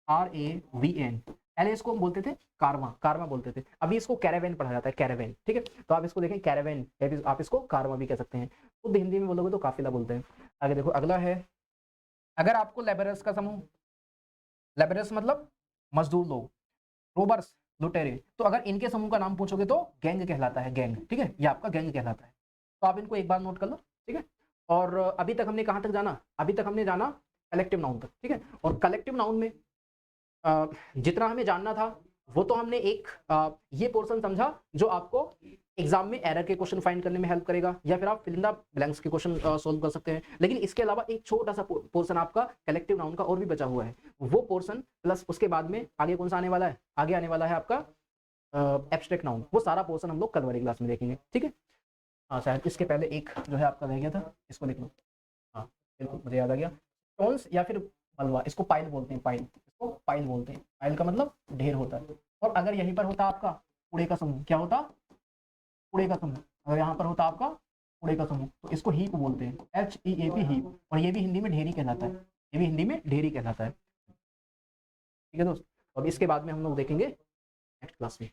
CARAVAN, पहले इसको हम बोलते थे कारवां, कारवां बोलते थे। अभी इसको कैरावेन पढ़ा जाता है, कैरावेन, ठीक है। तो आप इसको देखें, कैरावेन, आप इसको कारवां भी कह सकते हैं। तो हिंदी में बोलोगे तो काफिला बोलते हैं। आगे देखो, अगला है, अगर आपको लेबरर्स का समूह, लेबरर्स मतलब मजदूर लोग, रोबर्स, लुटेरे, तो अगर इनके समूह का नाम पूछोगे तो गैंग कहलाता है, गैंग, ठीक है, ये आपका गैंग कहलाता है। तो आप इनको एक बार नोट कर लो, ठीक है। और अभी तक हमने कहाँ तक जाना? अभी तक हमने जाना कलेक्टिव नाउन तक, ठीक है। और कलेक्टिव नाउन में जितना हमें जानना था वो तो हमने एक ये पोर्शन समझा जो आपको एग्जाम में एरर के क्वेश्चन फाइंड करने में हेल्प करेगा, या फिर आप फिल इन द ब्लैंक्स के क्वेश्चन सोल्व कर सकते हैं। लेकिन इसके अलावा एक छोटा सा पोर्शन आपका कलेक्टिव नाउन का और भी बचा हुआ है, वो पोर्शन प्लस उसके बाद में आगे कौन सा आने वाला है? आगे आने वाला है आपका एब्स्ट्रैक्ट नाउन। वो सारा पोर्शन हम लोग कल वाली क्लास में देखेंगे, ठीक है। हाँ, शायद इसके पहले एक जो है आपका रह गया था, इसको लिख लो। हाँ बिल्कुल, मुझे याद आ गया। स्टोन्स या फिर मलबा, इसको पाइल बोलते हैं, पाइल, इसको पाइल बोलते हैं। पाइल का मतलब ढेर होता है। और अगर यहीं पर होता आपका कूड़े का समूह, क्या होता? कूड़े का समूह। अगर यहाँ पर होता आपका कूड़े का समूह, तो इसको हीप बोलते हैं, HEAP, हीप। और ये भी हिंदी में ढेरी कहलाता है, ये भी हिंदी में ढेरी कहलाता है, ठीक है दोस्त। अब इसके बाद में हम लोग देखेंगे नेक्स्ट क्लास में।